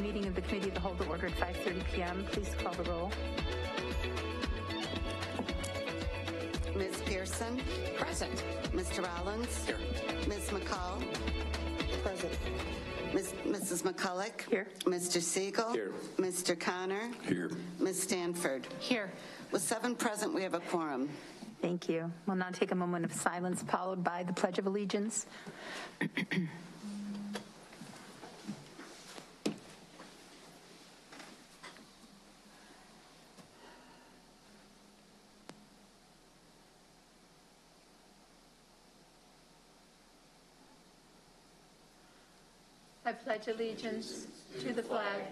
the meeting of the Committee of the Whole to order at 5:30 p.m. Please call the roll. Ms. Pearson? Present. Mr. Rollins? Here. Ms. McCall? Present. Mrs. McCulloch? Here. Mr. Siegel? Here. Mr. Connor? Here. Ms. Stanford? Here. With 7 present, we have a quorum. Thank you. We'll now take a moment of silence followed by the Pledge of Allegiance. I pledge allegiance to the flag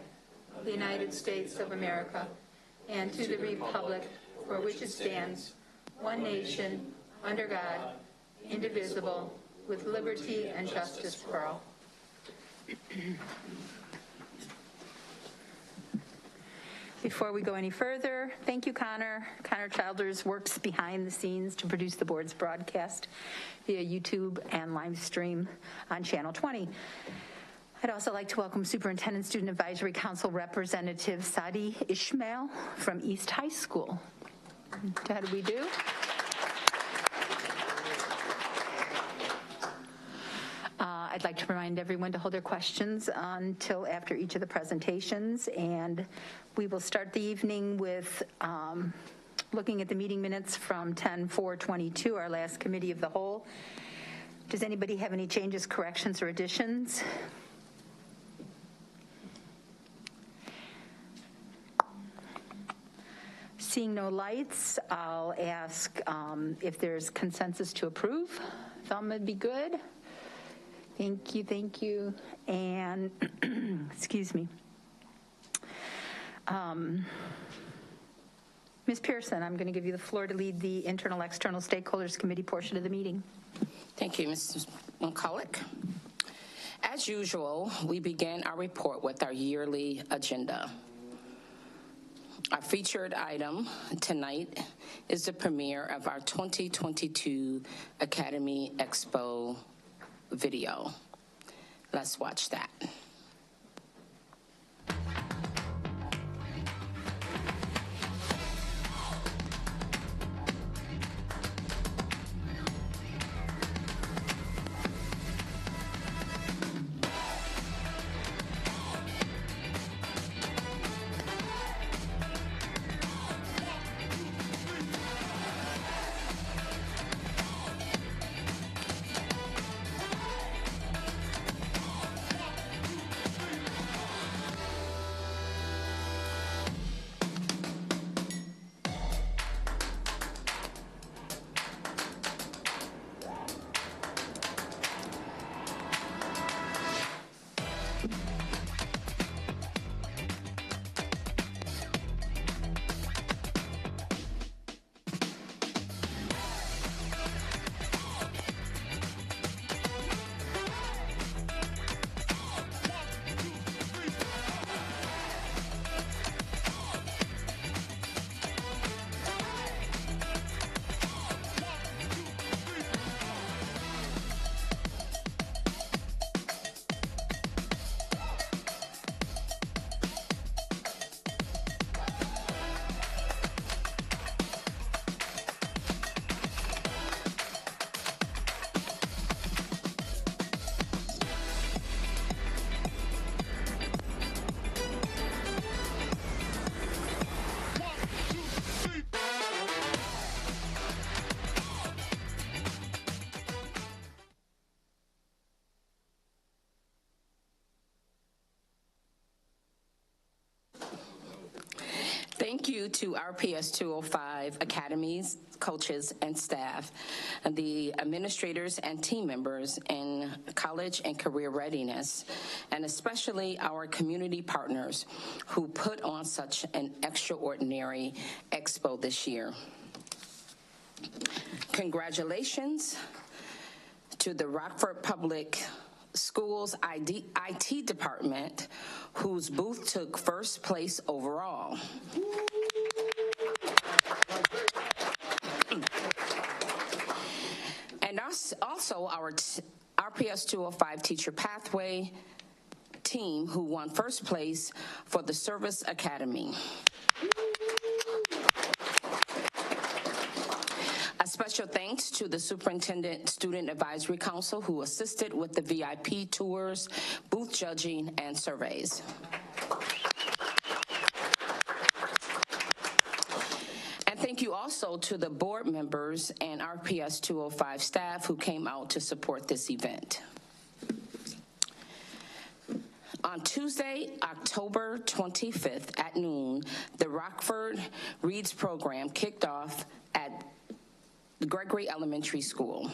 of the United States of America and to the republic for which it stands, one nation, under God, indivisible, with liberty and justice for all. Before we go any further, thank you, Connor. Connor Childers works behind the scenes to produce the board's broadcast via YouTube and live stream on Channel 20. I'd also like to welcome Superintendent Student Advisory Council Representative Sadi Ishmael from East High School. How do we do? I'd like to remind everyone to hold their questions until after each of the presentations, and we will start the evening with looking at the meeting minutes from 10/4/22, our last Committee of the Whole. Does anybody have any changes, corrections, or additions? Seeing no lights, I'll ask if there's consensus to approve. Thumb would be good. Thank you, thank you. And, excuse me. Ms. Pearson, I'm going to give you the floor to lead the Internal External Stakeholders Committee portion of the meeting. Thank you, Mrs. McCulloch. As usual, we begin our report with our yearly agenda. Our featured item tonight is the premiere of our 2022 Academy Expo video. Let's watch that. Thank you to our PS 205 academies, coaches, and staff, and the administrators and team members in college and career readiness, and especially our community partners who put on such an extraordinary expo this year. Congratulations to the Rockford Public Schools IT department, whose booth took first place overall. And also our PS 205 teacher pathway team who won first place for the Service Academy. A special thanks to the Superintendent Student Advisory Council who assisted with the VIP tours, booth judging, and surveys. And thank you also to the board members and RPS 205 staff who came out to support this event. On Tuesday, October 25th at noon, the Rockford Reads program kicked off at Gregory Elementary School.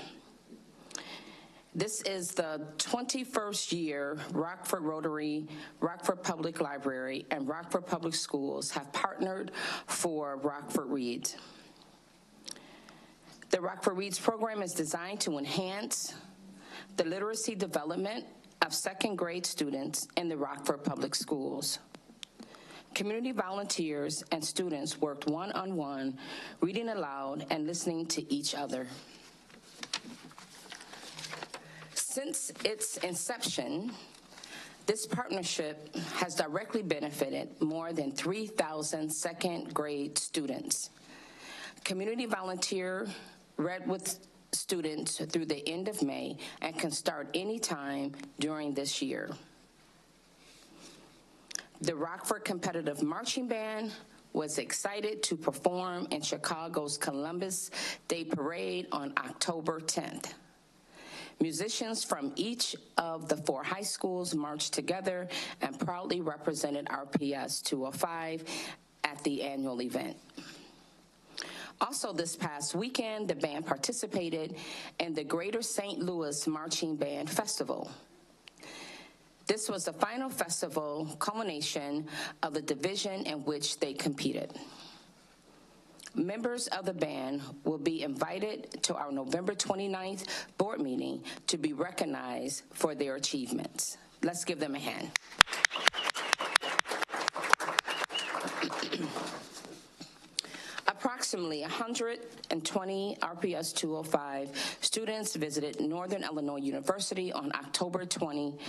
This is the 21st year Rockford Rotary, Rockford Public Library, and Rockford Public Schools have partnered for Rockford Reads. The Rockford Reads program is designed to enhance the literacy development of second grade students in the Rockford Public Schools. Community volunteers and students worked one-on-one, reading aloud and listening to each other. Since its inception, this partnership has directly benefited more than 3,000 second grade students. Community volunteer read with students through the end of May and can start anytime during this year. The Rockford Competitive Marching Band was excited to perform in Chicago's Columbus Day Parade on October 10th. Musicians from each of the 4 high schools marched together and proudly represented RPS 205 at the annual event. Also this past weekend, the band participated in the Greater St. Louis Marching Band Festival. This was the final festival culmination of the division in which they competed. Members of the band will be invited to our November 29th board meeting to be recognized for their achievements. Let's give them a hand. Approximately 120 RPS 205 students visited Northern Illinois University on October 20th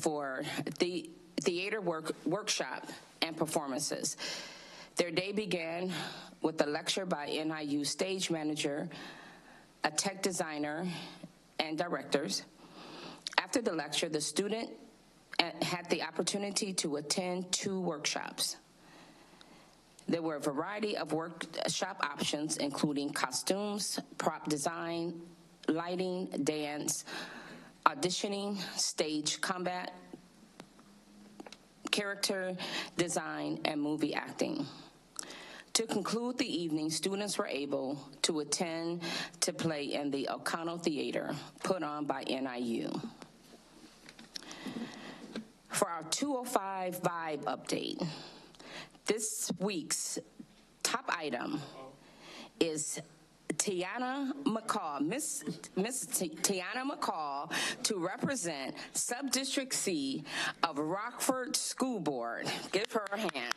for the theater workshop and performances. Their day began with a lecture by NIU stage manager, a tech designer, and directors. After the lecture, the student had the opportunity to attend 2 workshops. There were a variety of workshop options, including costumes, prop design, lighting, dance, auditioning, stage combat, character design, and movie acting. To conclude the evening, students were able to attend to play in the O'Connell Theater, put on by NIU. For our 205 Vibe update, this week's top item is Tiana McCall, Miss Tiana McCall, to represent Subdistrict C of Rockford School Board. Give her a hand.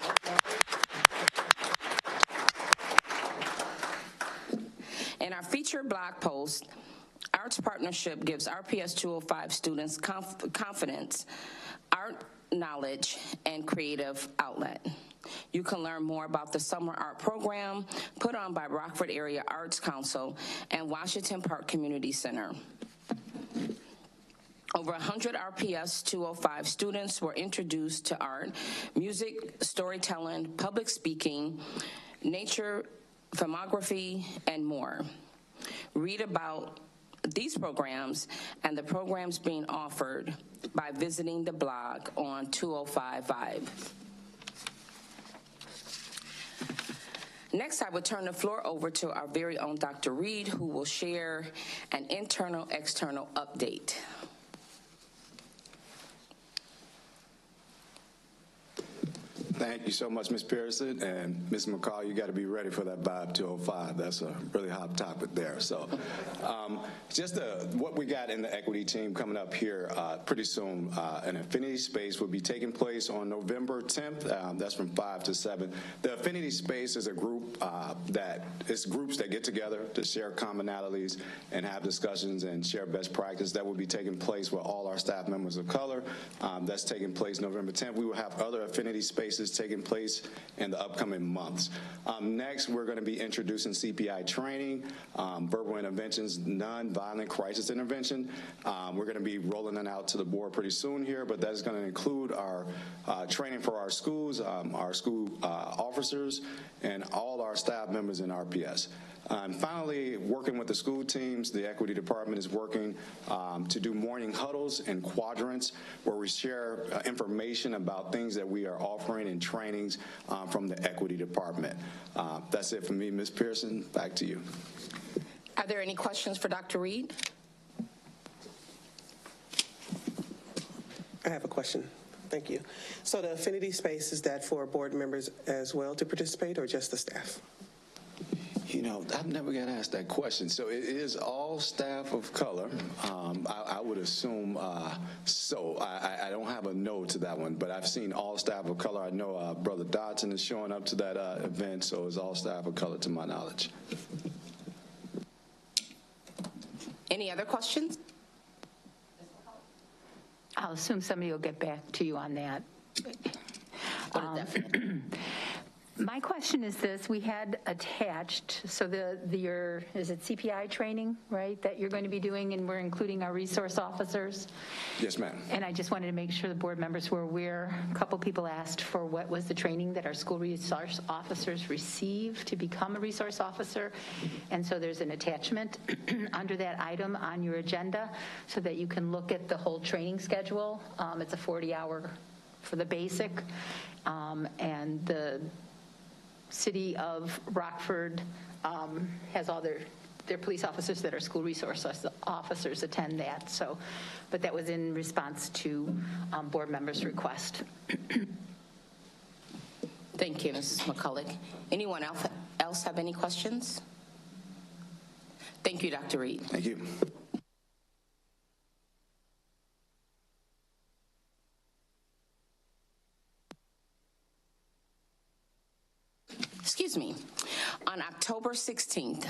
In our featured blog post, Arts Partnership gives RPS 205 students confidence, art knowledge, and creative outlet. You can learn more about the summer art program put on by Rockford Area Arts Council and Washington Park Community Center. Over 100 RPS 205 students were introduced to art, music, storytelling, public speaking, nature, filmography, and more. Read about these programs and the programs being offered by visiting the blog on 205 Vibe. Next, I will turn the floor over to our very own Dr. Reed, who will share an internal-external update. Thank you so much, Ms. Pearson. And Ms. McCall, you got to be ready for that Vibe 205. That's a really hot topic there. So just what we got in the equity team coming up here pretty soon, an affinity space will be taking place on November 10th. That's from 5 to 7. The affinity space is a group groups that get together to share commonalities and have discussions and share best practice. That will be taking place with all our staff members of color. That's taking place November 10th. We will have other affinity spaces taking place in the upcoming months. Next, we're going to be introducing CPI training, verbal interventions, nonviolent crisis intervention. We're going to be rolling that out to the board pretty soon here, but that's going to include our training for our schools, our school officers, and all our staff members in RPS. Finally, working with the school teams, the equity department is working to do morning huddles and quadrants where we share information about things that we are offering and trainings from the equity department. That's it for me, Ms. Pearson. Back to you. Are there any questions for Dr. Reed? I have a question. Thank you. So the affinity space, is that for board members as well to participate or just the staff? You know, I've never got asked that question. So it is all staff of color. I would assume so. I don't have a no to that one, but I've seen all staff of color. I know Brother Dodson is showing up to that event, so it's all staff of color to my knowledge. Any other questions? I'll assume somebody will get back to you on that. Definitely. My question is this: we had attached, so your is it CPI training, right, that you're going to be doing, and we're including our resource officers? Yes, ma'am. And I just wanted to make sure the board members were aware. A couple people asked for what was the training that our school resource officers receive to become a resource officer, and so there's an attachment under that item on your agenda so that you can look at the whole training schedule. It's a 40-hour for the basic, and the City of Rockford has all their police officers that are school resource officers attend that. So, but that was in response to board members' request. Thank you, Mrs. McCulloch. Anyone else have any questions? Thank you, Dr. Reed. Thank you. Excuse me. On October 16th,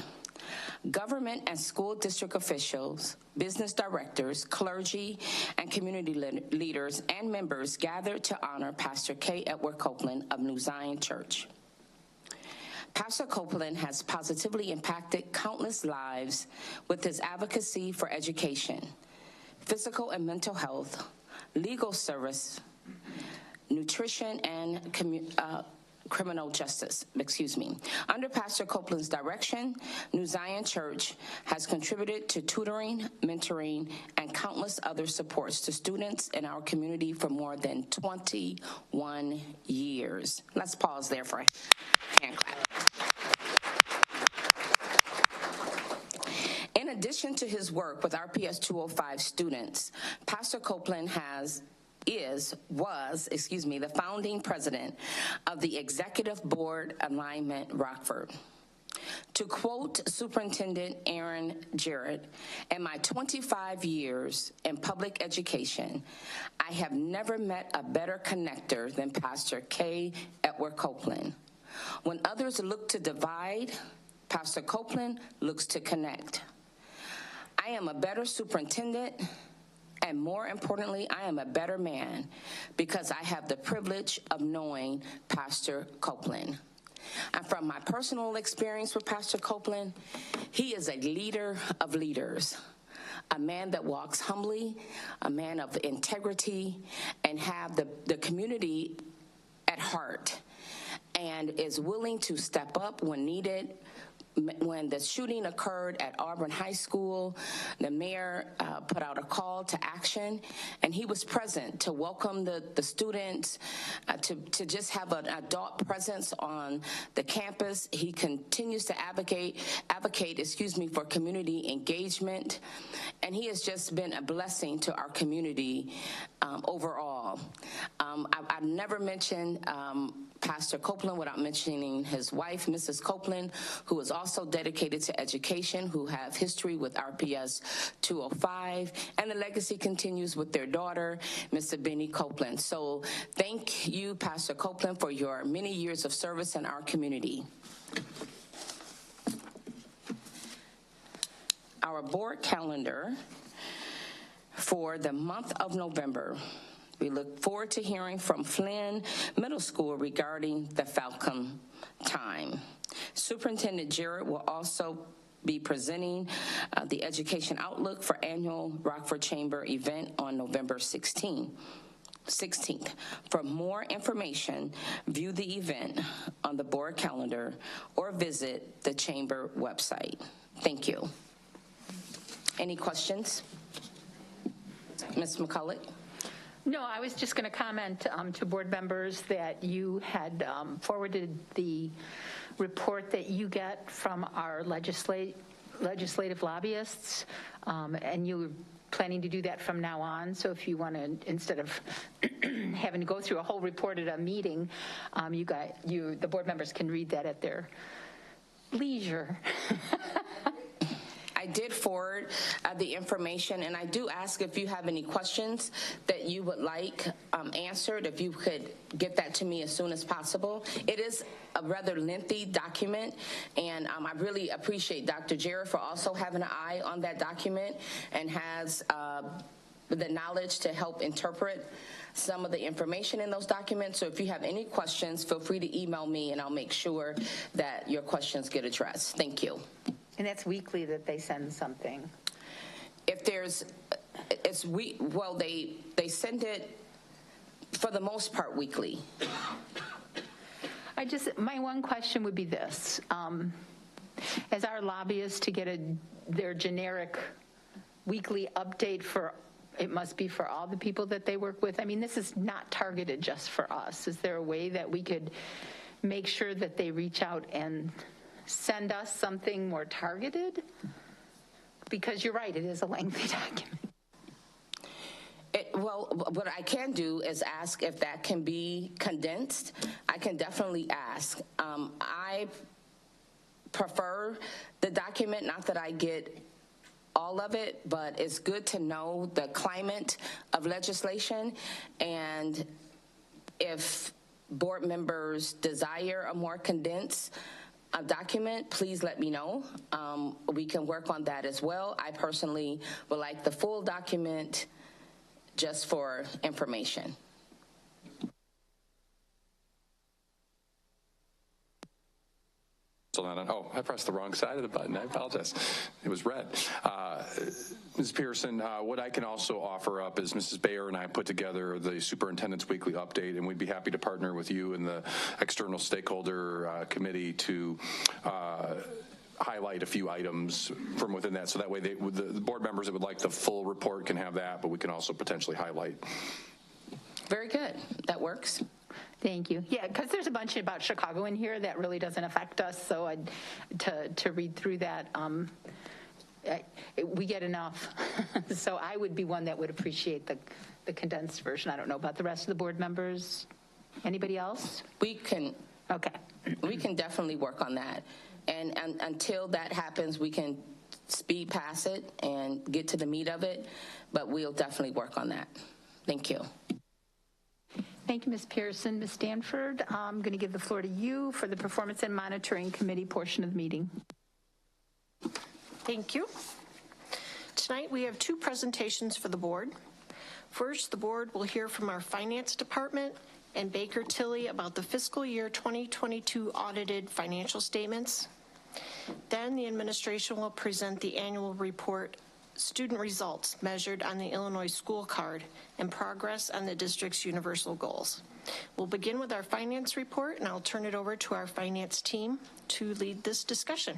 government and school district officials, business directors, clergy, and community leaders and members gathered to honor Pastor K. Edward Copeland of New Zion Church. Pastor Copeland has positively impacted countless lives with his advocacy for education, physical and mental health, legal service, nutrition, and criminal justice, Under Pastor Copeland's direction, New Zion Church has contributed to tutoring, mentoring, and countless other supports to students in our community for more than 21 years. Let's pause there for a hand clap. In addition to his work with RPS 205 students, Pastor Copeland was the founding president of the Executive Board Alignment Rockford. To quote Superintendent Aaron Jarrett, in my 25 years in public education, I have never met a better connector than Pastor K. Edward Copeland. When others look to divide, Pastor Copeland looks to connect. I am a better superintendent, and more importantly, I am a better man because I have the privilege of knowing Pastor Copeland. And from my personal experience with Pastor Copeland, he is a leader of leaders, a man that walks humbly, a man of integrity, and have the community at heart, and is willing to step up when needed when the shooting occurred at Auburn High School, the mayor put out a call to action, and he was present to welcome the students, to just have an adult presence on the campus. He continues to advocate, for community engagement, and he has just been a blessing to our community overall. I've never mentioned Pastor Copeland without mentioning his wife, Mrs. Copeland, who is also dedicated to education, who have history with RPS 205, and the legacy continues with their daughter, Mr. Benny Copeland. So thank you, Pastor Copeland, for your many years of service in our community. Our board calendar for the month of November. We look forward to hearing from Flynn Middle School regarding the Falcon time. Superintendent Jarrett will also be presenting the Education Outlook for annual Rockford Chamber event on November 16th. For more information, view the event on the board calendar or visit the Chamber website. Thank you. Any questions? Ms. McCulloch? No, I was just going to comment to board members that you had forwarded the report that you get from our legislative lobbyists, and you were planning to do that from now on. So if you want to, instead of having to go through a whole report at a meeting, the board members can read that at their leisure. I did forward the information, and I do ask if you have any questions that you would like answered, if you could get that to me as soon as possible. It is a rather lengthy document, and I really appreciate Dr. Jarrett for also having an eye on that document and has the knowledge to help interpret some of the information in those documents. So if you have any questions, feel free to email me, and I'll make sure that your questions get addressed. Thank you. And that's weekly that they send something. If there's, they send it for the most part weekly. My one question would be this. As our lobbyists to get their generic weekly update it must be for all the people that they work with. I mean, this is not targeted just for us. Is there a way that we could make sure that they reach out and send us something more targeted? Because you're right, it is a lengthy document. What I can do is ask if that can be condensed. I can definitely ask. I prefer the document, not that I get all of it, but it's good to know the climate of legislation, and if board members desire a more condensed document, please let me know. We can work on that as well. I personally would like the full document just for information. Oh, I pressed the wrong side of the button. I apologize. It was red. Ms. Pearson, what I can also offer up is Mrs. Bayer and I put together the Superintendent's Weekly Update, and we'd be happy to partner with you and the External Stakeholder Committee to highlight a few items from within that. So that way the board members that would like the full report can have that, but we can also potentially highlight. Very good. That works. Thank you. Yeah, because there's a bunch about Chicago in here that really doesn't affect us, so to read through that, we get enough. So I would be one that would appreciate the condensed version. I don't know about the rest of the board members. Anybody else? We can. Okay. We can definitely work on that. And until that happens, we can speed past it and get to the meat of it, but we'll definitely work on that. Thank you. Thank you, Ms. Pearson. Ms. Stanford, I'm going to give the floor to you for the Performance and Monitoring Committee portion of the meeting. Thank you. Tonight we have two presentations for the board. First, the board will hear from our Finance Department and Baker Tilly about the fiscal year 2022 audited financial statements. Then the administration will present the annual report student results measured on the Illinois school card, and progress on the district's universal goals. We'll begin with our finance report, and I'll turn it over to our finance team to lead this discussion.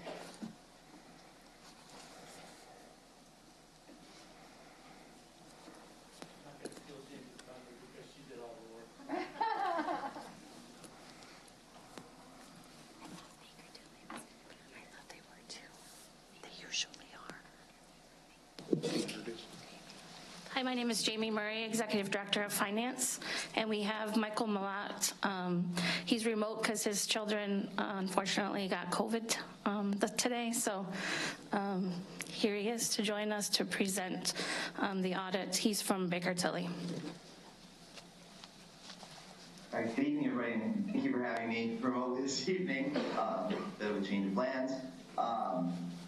Hi, my name is Jamie Murray, Executive Director of Finance, and we have Michael Malat. He's remote because his children unfortunately got COVID today, so here he is to join us to present the audit. He's from Baker Tilly. All right, good evening, everybody, and thank you for having me remotely this evening. Bit of a change of plans.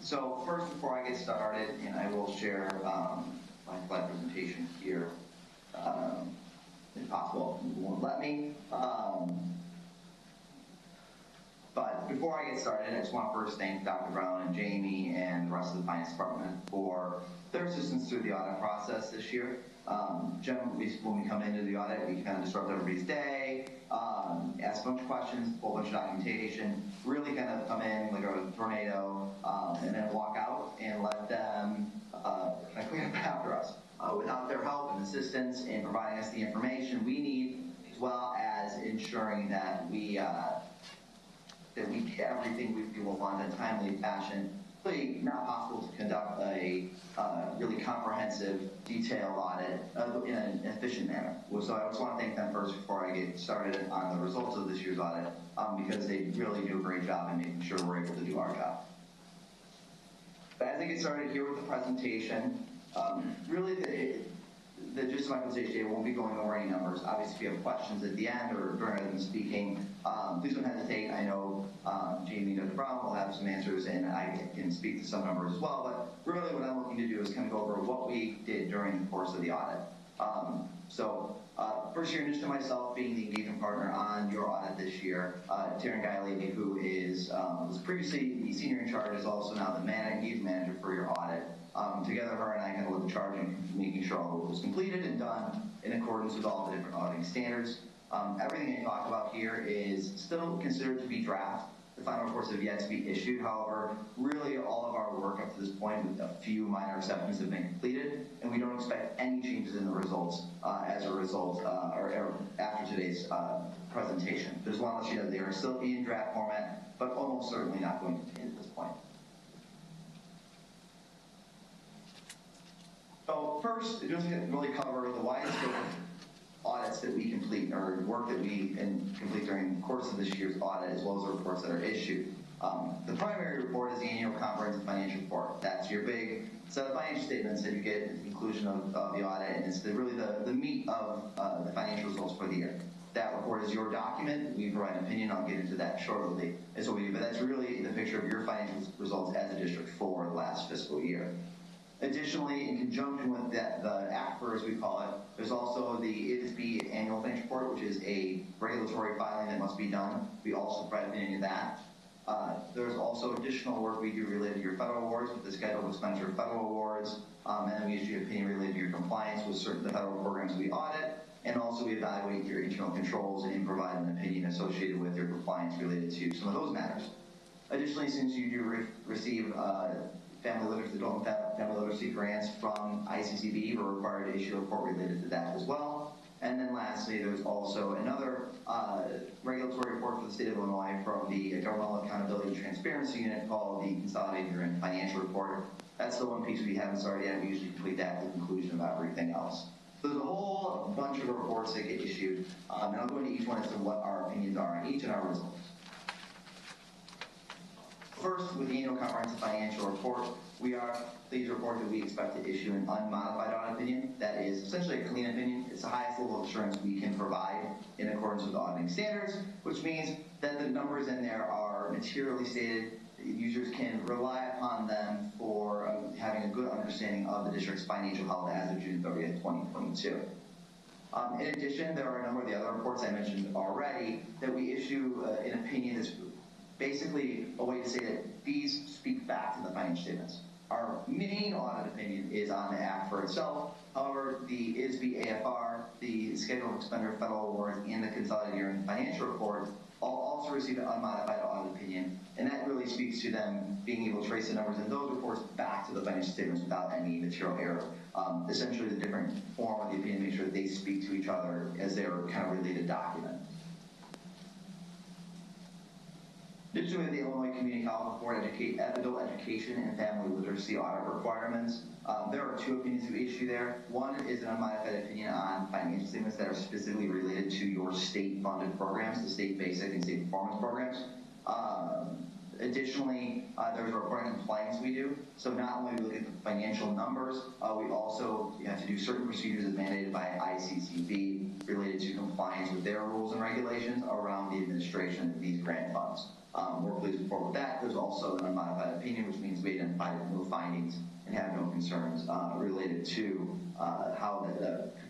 So first, before I get started, and I will share my slide presentation here, if possible, you won't let me. But before I get started, I just want to first thank Dr. Brown and Jamie and the rest of the finance department for their assistance through the audit process this year. Generally, when we come into the audit, we kind of disrupt everybody's day, ask a bunch of questions, pull a bunch of documentation, really kind of come in like a tornado, and then walk out and let them kind of clean up after us. Without their help and assistance in providing us the information we need, as well as ensuring that we get everything we want in a timely fashion, really not possible to conduct a really comprehensive, detailed audit in an efficient manner. So I just want to thank them first before I get started on the results of this year's audit, because they really do a great job in making sure we're able to do our job. But as I get started here with the presentation, really the gist of my presentation today won't be going over any numbers. Obviously, if you have questions at the end or during them speaking, please don't hesitate. I know Jamie and Dr. Brown will have some answers, and I can speak to some numbers as well. But really what I'm looking to do is kind of go over what we did during the course of the audit. First, you're introduced to myself being the engagement partner on your audit this year. Taryn Guiley, who was previously the senior in charge, is also now the engagement manager for your audit. Together, her and I kind of led the charge in making sure all work was completed and done in accordance with all the different auditing standards. Everything I talk about here is still considered to be draft. The final reports have yet to be issued. However, really all of our work up to this point, with a few minor exceptions, have been completed, and we don't expect any changes in the results as a result or after today's presentation. Just want to let you know they are still in draft format, but almost certainly not going to change at this point. So first, just to really cover the wide scope of audits that we complete, or work that we complete during the course of this year's audit, as well as the reports that are issued. The primary report is the annual comprehensive financial report. That's your big set of financial statements that you get at the conclusion of the audit, and it's really the meat of the financial results for the year. That report is your document. We provide an opinion. I'll get into that shortly. Is what we do, but that's really the picture of your financial results as a district for the last fiscal year. Additionally, in conjunction with that, the ACFR, as we call it, there's also the ISB annual financial report, which is a regulatory filing that must be done. We also provide opinion of that. There's also additional work we do related to your federal awards with the schedule of expenditure of federal awards, and then we issue opinion related to your compliance with certain the federal programs we audit, and also we evaluate your internal controls and provide an opinion associated with your compliance related to some of those matters. Additionally, since you do receive family literacy grants from ICCB, we're required to issue a report related to that as well. And then lastly, there's also another regulatory report for the state of Illinois from the Governmental Accountability and Transparency Unit called the Consolidated Year-End Financial Report. That's the one piece we haven't started yet. We usually complete that at the conclusion of everything else. So there's a whole bunch of reports that get issued, and I'll go into each one as to what our opinions are on each and our results. First, with the annual comprehensive financial report, we are pleased to report that we expect to issue an unmodified audit opinion. That is essentially a clean opinion. It's the highest level of assurance we can provide in accordance with auditing standards, which means that the numbers in there are materially stated. Users can rely upon them for having a good understanding of the district's financial health as of June 30th, 2022. In addition, there are a number of the other reports I mentioned already that we issue an opinion that's basically a way to say that these speak back to the financial statements. our main audit opinion is on the Act for itself. However, the ISB AFR, the Schedule of Expenditure Federal Awards, and the Consolidated Year-End Financial Report all also receive an unmodified audit opinion, and that really speaks to them being able to trace the numbers in those reports back to the financial statements without any material error. Essentially, the different form of the opinion makes sure that they speak to each other as they are kind of related documents. Additionally, the Illinois Community College Board Adult Education and Family Literacy Audit Requirements. There are two opinions we issue there. One is an unmodified opinion on financial statements that are specifically related to your state-funded programs, the state basic and state performance programs. Additionally, there's a reporting compliance we do. So not only do we look at the financial numbers, we also have to do certain procedures as mandated by ICCB related to compliance with their rules and regulations around the administration of these grant funds. We're pleased to report with that. There's also an unmodified opinion, which means we identified no findings and have no concerns related to how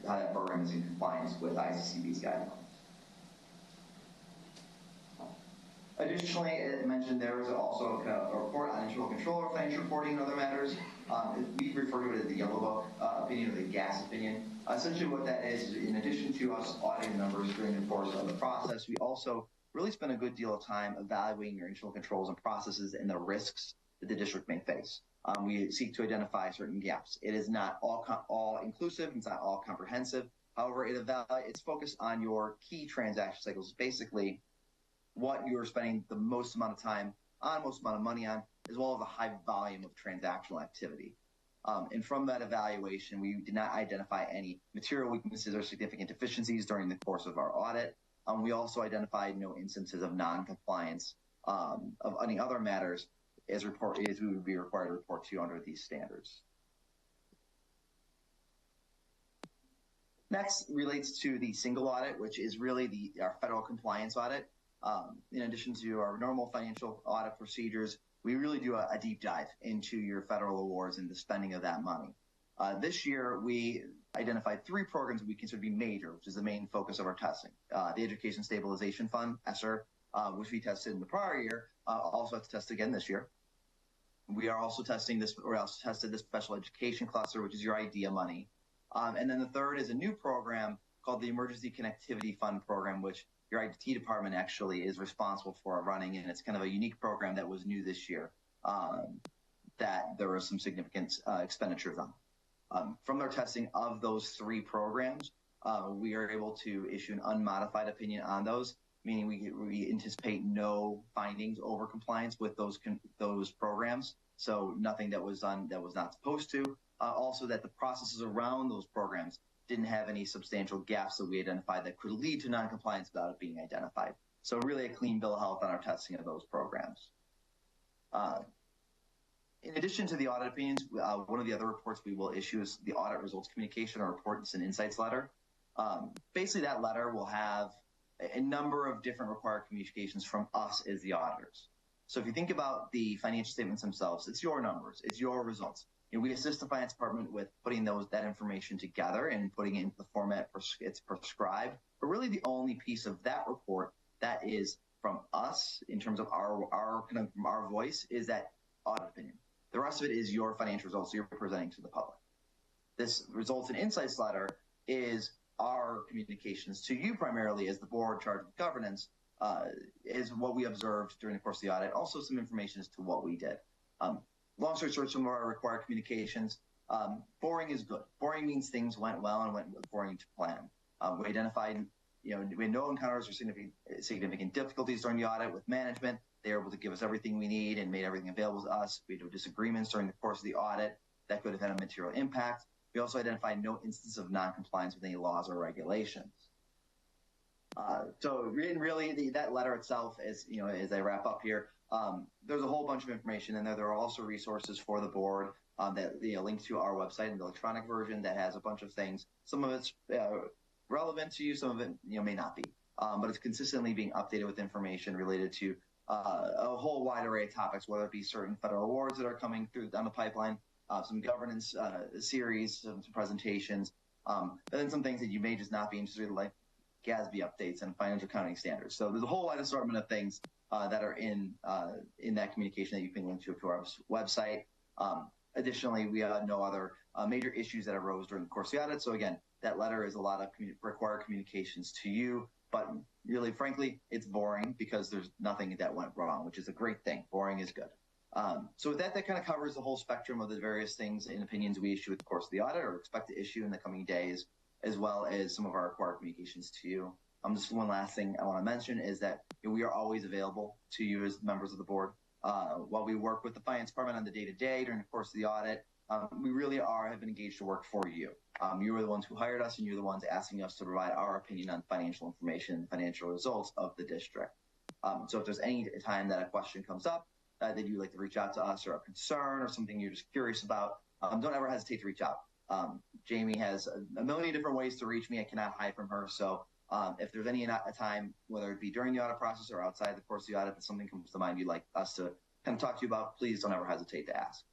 that program is in compliance with ICCB's guidelines. Additionally, as mentioned, there is also a report on internal control of financial reporting and other matters. We refer to it as the Yellow Book opinion or the GAS opinion. Essentially what that is in addition to us auditing numbers during the course of the process, we also really spend a good deal of time evaluating your internal controls and processes and the risks that the district may face. We seek to identify certain gaps. It is not all inclusive, it's not all comprehensive. However, it's focused on your key transaction cycles, basically what you're spending the most amount of time on, most amount of money on, as well as a high volume of transactional activity. And from that evaluation, we did not identify any material weaknesses or significant deficiencies during the course of our audit. We also identified no instances of non-compliance of any other matters as we would be required to report to you under these standards. Next relates to the single audit, which is really our federal compliance audit. In addition to our normal financial audit procedures, we really do a deep dive into your federal awards and the spending of that money. This year, we identified 3 programs we consider to be major, which is the main focus of our testing. The Education Stabilization Fund, ESSER, which we tested in the prior year, also have to test again this year. We are also testing this, or else tested the Special Education Cluster, which is your IDEA money. And then the third is a new program called the Emergency Connectivity Fund program, which your IT department actually is responsible for running, and it's kind of a unique program that was new this year that there was some significant expenditures on. From our testing of those 3 programs, we are able to issue an unmodified opinion on those, meaning we anticipate no findings over compliance with those programs. So nothing that was done that was not supposed to. Also that the processes around those programs didn't have any substantial gaps that we identified that could lead to non-compliance without it being identified. So really a clean bill of health on our testing of those programs. In addition to the audit opinions, one of the other reports we will issue is the audit results communication or reports and insights letter. Basically that letter will have a number of different required communications from us as the auditors. So if you think about the financial statements themselves, it's your numbers, it's your results. And we assist the finance department with putting that information together and putting it into the format it's prescribed. But really the only piece of that report that is from us in terms of our voice is that audit opinion. The rest of it is your financial results you're presenting to the public. This results and insights letter is our communications to you primarily as the board charged with governance, is what we observed during the course of the audit. Also some information as to what we did. Long story short, some of our required communications. Boring is good. Boring means things went well and went according to plan. We identified, we had no encounters or significant difficulties during the audit with management. They were able to give us everything we need and made everything available to us. We had no disagreements during the course of the audit that could have had a material impact. We also identified no instance of non-compliance with any laws or regulations. So really, that letter itself, as I wrap up here, there's a whole bunch of information in there. There are also resources for the board that link to our website in the electronic version that has a bunch of things. Some of it's relevant to you, some of it may not be, but it's consistently being updated with information related to a whole wide array of topics, whether it be certain federal awards that are coming through down the pipeline, some governance series, some presentations, and then some things that you may just not be interested in, like GASB updates and financial accounting standards. So there's a whole wide assortment of things that are in that communication that you can link to our website. Additionally, we had no other major issues that arose during the course of the audit. So again, that letter is a lot of required communications to you, but really, frankly, it's boring because there's nothing that went wrong, which is a great thing. Boring is good. So with that kind of covers the whole spectrum of the various things and opinions we issue with the course of the audit or expect to issue in the coming days, as well as some of our required communications to you. Just one last thing I want to mention is that we are always available to you as members of the board. While we work with the finance department on the day-to-day during the course of the audit, we really have been engaged to work for you. You are the ones who hired us, and you're the ones asking us to provide our opinion on financial information and financial results of the district. So if there's any time that a question comes up that you'd like to reach out to us, or a concern or something you're just curious about, don't ever hesitate to reach out. Jamie has a million different ways to reach me. I cannot hide from her. So if there's any time, whether it be during the audit process or outside the course of the audit, if something comes to mind you'd like us to kind of talk to you about, please don't ever hesitate to ask.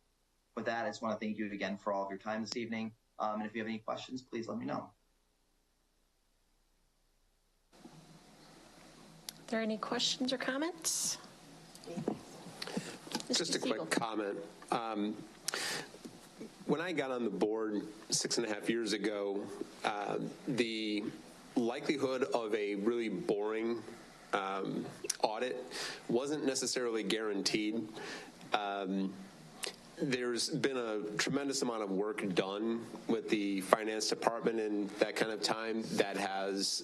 With that, I just want to thank you again for all of your time this evening. And if you have any questions, please let me know. Are there any questions or comments? Just a quick comment. When I got on the board 6.5 years ago, the likelihood of a really boring audit wasn't necessarily guaranteed. There's been a tremendous amount of work done with the finance department in that kind of time that has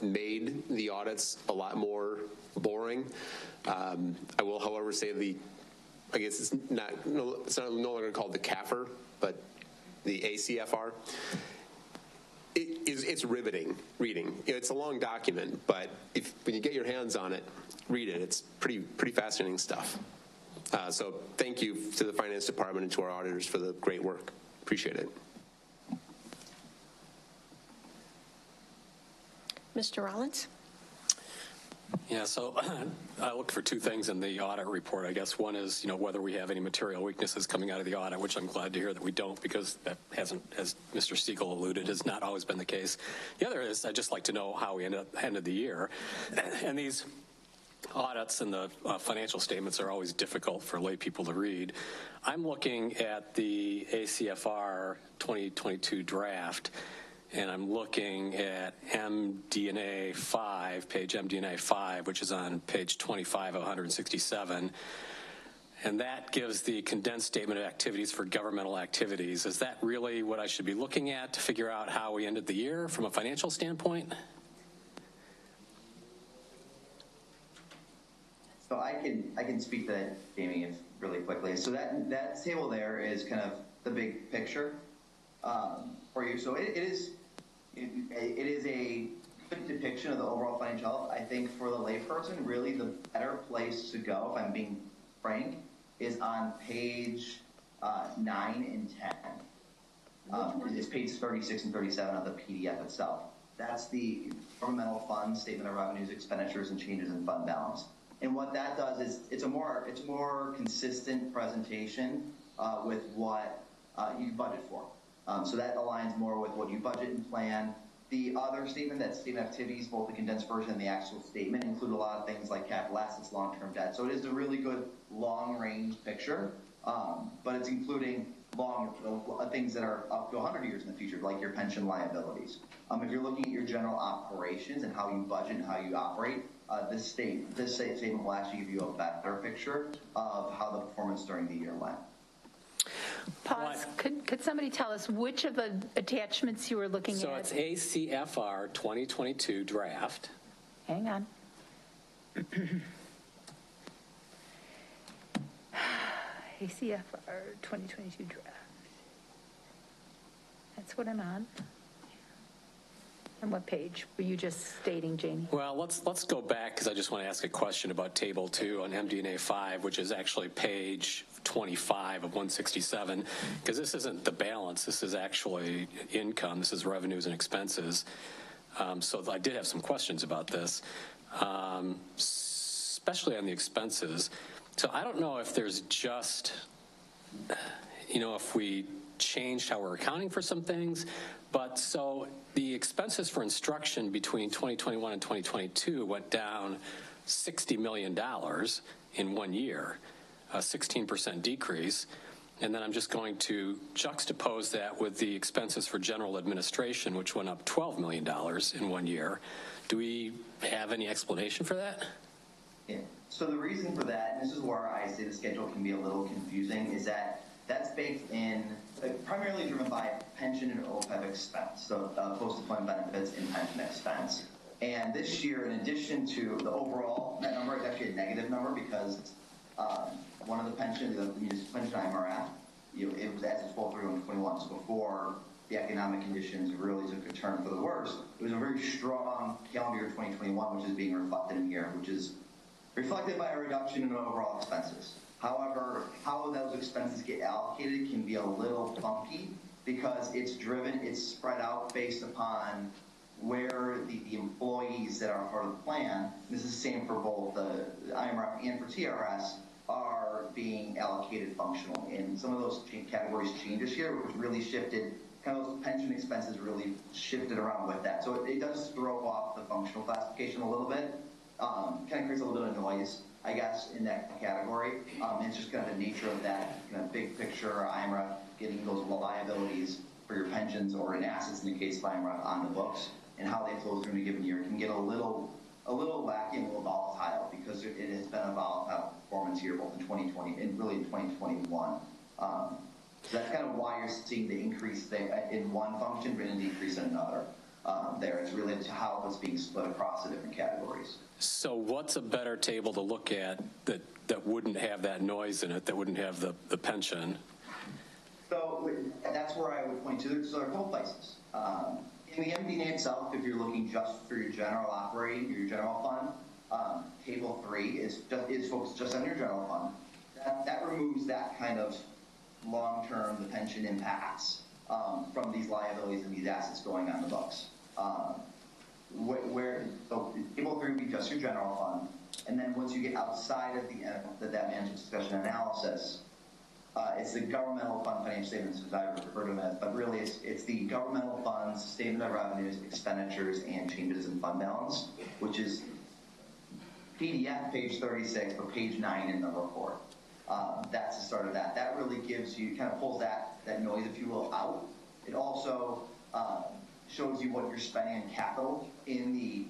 made the audits a lot more boring. I will, however, say I guess it's no longer called the CAFR, but the ACFR. It's riveting reading. It's a long document, but when you get your hands on it, read it. It's pretty fascinating stuff. So thank you to the finance department and to our auditors for the great work. Appreciate it. Mr. Rollins? Yeah, so I looked for two things in the audit report. I guess one is, whether we have any material weaknesses coming out of the audit, which I'm glad to hear that we don't, because that hasn't, as Mr. Siegel alluded, has not always been the case. The other is I'd just like to know how we ended the year. And these audits and the financial statements are always difficult for lay people to read. I'm looking at the ACFR 2022 draft, and I'm looking at MD&A 5, page MD&A 5, which is on page 25 of 167. And that gives the condensed statement of activities for governmental activities. Is that really what I should be looking at to figure out how we ended the year from a financial standpoint? So I can speak to that, Jamie, really quickly. So that table there is kind of the big picture for you. So it is a good depiction of the overall financial health. I think for the layperson, really the better place to go, if I'm being frank, is on page 9 and 10. It's pages 36 and 37 of the PDF itself. That's the governmental funds, statement of revenues, expenditures, and changes in fund balance. And what that does is it's a more consistent presentation with what you budget for. So that aligns more with what you budget and plan. The other statement, that statement activities, both the condensed version and the actual statement, include a lot of things like capital assets, long-term debt. So it is a really good long-range picture, but it's including things that are up to 100 years in the future, like your pension liabilities. If you're looking at your general operations and how you budget and how you operate, this statement will actually give you a better picture of how the performance during the year went. Pause. Could somebody tell us which of the attachments you were looking at? So it's ACFR 2022 draft. Hang on. ACFR 2022 draft. That's what I'm on. And what page were you just stating, Jamie? Well, let's go back, because I just want to ask a question about Table 2 on MD&A 5, which is actually page 25 of 167, because this isn't the balance. This is actually income. This is revenues and expenses. So I did have some questions about this, especially on the expenses. So I don't know if there's just, if we changed how we're accounting for some things, but so the expenses for instruction between 2021 and 2022 went down $60 million in 1 year, a 16% decrease. And then I'm just going to juxtapose that with the expenses for general administration, which went up $12 million in 1 year. Do we have any explanation for that? Yeah. So the reason for that, and this is where I say the schedule can be a little confusing, is that that's baked in, primarily driven by pension and OPEB expense, so post-employment benefits and pension expense. And this year, in addition to the overall, that number is actually a negative number because one of the pension, the municipal pension IMRF, it was as of 12/31/21, so before the economic conditions really took a turn for the worse. It was a very strong calendar year 2021, which is being reflected in here, which is reflected by a reduction in overall expenses. However, how those expenses get allocated can be a little funky because it's spread out based upon where the employees that are part of the plan, this is the same for both the IMRF and for TRS, are being allocated functionally. And some of those categories changed this year, which really shifted, kind of those pension expenses really shifted around with that. So it does throw off the functional classification a little bit. Kind of creates a little bit of noise, I guess, in that category. It's just kind of the nature of that kind of big picture IMRF getting those liabilities for your pensions or in assets in the case of IMRF on the books, and how they flow through in a given year can get a little wacky and a little volatile because it has been a volatile performance year both in 2020 and really in 2021. So that's kind of why you're seeing the increase there in one function but a decrease in another. There it's related to how it's being split across the different categories. So what's a better table to look at that wouldn't have that noise in it, that wouldn't have the pension? So that's where I would point to. So there are a couple places. In the MD&A itself, if you're looking just for your general operating, your general fund, Table 3 is focused just on your general fund. That removes that kind of long-term, the pension impacts from these liabilities and these assets going on the books. So Table 3 would be just your general fund, and then once you get outside of the debt management discussion analysis, it's the governmental fund financial statements, as I refer to them as, but really it's the governmental funds, statement of revenues, expenditures, and changes in fund balance, which is PDF page 36, but page 9 in the report. That's the start of that. That really gives you, kind of pulls that noise, if you will, out. It also shows you what you're spending on capital in the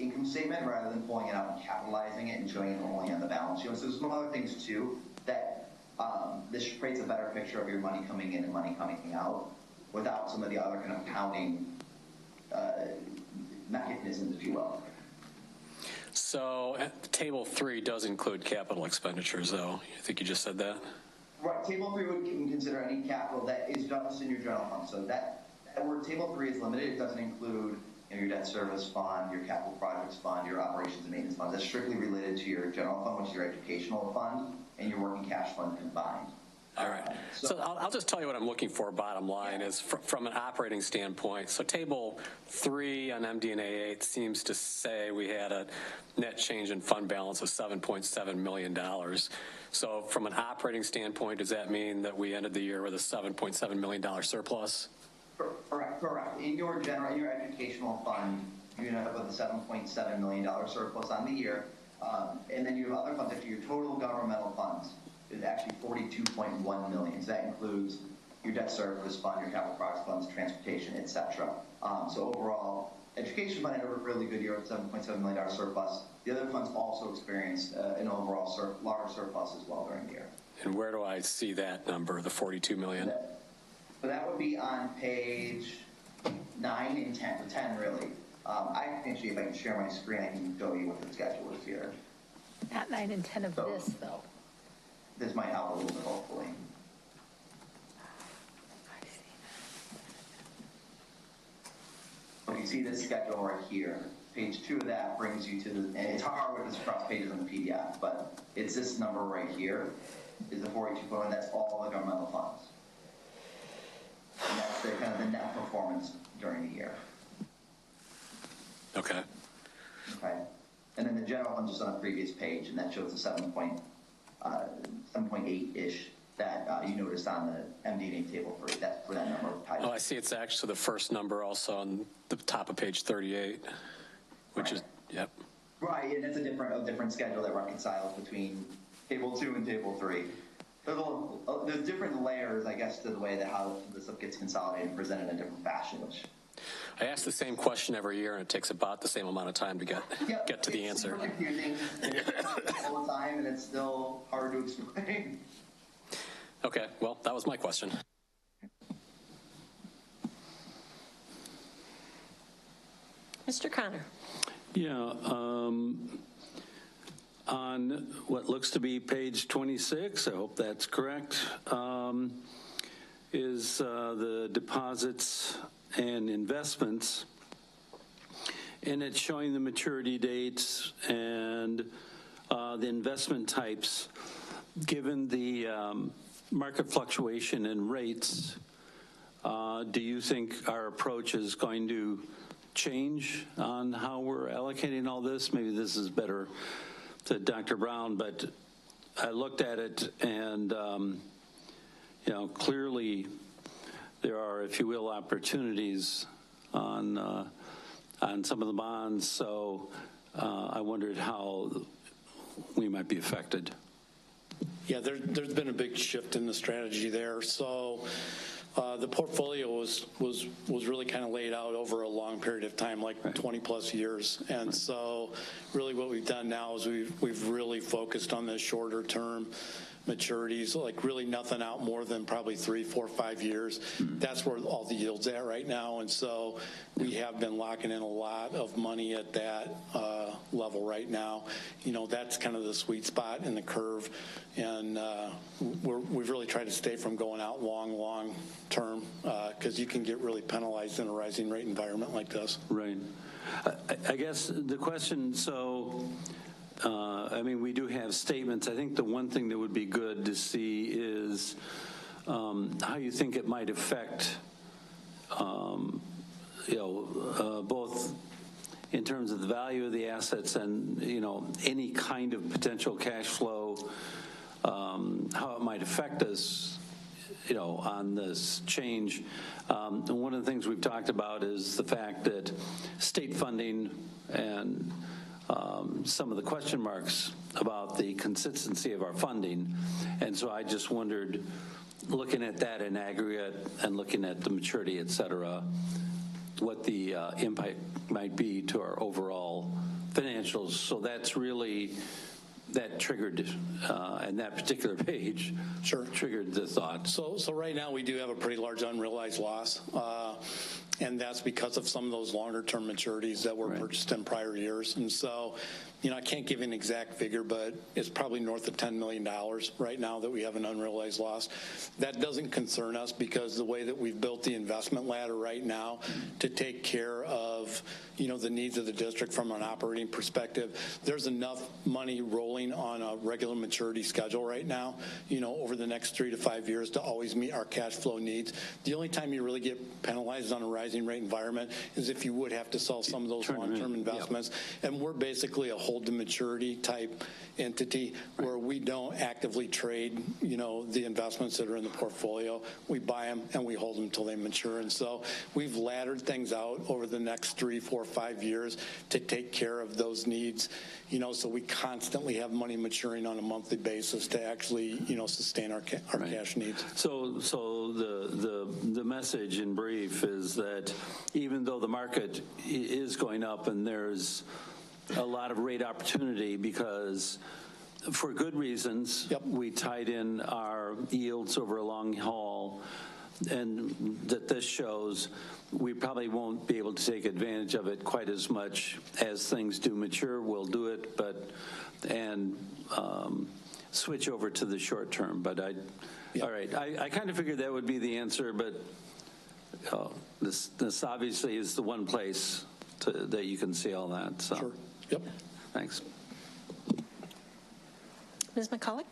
income statement rather than pulling it out and capitalizing it and showing it only on the balance sheet. So there's some other things too that this creates a better picture of your money coming in and money coming out without some of the other kind of accounting mechanisms, if you will. So Table 3 does include capital expenditures, though. I think you just said that? Right. Table 3 would consider any capital that is just in your general fund. So that where Table 3 is limited, it doesn't include your debt service fund, your capital projects fund, your operations and maintenance fund. That's strictly related to your general fund, which is your educational fund, and your working cash fund combined. All right. So I'll just tell you what I'm looking for, bottom line, is from an operating standpoint. So Table 3 on MD&A 8 seems to say we had a net change in fund balance of $7.7 million. So from an operating standpoint, does that mean that we ended the year with a $7.7 million surplus? Correct. In your educational fund, you end up with a $7.7 million surplus on the year. And then you have other funds. Your total governmental funds is actually $42.1 million. So that includes your debt service fund, your capital projects funds, transportation, etc. So overall, education fund had a really good year with $7.7 million surplus. The other funds also experienced an overall large surplus as well during the year. And where do I see that number, the $42 million? So that would be on page 9 and 10 really. I can actually, if I can share my screen, I can show you what the schedule is here. Not 9 and 10 of this, though. This might help a little bit, hopefully. So you see this schedule right here. Page 2 of that brings you to the, and it's hard with this across pages on the PDF, but it's this number right here is the 42.1. That's all the governmental funds. And that's the kind of the net performance during the year. Okay. Okay. And then the general fund just on the previous page, and that shows the 7.8-ish that you noticed on the MD&A Table 3. That's for that number of types. Oh, I see. It's actually the first number also on the top of page 38, which is, yep. Right, and it's a different schedule that reconciles between Table 2 and Table 3. there's different layers, I guess, to the way that how this stuff gets consolidated and presented in a different fashion, which. I ask the same question every year, and it takes about the same amount of time to get to the answer. It's super confusing all the time, and it's still hard to explain. Okay, well, that was my question. Mr. Connor. Yeah, on what looks to be page 26, I hope that's correct, is the deposits and investments, and it's showing the maturity dates and the investment types. Given the market fluctuation in rates, do you think our approach is going to change on how we're allocating all this? Maybe this is better to Dr. Brown, but I looked at it and, clearly there are, if you will, opportunities on some of the bonds. So I wondered how we might be affected. Yeah, there's been a big shift in the strategy there. So the portfolio was really kind of laid out over a long period of time, like 20 plus years. And so really what we've done now is we've really focused on the shorter term maturities, like really nothing out more than probably 3, 4, 5 years. That's where all the yield's at right now. And so we have been locking in a lot of money at that level right now. That's kind of the sweet spot in the curve. And we've really tried to stay from going out long term because you can get really penalized in a rising rate environment like this. Right. I guess the question, so we do have statements. I think the one thing that would be good to see is how you think it might affect, both in terms of the value of the assets and, any kind of potential cash flow, how it might affect us, on this change. And one of the things we've talked about is the fact that state funding and some of the question marks about the consistency of our funding. And so I just wondered, looking at that in aggregate and looking at the maturity, et cetera, what the impact might be to our overall financials. So that's really, that triggered, and that particular page triggered the thought. So right now we do have a pretty large unrealized loss. And that's because of some of those longer term maturities that were purchased in prior years. And so, I can't give you an exact figure, but it's probably north of $10 million right now that we have an unrealized loss. That doesn't concern us because the way that we've built the investment ladder right now to take care of, the needs of the district from an operating perspective, there's enough money rolling on a regular maturity schedule right now, over the next 3 to 5 years to always meet our cash flow needs. The only time you really get penalized on a rising rate environment is if you would have to sell some of those long-term investments. And we're basically a hold to maturity type entity where we don't actively trade, the investments that are in the portfolio. We buy them and we hold them until they mature. And so we've laddered things out over the next 3, 4, 5 years to take care of those needs, so we constantly have money maturing on a monthly basis to actually, sustain our cash needs. So the message in brief is that even though the market is going up and there's a lot of rate opportunity because for good reasons, we tied in our yields over a long haul, and that this shows we probably won't be able to take advantage of it quite as much as things do mature. We'll do it, and switch over to the short term. But all right, I kind of figured that would be the answer, but this obviously is the one place that you can see all that. So. Sure. Yep. Thanks. Ms. McCulloch?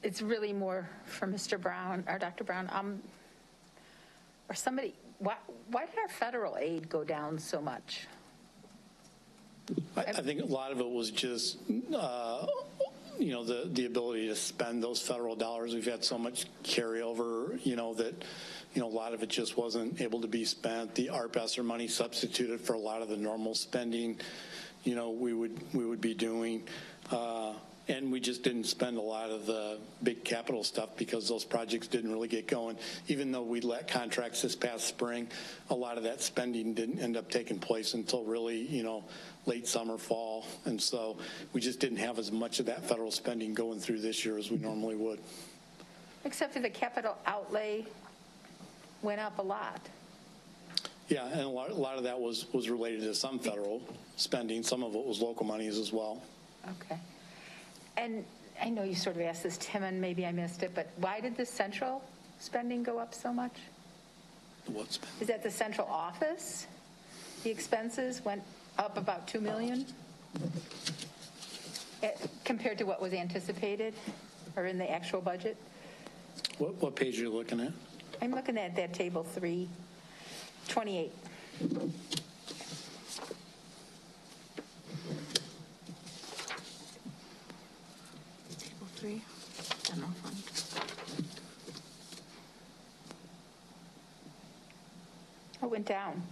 It's really more for Mr. Brown or Dr. Brown. Or somebody, why did our federal aid go down so much? I think a lot of it was just, the ability to spend those federal dollars. We've had so much carryover, that, a lot of it just wasn't able to be spent. The ARP ESSER money substituted for a lot of the normal spending, we would be doing. And we just didn't spend a lot of the big capital stuff because those projects didn't really get going. Even though we let contracts this past spring, a lot of that spending didn't end up taking place until really, late summer, fall. And so we just didn't have as much of that federal spending going through this year as we normally would. Except for the capital outlay went up a lot. Yeah, and a lot of that was related to some federal spending. Some of it was local monies as well. Okay. And I know you sort of asked this, Tim, and maybe I missed it, but why did the central spending go up so much? What spending? Is that the central office? The expenses went up about $2 million compared to what was anticipated or in the actual budget? What page are you looking at? I'm looking at that table 328. Table 3, general fund. Oh, it went down.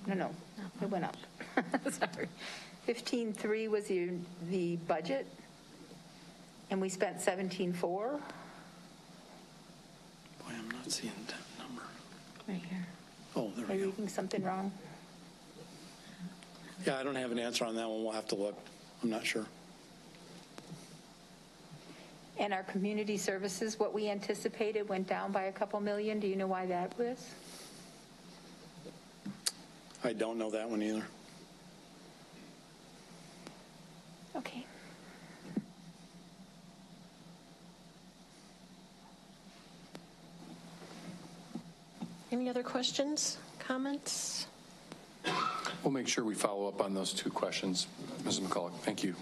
No, it went up. Sorry. 15.3 was the budget, and we spent 17.4. Boy, I'm not seeing that number. Right here. Oh, there Am I we go. reading something wrong? Yeah, I don't have an answer on that one. We'll have to look. I'm not sure. And our community services, what we anticipated, went down by a couple million. Do you know why that was? I don't know that one either. Okay. Any other questions, comments? We'll make sure we follow up on those two questions, Mrs. McCulloch. Thank you.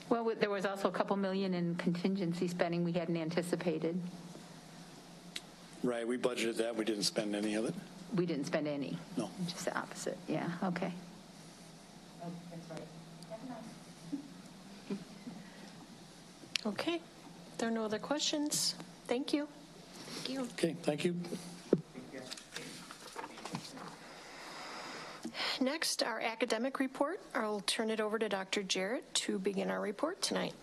Well, there was also a couple million in contingency spending we hadn't anticipated. Right, we budgeted that. We didn't spend any of it. We didn't spend any. No. Just the opposite. Yeah, okay. Okay, if there are no other questions, thank you. Thank you. Okay, thank you. Next, our academic report. I'll turn it over to Dr. Jarrett to begin our report tonight.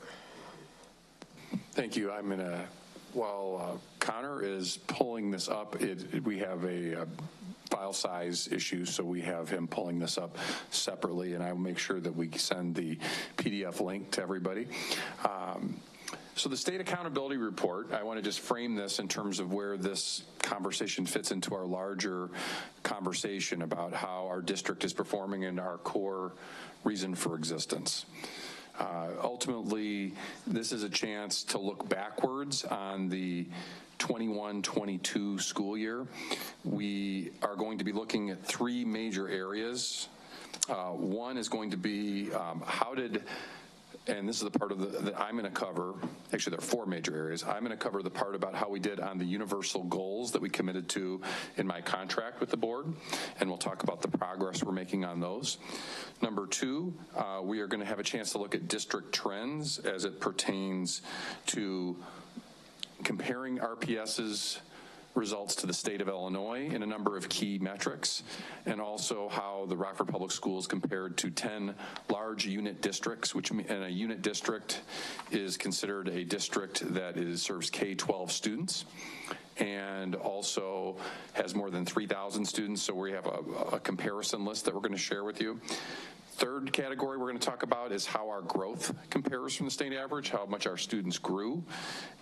Thank you. I'm going to, while Connor is pulling this up, we have a file size issue, so we have him pulling this up separately, and I will make sure that we send the PDF link to everybody. So the state accountability report, I want to just frame this in terms of where this conversation fits into our larger conversation about how our district is performing and our core reason for existence. Ultimately, this is a chance to look backwards on the 21-22 school year. We are going to be looking at three major areas. One is going to be how did, and this is the part of that I'm going to cover. Actually, there are four major areas. I'm going to cover the part about how we did on the universal goals that we committed to in my contract with the board, and we'll talk about the progress we're making on those. Number two, we are going to have a chance to look at district trends as it pertains to comparing RPS's results to the state of Illinois in a number of key metrics, and also how the Rockford Public Schools compared to 10 large unit districts, and a unit district is considered a district that serves K-12 students and also has more than 3,000 students, so we have a comparison list that we're going to share with you. Third category we're going to talk about is how our growth compares from the state average, how much our students grew.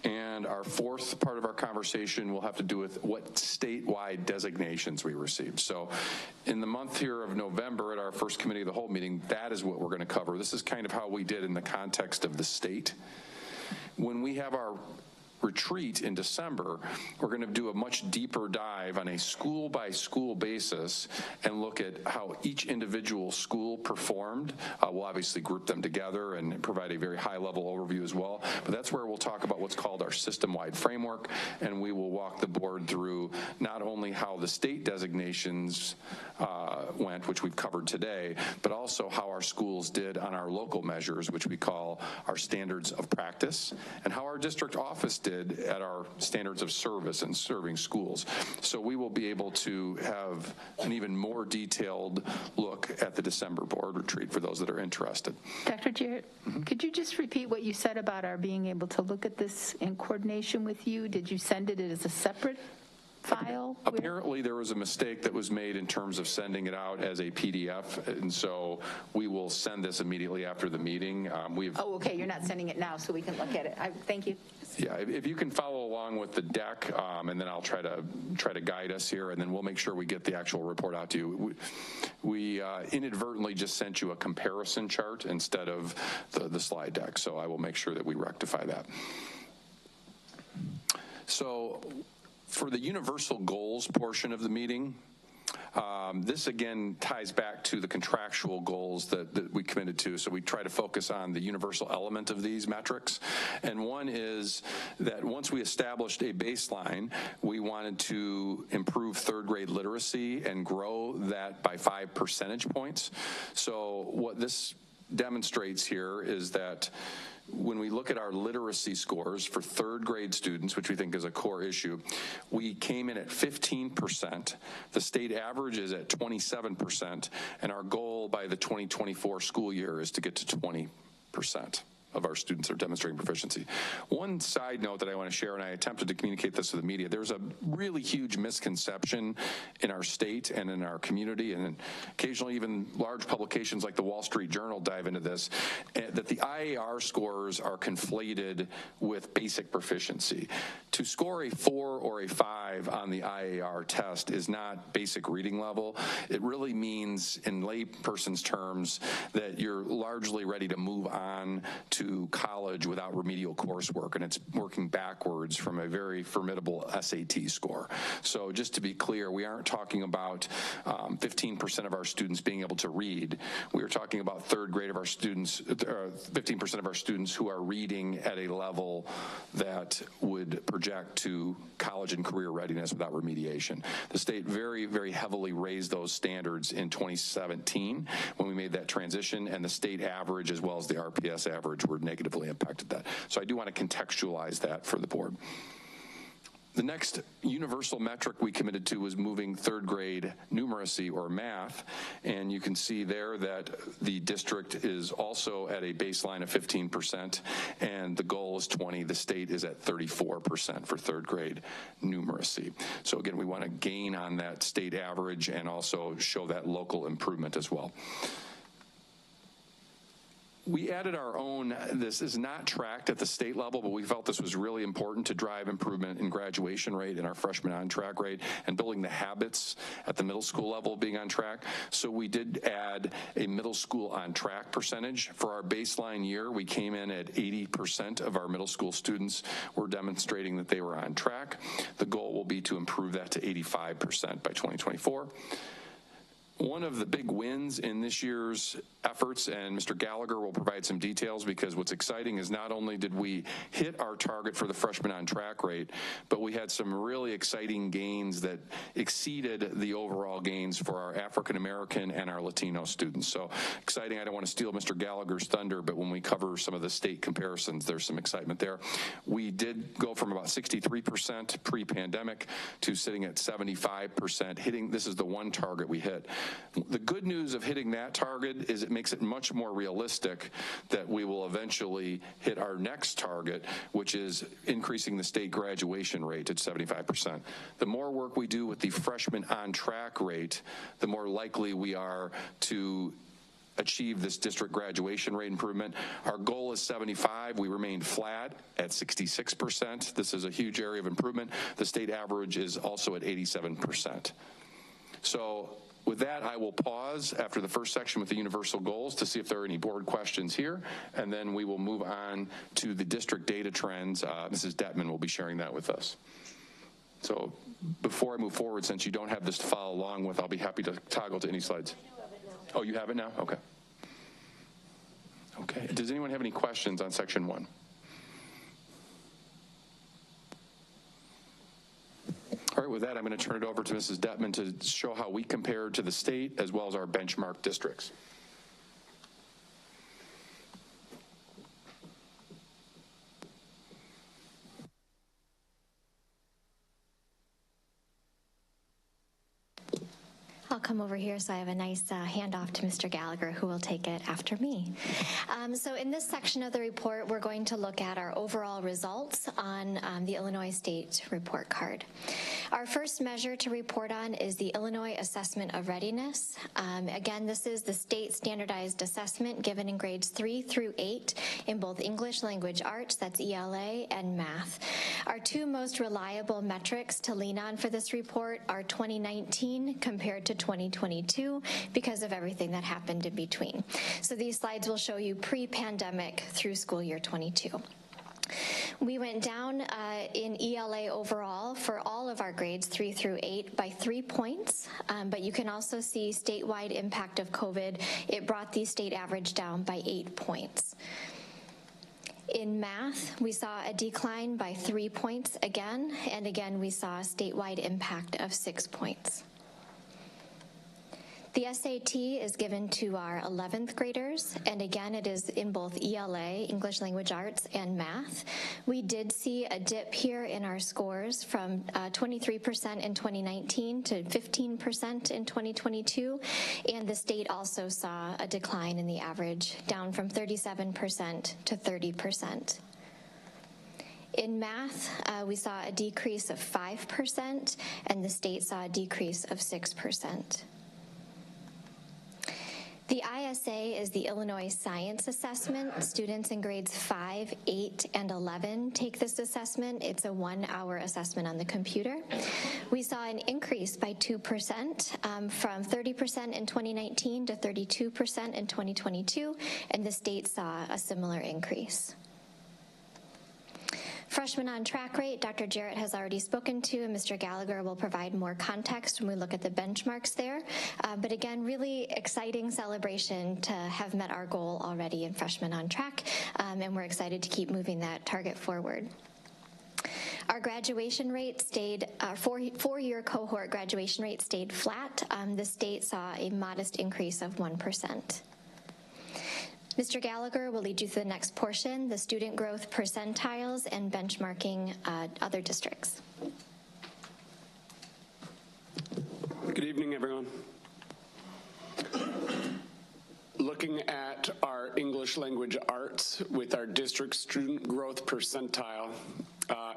And our fourth part of our conversation will have to do with what statewide designations we received. So in the month here of November at our first committee of the whole meeting, that is what we're going to cover. This is kind of how we did in the context of the state. When we have our retreat in December, we're going to do a much deeper dive on a school-by-school basis and look at how each individual school performed. We'll obviously group them together and provide a very high-level overview as well, but that's where we'll talk about what's called our system-wide framework, and we will walk the board through not only how the state designations went, which we've covered today, but also how our schools did on our local measures, which we call our standards of practice, and how our district office did did at our standards of service and serving schools. So we will be able to have an even more detailed look at the December board retreat for those that are interested. Dr. Jarrett, could you just repeat what you said about our being able to look at this in coordination with you? Did you send it as a separate file? Apparently there was a mistake that was made in terms of sending it out as a PDF, and so we will send this immediately after the meeting. Oh, okay, you're not sending it now, so we can look at it. Thank you. Yeah, if you can follow along with the deck, and then I'll try to guide us here, and then we'll make sure we get the actual report out to you. We inadvertently just sent you a comparison chart instead of the slide deck, so I will make sure that we rectify that. So for the universal goals portion of the meeting, this again ties back to the contractual goals that we committed to. So we try to focus on the universal element of these metrics. And one is that once we established a baseline, we wanted to improve third grade literacy and grow that by 5 percentage points. So what this demonstrates here is that when we look at our literacy scores for third grade students, which we think is a core issue, we came in at 15%. The state average is at 27%, and our goal by the 2024 school year is to get to 20% of our students are demonstrating proficiency. One side note that I want to share, and I attempted to communicate this to the media, there's a really huge misconception in our state and in our community, and occasionally even large publications like the Wall Street Journal dive into this, that the IAR scores are conflated with basic proficiency. To score a 4 or a 5 on the IAR test is not basic reading level. It really means, in layperson's terms, that you're largely ready to move on to college without remedial coursework, and it's working backwards from a very formidable SAT score. So just to be clear, we aren't talking about 15% of our students being able to read. We are talking about third grade of our students, 15% of our students who are reading at a level that would project to college and career readiness without remediation. The state very, very heavily raised those standards in 2017 when we made that transition, and the state average as well as the RPS average were negatively impacted that. So I do want to contextualize that for the board. The next universal metric we committed to was moving third grade numeracy or math, and you can see there that the district is also at a baseline of 15%, and the goal is 20. The state is at 34% for third grade numeracy. So again, we want to gain on that state average and also show that local improvement as well. We added our own, this is not tracked at the state level, but we felt this was really important to drive improvement in graduation rate and our freshman on track rate and building the habits at the middle school level being on track. So we did add a middle school on track percentage. For our baseline year, we came in at 80% of our middle school students were demonstrating that they were on track. The goal will be to improve that to 85% by 2024. One of the big wins in this year's efforts, and Mr. Gallagher will provide some details, because what's exciting is not only did we hit our target for the freshman on track rate, but we had some really exciting gains that exceeded the overall gains for our African American and our Latino students. So exciting. I don't want to steal Mr. Gallagher's thunder, but when we cover some of the state comparisons, there's some excitement there. We did go from about 63% pre-pandemic to sitting at 75%, hitting, this is the one target we hit. The good news of hitting that target is it makes it much more realistic that we will eventually hit our next target, which is increasing the state graduation rate at 75%. The more work we do with the freshman on track rate, the more likely we are to achieve this district graduation rate improvement. Our goal is 75. We remained flat at 66%. This is a huge area of improvement. The state average is also at 87%. So with that, I will pause after the first section with the universal goals to see if there are any board questions here, and then we will move on to the district data trends. Mrs. Detman will be sharing that with us. So before I move forward, since you don't have this to follow along with, I'll be happy to toggle to any slides. I do have it now. Oh, you have it now? Okay. Okay. Does anyone have any questions on section 1? All right, with that, I'm going to turn it over to Mrs. Detman to show how we compare to the state as well as our benchmark districts. come over here so I have a nice handoff to Mr. Gallagher, who will take it after me. So in this section of the report, we're going to look at our overall results on the Illinois State Report Card. Our first measure to report on is the Illinois Assessment of Readiness. Again, this is the state standardized assessment given in grades 3 through 8 in both English Language Arts, that's ELA, and math. Our two most reliable metrics to lean on for this report are 2019 compared to 2022 because of everything that happened in between. So these slides will show you pre-pandemic through school year 22. We went down in ELA overall for all of our grades 3 through 8 by 3 points, but you can also see statewide impact of COVID. It brought the state average down by 8 points. In math, we saw a decline by 3 points again, and again we saw a statewide impact of 6 points. The SAT is given to our 11th graders, and again it is in both ELA, English Language Arts, and math. We did see a dip here in our scores from 23% in 2019 to 15% in 2022, and the state also saw a decline in the average, down from 37% to 30%. In math, we saw a decrease of 5%, and the state saw a decrease of 6%. The ISA is the Illinois Science Assessment. Students in grades 5, 8, and 11 take this assessment. It's a 1-hour assessment on the computer. We saw an increase by 2% from 30% in 2019 to 32% in 2022, and the state saw a similar increase. Freshman on track rate, Dr. Jarrett has already spoken to, and Mr. Gallagher will provide more context when we look at the benchmarks there. But again, really exciting celebration to have met our goal already in freshman on track, and we're excited to keep moving that target forward. Our graduation rate stayed, our four-year cohort graduation rate stayed flat. The state saw a modest increase of 1%. Mr. Gallagher will lead you through the next portion, the student growth percentiles and benchmarking other districts. Good evening, everyone. Looking at our English Language Arts with our district student growth percentile,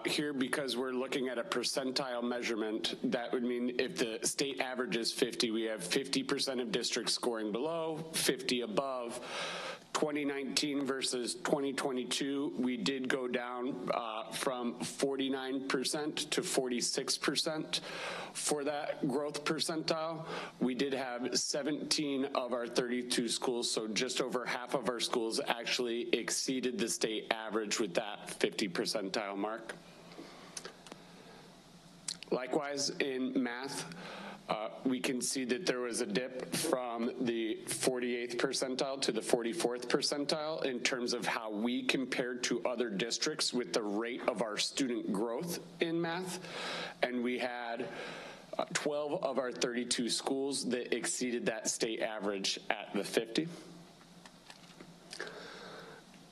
here, because we're looking at a percentile measurement, that would mean if the state average is 50, we have 50% of districts scoring below, 50 above. 2019 versus 2022, we did go down from 49% to 46% for that growth percentile. We did have 17 of our 32 schools, so just over half of our schools actually exceeded the state average with that 50 percentile mark. Likewise, in math, we can see that there was a dip from the 48th percentile to the 44th percentile in terms of how we compared to other districts with the rate of our student growth in math. And we had 12 of our 32 schools that exceeded that state average at the 50.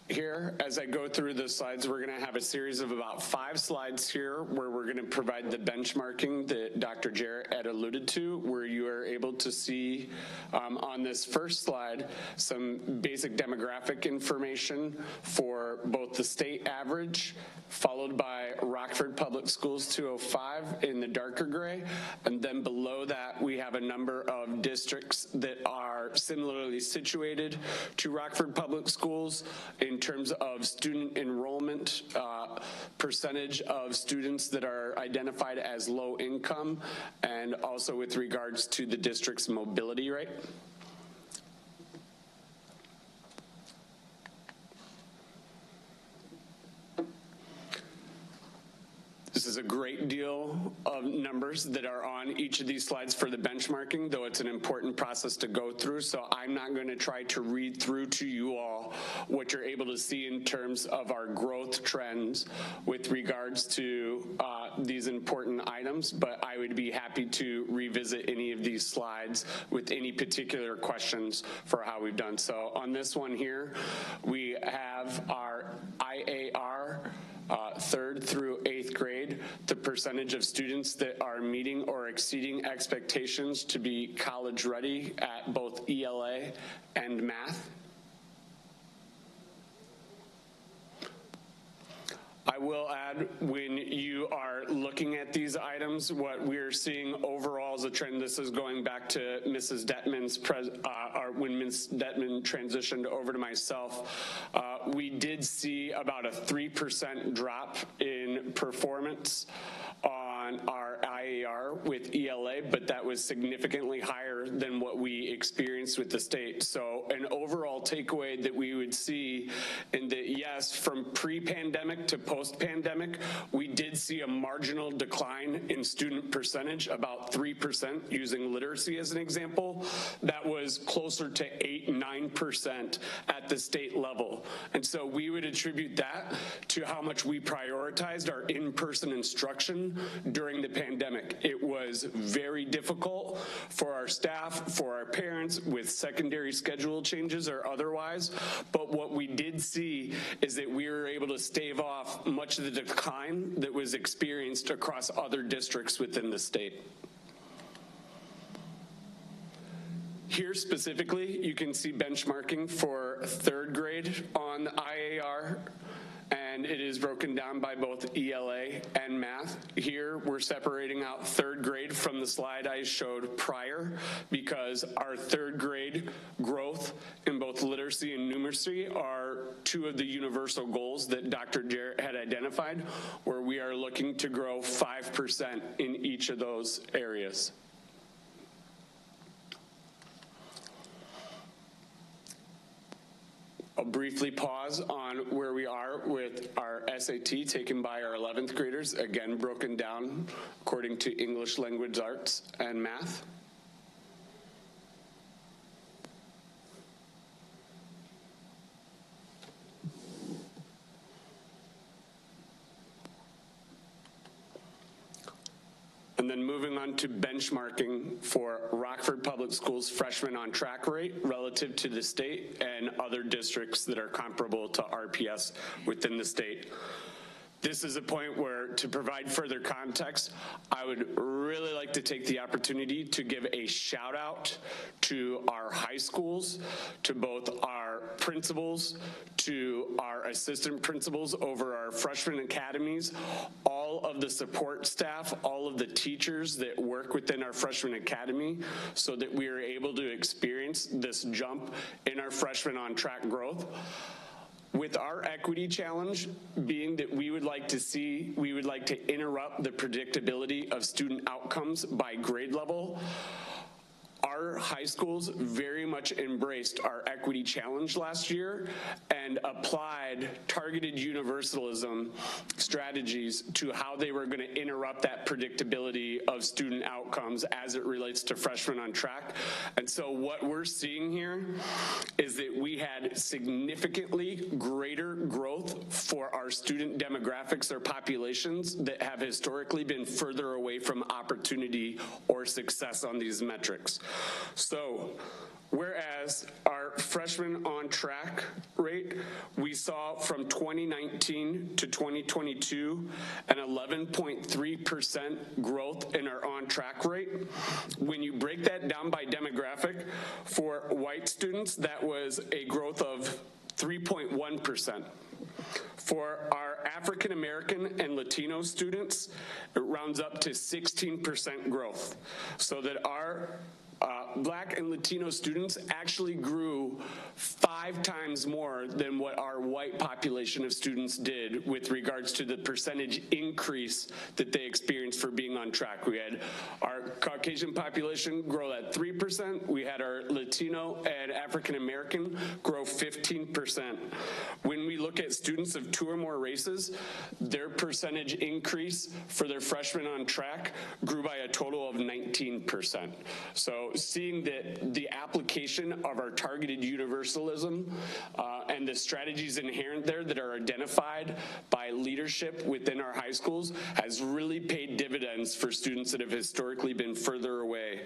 Here, as I go through the slides, we're going to have a series of about 5 slides here where we're going to provide the benchmarking that Dr. Jarrett had alluded to, where you are able to see on this first slide some basic demographic information for both the state average, followed by Rockford Public Schools 205 in the darker gray, and then below that we have a number of districts that are similarly situated to Rockford Public Schools in terms of student enrollment, percentage of students that are identified as low income, and also with regards to the district's mobility rate. This is a great deal of numbers that are on each of these slides for the benchmarking, though it's an important process to go through, so I'm not going to try to read through to you all what you're able to see in terms of our growth trends with regards to these important items, but I would be happy to revisit any of these slides with any particular questions for how we've done. So on this one here, we have our IAR 3rd through 8th grade. The percentage of students that are meeting or exceeding expectations to be college ready at both ELA and math. I will add, when you are looking at these items, what we're seeing overall as a trend, this is going back to Mrs. Detman's, when Ms. Detman transitioned over to myself, we did see about a 3% drop in performance on our IAR with ELA, but that was significantly higher than what we experienced with the state. So an overall takeaway that we would see in that, yes, from pre-pandemic to post-pandemic, we did see a marginal decline in student percentage, about 3%, using literacy as an example. That was closer to 8-9% at the state level. And so we would attribute that to how much we prioritized our in-person instruction during the pandemic. It was very difficult for our staff, for our parents, with secondary schedule changes or otherwise. But what we did see is that we were able to stave off much of the decline that was experienced across other districts within the state. Here specifically, you can see benchmarking for third grade on the IAR, and it is broken down by both ELA and math. Here, we're separating out third grade from the slide I showed prior, because our third grade growth in both literacy and numeracy are two of the universal goals that Dr. Jarrett had identified, where we are looking to grow 5% in each of those areas. I'll briefly pause on where we are with our SAT taken by our 11th graders, again broken down according to English language arts and math. And then moving on to benchmarking for Rockford Public Schools freshman on track rate relative to the state and other districts that are comparable to RPS within the state. This is a point where, to provide further context, I would really like to take the opportunity to give a shout out to our high schools, to both our principals, to our assistant principals over our freshman academies, all of the support staff, all of the teachers that work within our freshman academy, so that we are able to experience this jump in our freshman on track growth. With our equity challenge being that we would like to interrupt the predictability of student outcomes by grade level, our high schools very much embraced our equity challenge last year and applied targeted universalism strategies to how they were going to interrupt that predictability of student outcomes as it relates to freshmen on track. And so what we're seeing here is that we had significantly greater growth for our student demographics or populations that have historically been further away from opportunity or success on these metrics. So, whereas our freshman on track rate, we saw from 2019 to 2022 an 11.3% growth in our on track rate. When you break that down by demographic, for white students, that was a growth of 3.1%. For our African American and Latino students, it rounds up to 16% growth. So that our Black and Latino students actually grew 5 times more than what our white population of students did with regards to the percentage increase that they experienced for being on track. We had our Caucasian population grow at 3%. We had our Latino and African American grow 15%. When we look at students of 2 or more races, their percentage increase for their freshmen on track grew by a total of 19%. So seeing that the application of our targeted universalism and the strategies inherent there that are identified by leadership within our high schools has really paid dividends for students that have historically been further away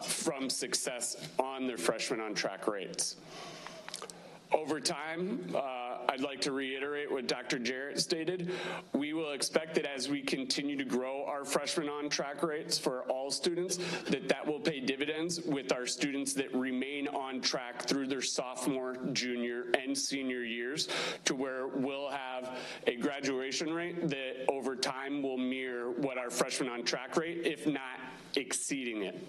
from success on their freshman on track rates. Over time, I'd like to reiterate what Dr. Jarrett stated. We will expect that as we continue to grow our freshman on-track rates for all students, that will pay dividends with our students that remain on track through their sophomore, junior, and senior years, to where we'll have a graduation rate that over time will mirror what our freshman on-track rate, if not exceeding it.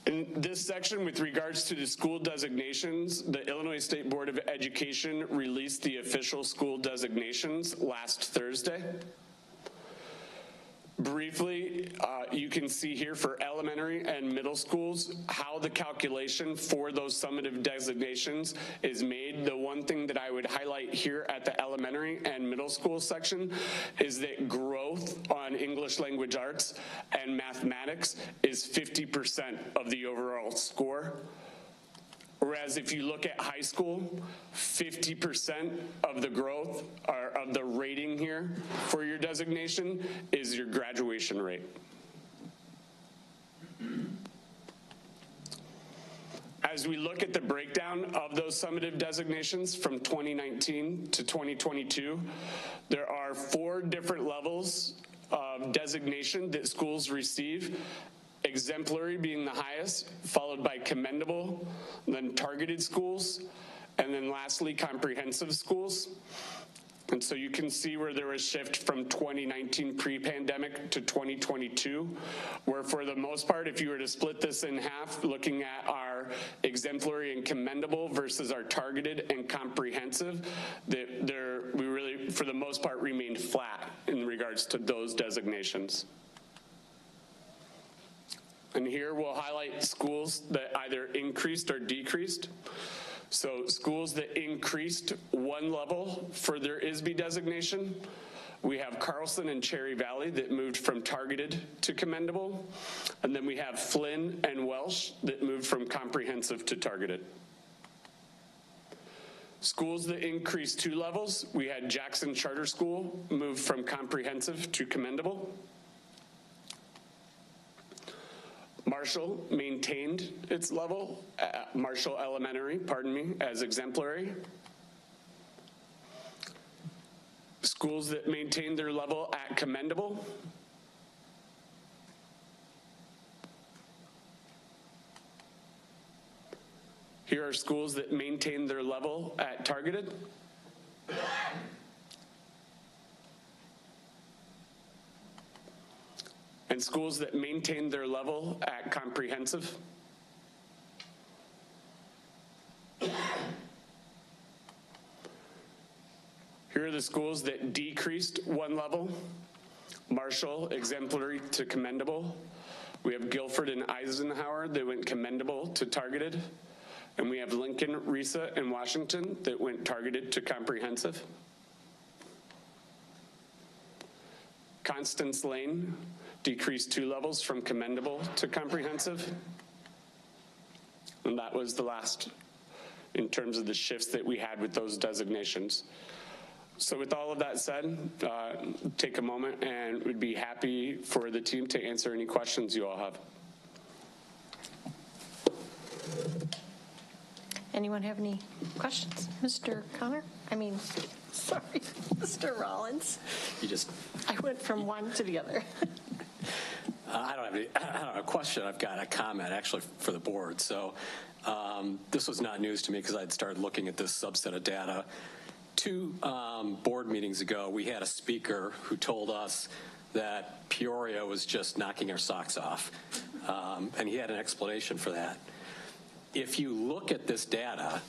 In this section, with regards to the school designations, the Illinois State Board of Education released the official school designations last Thursday. Briefly, you can see here for elementary and middle schools how the calculation for those summative designations is made. The one thing that I would highlight here at the elementary and middle school section is that growth on English language arts and mathematics is 50% of the overall score. Whereas if you look at high school, 50% of the growth, or of the rating here for your designation, is your graduation rate. As we look at the breakdown of those summative designations from 2019 to 2022, there are 4 different levels of designation that schools receive. Exemplary being the highest, followed by commendable, then targeted schools, and then lastly, comprehensive schools. And so you can see where there was a shift from 2019 pre-pandemic to 2022, where for the most part, if you were to split this in half, looking at our exemplary and commendable versus our targeted and comprehensive, we really, for the most part, remained flat in regards to those designations. And here we'll highlight schools that either increased or decreased. So schools that increased 1 level for their ISB designation, we have Carlson and Cherry Valley that moved from targeted to commendable. And then we have Flynn and Welsh that moved from comprehensive to targeted. Schools that increased 2 levels, we had Jackson Charter School moved from comprehensive to commendable. Marshall maintained its level, Marshall Elementary, as exemplary. Schools that maintained their level at commendable. Here are schools that maintained their level at targeted. And schools that maintain their level at comprehensive. Here are the schools that decreased 1 level. Marshall, exemplary to commendable. We have Guilford and Eisenhower that went commendable to targeted. And we have Lincoln, Risa, and Washington that went targeted to comprehensive. Constance Lane decreased 2 levels from commendable to comprehensive. And that was the last in terms of the shifts that we had with those designations. So with all of that said, take a moment and we'd be happy for the team to answer any questions you all have. Anyone have any questions? Mr. Connor? Sorry, Mr. Rollins. I went from one to the other. I don't have a question. I've got a comment actually for the board. So this was not news to me because I'd started looking at this subset of data. 2 board meetings ago, we had a speaker who told us that Peoria was just knocking our socks off. And he had an explanation for that. If you look at this data,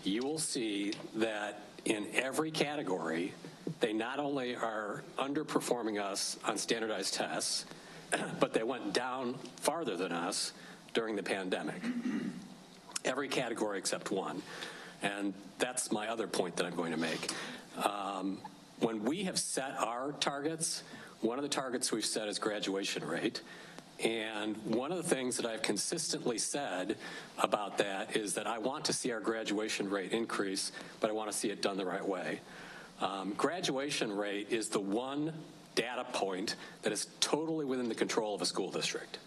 you will see that in every category, they not only are underperforming us on standardized tests, but they went down farther than us during the pandemic. Every category except 1. And that's my other point that I'm going to make. When we have set our targets, one of the targets we've set is graduation rate. And one of the things that I've consistently said about that is that I want to see our graduation rate increase, but I want to see it done the right way. Graduation rate is the one data point that is totally within the control of a school district.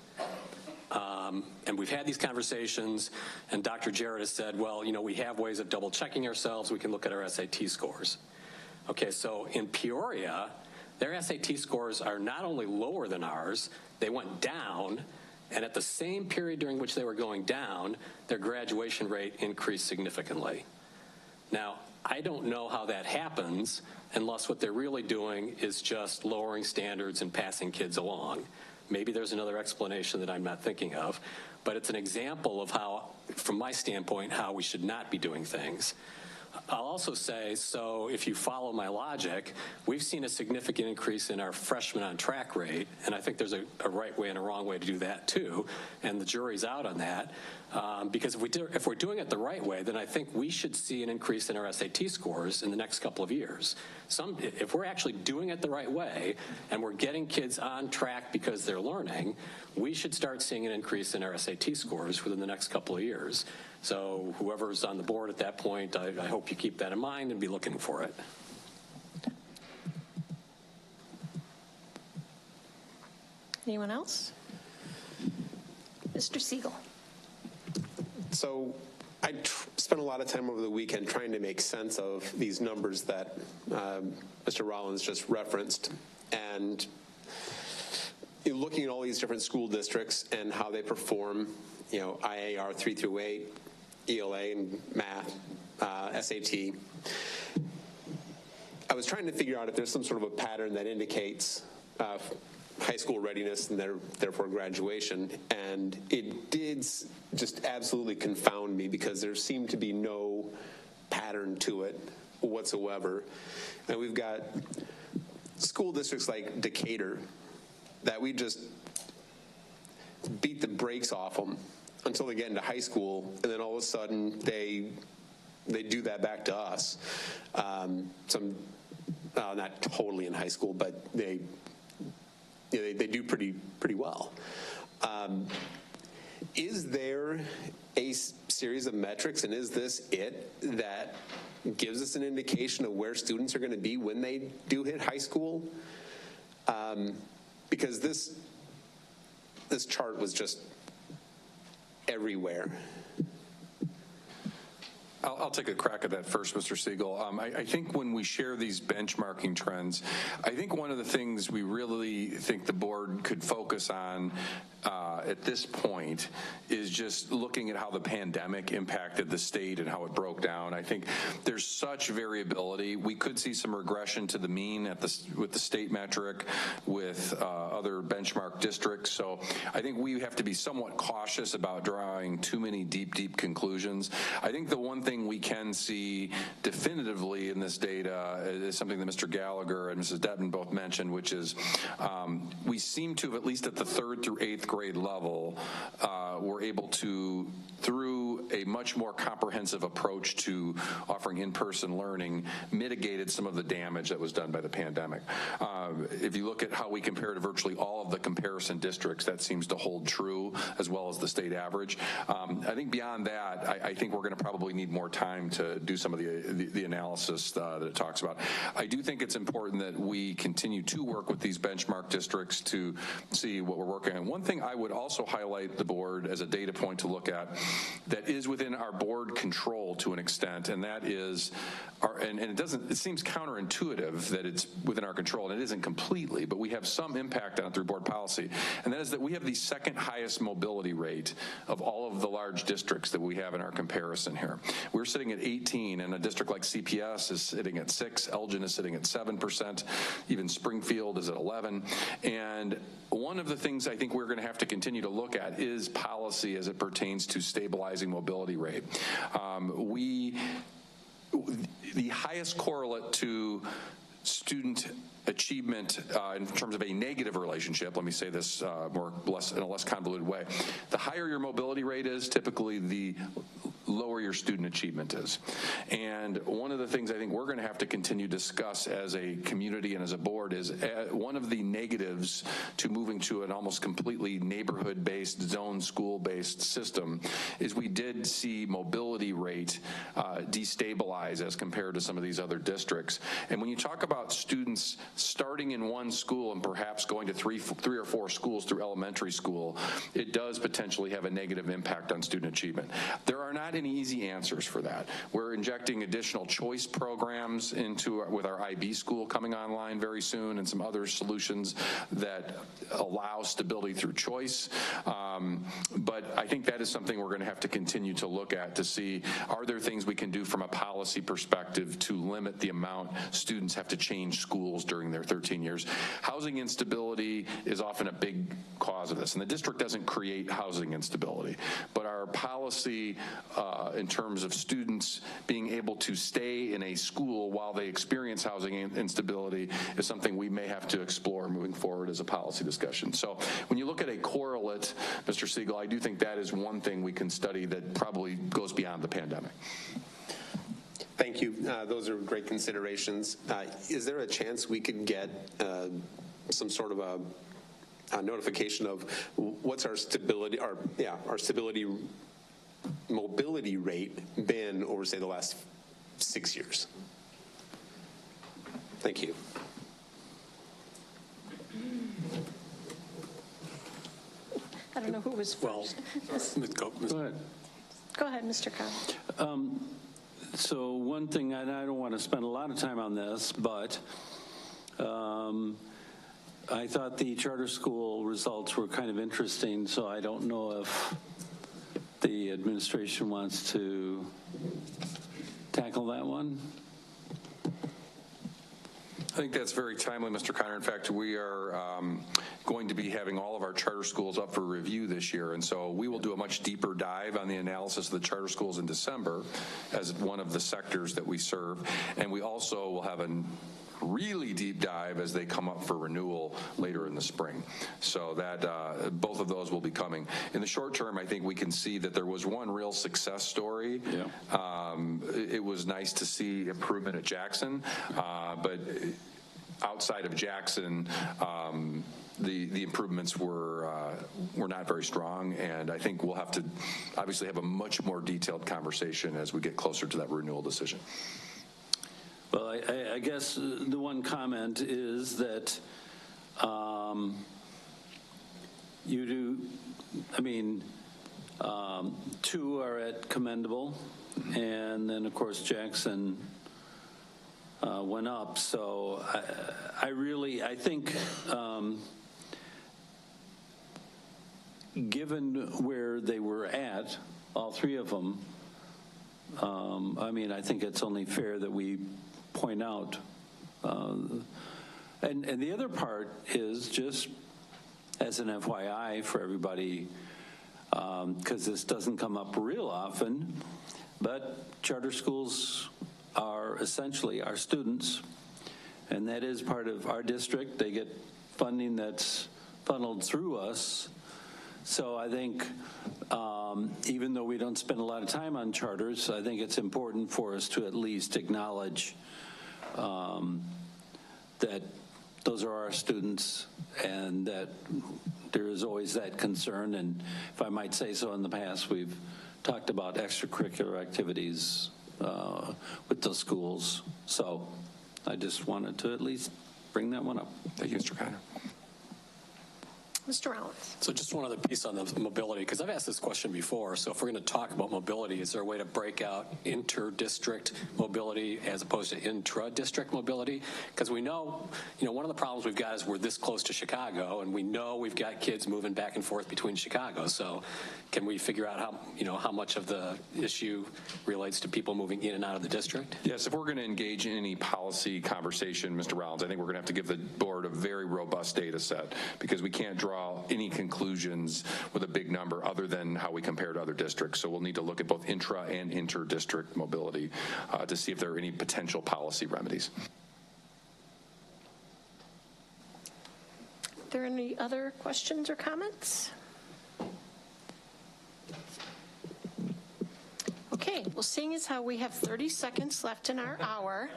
And we've had these conversations, and Dr. Jarrett has said, well, we have ways of double checking ourselves. We can look at our SAT scores. Okay, so in Peoria, their SAT scores are not only lower than ours, they went down, and at the same period during which they were going down, their graduation rate increased significantly. Now, I don't know how that happens unless what they're really doing is just lowering standards and passing kids along. Maybe there's another explanation that I'm not thinking of, but it's an example of how, from my standpoint, how we should not be doing things. I'll also say, so if you follow my logic, we've seen a significant increase in our freshman on track rate, and I think there's a right way and a wrong way to do that too, and the jury's out on that, because if we're doing it the right way, then I think we should see an increase in our SAT scores in the next couple of years. If we're actually doing it the right way, and we're getting kids on track because they're learning, we should start seeing an increase in our SAT scores within the next couple of years. So whoever's on the board at that point, I hope you keep that in mind and be looking for it. Anyone else? Mr. Siegel. So I spent a lot of time over the weekend trying to make sense of these numbers that Mr. Rollins just referenced, and looking at all these different school districts and how they perform, IAR 3 through 8, ELA and math, SAT. I was trying to figure out if there's some sort of a pattern that indicates high school readiness and therefore graduation, and it did just absolutely confound me because there seemed to be no pattern to it whatsoever. And we've got school districts like Decatur that we just beat the brakes off them until they get into high school, and then all of a sudden they do that back to us. Not totally in high school, but they do pretty well. Is there a series of metrics, and is this it, that gives us an indication of where students are going to be when they do hit high school? Because this chart was just everywhere. I'll take a crack at that first, Mr. Siegel. I think when we share these benchmarking trends, I think one of the things we really think the board could focus on at this point is just looking at how the pandemic impacted the state and how it broke down. I think there's such variability. We could see some regression to the mean with the state metric, with other benchmark districts. So I think we have to be somewhat cautious about drawing too many deep conclusions. I think the one thing we can see definitively in this data is something that Mr. Gallagher and Mrs. Detman both mentioned, which is we seem to have, at least at the 3rd through 8th grade level, we're able to, through a much more comprehensive approach to offering in-person learning, mitigated some of the damage that was done by the pandemic. If you look at how we compare to virtually all of the comparison districts, that seems to hold true, as well as the state average. I think beyond that, I think we're going to probably need more time to do some of the analysis that it talks about. I do think it's important that we continue to work with these benchmark districts to see what we're working on. One thing I would also highlight the board as a data point to look at that is within our board control to an extent, and that is it seems counterintuitive that it's within our control, and it isn't completely, but we have some impact on it through board policy, and that is that we have the second highest mobility rate of all of the large districts that we have in our comparison here. We're sitting at 18, and a district like CPS is sitting at 6, Elgin is sitting at 7%, even Springfield is at 11, and one of the things I think we're going to have to continue to look at is policy as it pertains to stabilizing mobility rate. The highest correlate to student achievement in terms of a negative relationship, let me say this in a less convoluted way, the higher your mobility rate is, typically the lower your student achievement is. And one of the things I think we're going to have to continue to discuss as a community and as a board is one of the negatives to moving to an almost completely neighborhood-based, zone school-based system is we did see mobility rate destabilize as compared to some of these other districts. And when you talk about students starting in one school and perhaps going to three or four schools through elementary school, it does potentially have a negative impact on student achievement. There are not any easy answers for that. We're injecting additional choice programs with our IB school coming online very soon and some other solutions that allow stability through choice. But I think that is something we're going to have to continue to look at to see, are there things we can do from a policy perspective to limit the amount students have to change schools during their 13 years. Housing instability is often a big cause of this, and the district doesn't create housing instability, but our policy in terms of students being able to stay in a school while they experience housing instability is something we may have to explore moving forward as a policy discussion. So when you look at a correlate, Mr. Siegel, I do think that is one thing we can study that probably goes beyond the pandemic. Thank you. Those are great considerations. Is there a chance we could get some sort of a notification of what's our stability, mobility rate been over, say, the last 6 years? Thank you. I don't know who was first. Go ahead. Go ahead, Mr. Conley. So one thing, and I don't want to spend a lot of time on this, but I thought the charter school results were kind of interesting, so I don't know if the administration wants to tackle that one. I think that's very timely, Mr. Conner. In fact, we are going to be having all of our charter schools up for review this year, and so we will do a much deeper dive on the analysis of the charter schools in December as one of the sectors that we serve, and we also will have a really deep dive as they come up for renewal later in the spring. So that both of those will be coming. In the short term, I think we can see that there was one real success story. Yeah. It was nice to see improvement at Jackson, but outside of Jackson, the improvements were not very strong, and I think we'll have to obviously have a much more detailed conversation as we get closer to that renewal decision. Well, I guess the one comment is that you do, I mean, 2 are at commendable, and then, of course, Jackson went up. So I think given where they were at, all 3 of them, I mean, I think it's only fair that we point out. And the other part is just as an FYI for everybody, because this doesn't come up real often, but charter schools are essentially our students, and that is part of our district. They get funding that's funneled through us. So I think even though we don't spend a lot of time on charters, I think it's important for us to at least acknowledge that those are our students and that there is always that concern. And if I might say so, in the past, we've talked about extracurricular activities with those schools. So I just wanted to at least bring that one up. Thank you, Mr. Conner. Mr. Rollins. So just one other piece on the mobility, because I've asked this question before. So if we're going to talk about mobility, is there a way to break out inter-district mobility as opposed to intra-district mobility? Because we know, one of the problems we've got is we're this close to Chicago, and we know we've got kids moving back and forth between Chicago. So can we figure out how much of the issue relates to people moving in and out of the district? Yes, if we're going to engage in any policy conversation, Mr. Rollins, I think we're going to have to give the board a very robust data set, because we can't draw any conclusions with a big number other than how we compare to other districts. So we'll need to look at both intra and inter-district mobility to see if there are any potential policy remedies. Are there any other questions or comments? Okay. Okay, well, seeing as how we have 30 seconds left in our hour,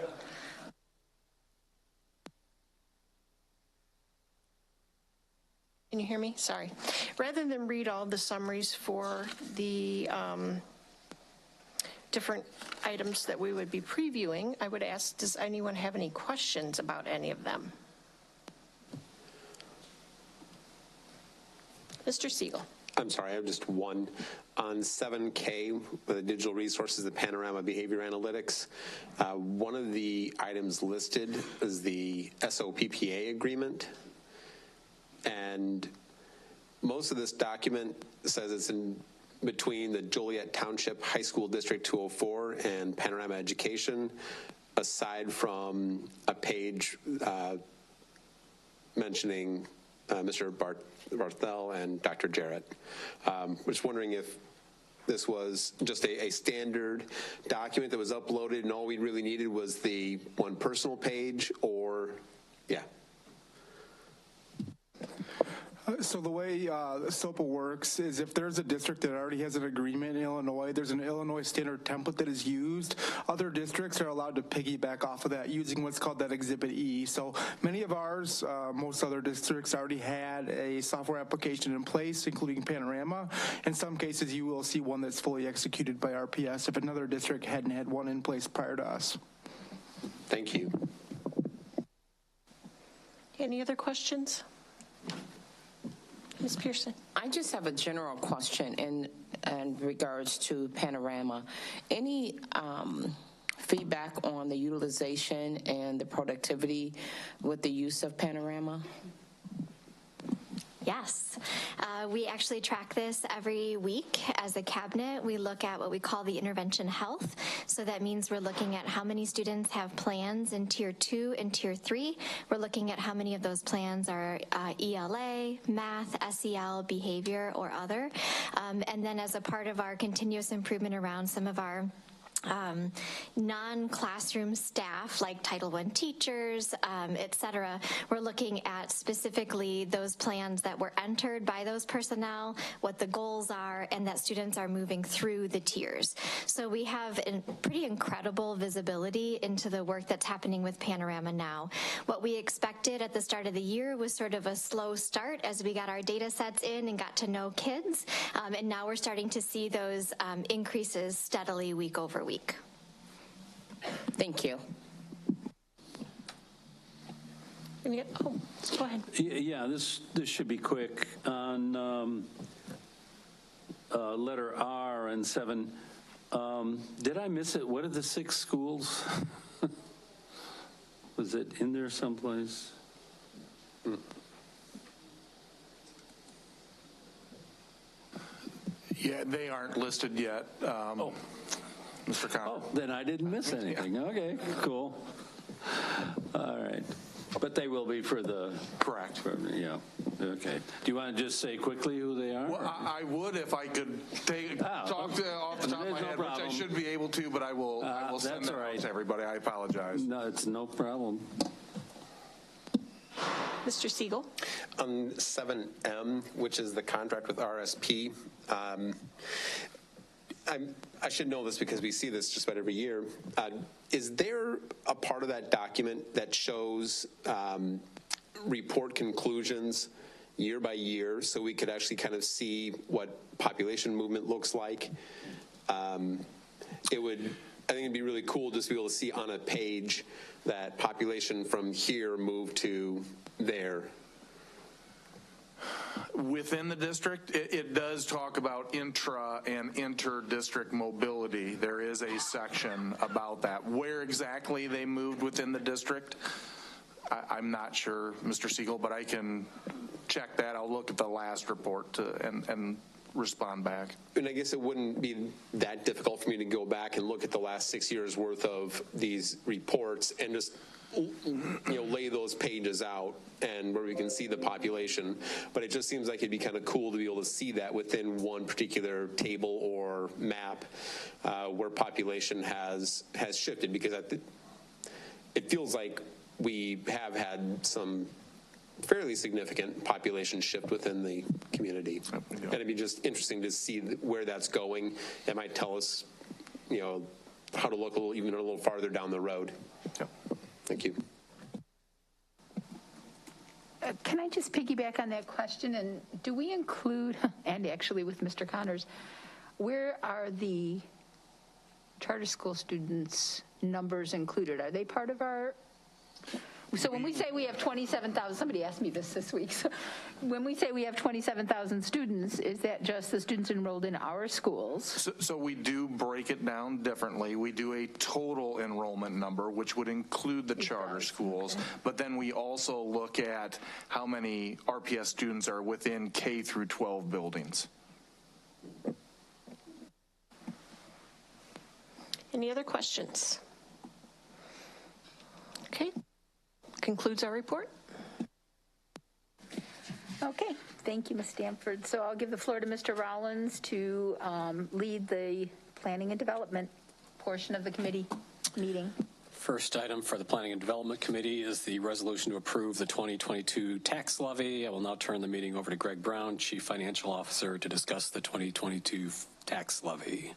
can you hear me? Sorry. Rather than read all the summaries for the different items that we would be previewing, I would ask, does anyone have any questions about any of them? Mr. Siegel. I'm sorry, I have just one. On 7K, the digital resources, the Panorama Behavior Analytics, one of the items listed is the SOPPA agreement. And most of this document says it's in between the Joliet Township High School District 204 and Panorama Education, aside from a page mentioning Mr. Barthel and Dr. Jarrett. Was wondering if this was just a standard document that was uploaded and all we really needed was the one personal page, or, yeah. So the way SOPA works is if there's a district that already has an agreement in Illinois, there's an Illinois standard template that is used. Other districts are allowed to piggyback off of that using what's called that Exhibit E. So many of ours, most other districts already had a software application in place, including Panorama. In some cases, you will see one that's fully executed by RPS if another district hadn't had one in place prior to us. Thank you. Any other questions? Ms. Pearson. I just have a general question in regards to Panorama. Any feedback on the utilization and the productivity with the use of Panorama? Yes. We actually track this every week as a cabinet. We look at what we call the intervention health. So that means we're looking at how many students have plans in Tier 2 and Tier 3. We're looking at how many of those plans are ELA, math, SEL, behavior, or other. And then as a part of our continuous improvement around some of our non-classroom staff like Title I teachers, et cetera, we're looking at specifically those plans that were entered by those personnel, what the goals are, and that students are moving through the tiers. So we have a pretty incredible visibility into the work that's happening with Panorama now. What we expected at the start of the year was sort of a slow start as we got our data sets in and got to know kids, and now we're starting to see those increases steadily week over week. Thank you. Oh, go ahead. Yeah, this should be quick. On letter R and 7, did I miss it? What are the 6 schools? Was it in there someplace? Yeah, they aren't listed yet, Mr. Connor. Oh, then I didn't miss anything. Okay, cool. All right. But they will be for the... Correct. Yeah, okay. Do you want to just say quickly who they are? Well, I would if I could talk off the top of my head, which I should be able to, but I will send that out to everybody. I apologize. No, it's no problem. Mr. Siegel. 7M, which is the contract with RSP, I should know this because we see this just about every year. Is there a part of that document that shows report conclusions year by year so we could actually kind of see what population movement looks like? I think it'd be really cool just to be able to see on a page that population from here moved to there. Within the district, it does talk about intra and inter-district mobility. There is a section about that. Where exactly they moved within the district, I'm not sure, Mr. Siegel, but I can check that. I'll look at the last report and respond back. And I guess it wouldn't be that difficult for me to go back and look at the last 6 years worth of these reports and just lay those pages out and where we can see the population. But it just seems like it'd be kind of cool to be able to see that within one particular table or map where population has shifted, because it feels like we have had some fairly significant population shift within the community. And it'd be just interesting to see where that's going. It might tell us how to look even a little farther down the road. Yep. Thank you. Can I just piggyback on that question? And do we include, and actually with Mr. Connors, where are the charter school students' numbers included? Are they part of our? So when we say we have 27,000, somebody asked me this week. So when we say we have 27,000 students, is that just the students enrolled in our schools? So we do break it down differently. We do a total enrollment number, which would include the charter schools, but then we also look at how many RPS students are within K through 12 buildings. Any other questions? Okay. Concludes our report. Okay, thank you, Ms. Stanford. So I'll give the floor to Mr. Rollins to lead the planning and development portion of the committee meeting. First item for the Planning and Development Committee is the resolution to approve the 2022 tax levy. I will now turn the meeting over to Greg Brown, Chief Financial Officer, to discuss the 2022 tax levy.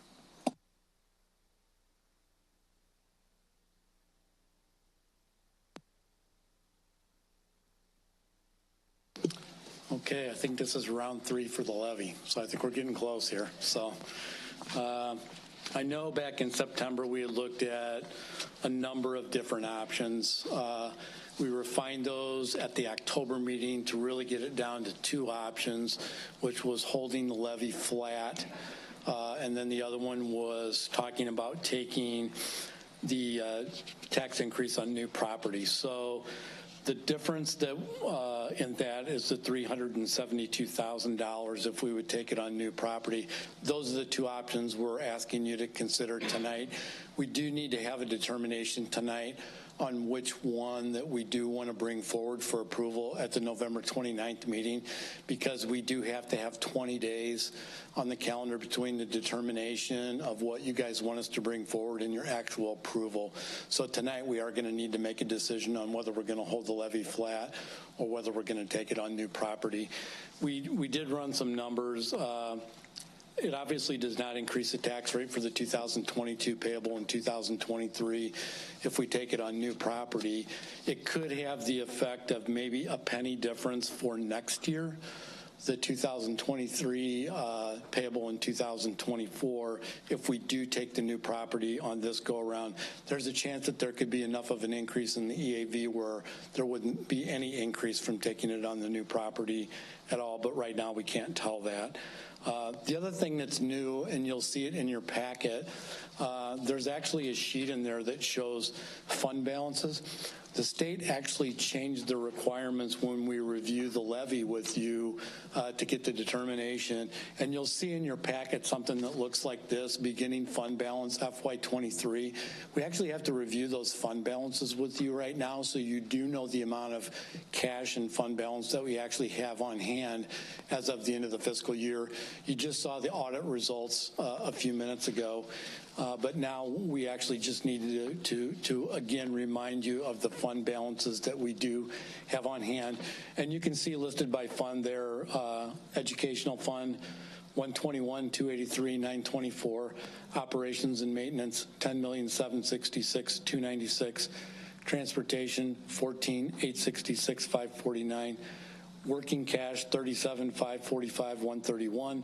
Okay, I think this is round 3 for the levy, so I think we're getting close here. So I know back in September we had looked at a number of different options. We refined those at the October meeting to really get it down to 2 options, which was holding the levy flat, and then the other one was talking about taking the tax increase on new property. So the difference that in that is the $372,000 if we would take it on new property. Those are the 2 options we're asking you to consider tonight. We do need to have a determination tonight on which one that we do want to bring forward for approval at the November 29th meeting, because we do have to have 20 days on the calendar between the determination of what you guys want us to bring forward and your actual approval. So tonight we are going to need to make a decision on whether we're going to hold the levy flat or whether we're going to take it on new property. We did run some numbers. It obviously does not increase the tax rate for the 2022 payable in 2023 if we take it on new property. It could have the effect of maybe a penny difference for next year. The 2023 payable in 2024, if we do take the new property on this go around, there's a chance that there could be enough of an increase in the EAV where there wouldn't be any increase from taking it on the new property at all, but right now we can't tell that. The other thing that's new, and you'll see it in your packet, there's actually a sheet in there that shows fund balances. The state actually changed the requirements when we review the levy with you to get the determination. And you'll see in your packet something that looks like this, beginning fund balance FY23. We actually have to review those fund balances with you right now, so you do know the amount of cash and fund balance that we actually have on hand as of the end of the fiscal year. You just saw the audit results a few minutes ago. But now we actually just need to again remind you of the fund balances that we do have on hand. And you can see listed by fund there, educational fund, 121,283,924, operations and maintenance, 10,766,296, transportation, 14,866,549, working cash, 37,545,131,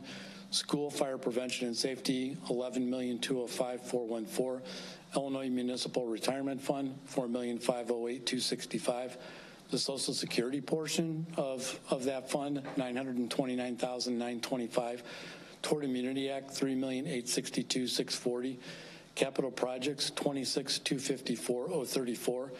school fire prevention and safety, 11,205,414. Illinois Municipal Retirement Fund, 4,508,265. The Social Security portion of that fund, 929,925. Tort Immunity Act, 3,862,640. Capital projects, 26,254,034.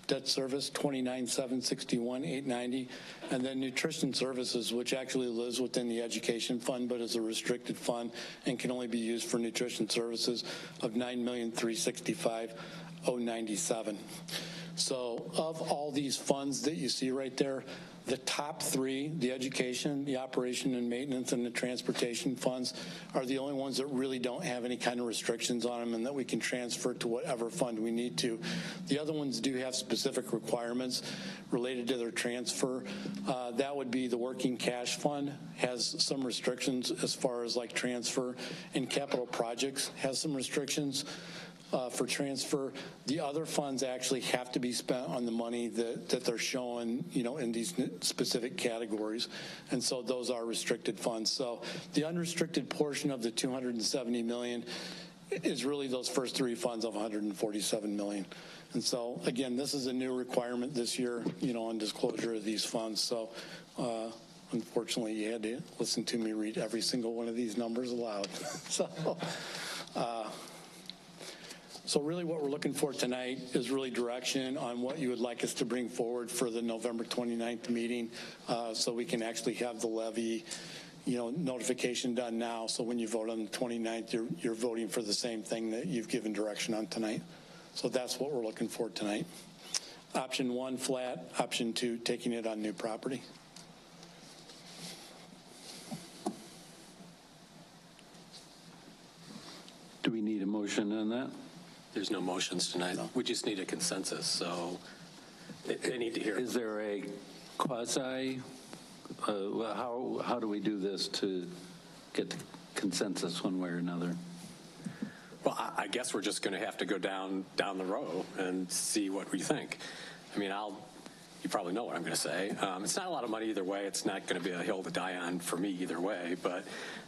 Debt service, 29,761,890, and then nutrition services, which actually lives within the education fund, but is a restricted fund and can only be used for nutrition services, of 9,365,097. So of all these funds that you see right there, the top three, the education, the operation and maintenance, and the transportation funds, are the only ones that really don't have any kind of restrictions on them and that we can transfer to whatever fund we need to. The other ones do have specific requirements related to their transfer. That would be the working cash fund has some restrictions as far as like transfer, and capital projects has some restrictions for transfer. The other funds actually have to be spent on the money that they're showing, in these specific categories. And so those are restricted funds. So the unrestricted portion of the $270 million is really those first three funds of $147 million. And so, again, this is a new requirement this year, on disclosure of these funds. So, unfortunately, you had to listen to me read every single one of these numbers aloud. So really what we're looking for tonight is really direction on what you would like us to bring forward for the November 29th meeting, so we can actually have the levy, notification done now. So when you vote on the 29th, you're voting for the same thing that you've given direction on tonight. So that's what we're looking for tonight. Option 1, flat. Option 2, taking it on new property. Do we need a motion on that? There's no motions tonight. We just need a consensus, so they need to hear. Is there a quasi, how do we do this to get the consensus one way or another? Well, I guess we're just going to have to go down the row and see what we think. I mean, you probably know what I'm going to say. It's not a lot of money either way. It's not going to be a hill to die on for me either way, but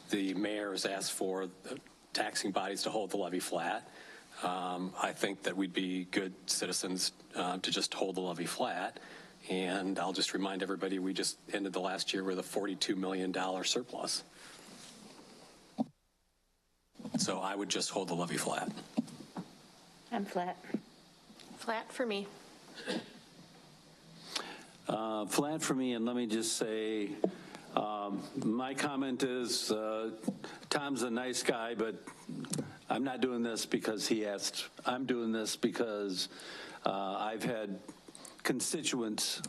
the mayor has asked for the taxing bodies to hold the levy flat. I think that we'd be good citizens to just hold the levy flat. And I'll just remind everybody, we just ended the last year with a $42 million surplus. So I would just hold the levy flat. I'm flat. Flat for me. Flat for me, and let me just say, my comment is Tom's a nice guy, but I'm not doing this because he asked. I'm doing this because I've had constituents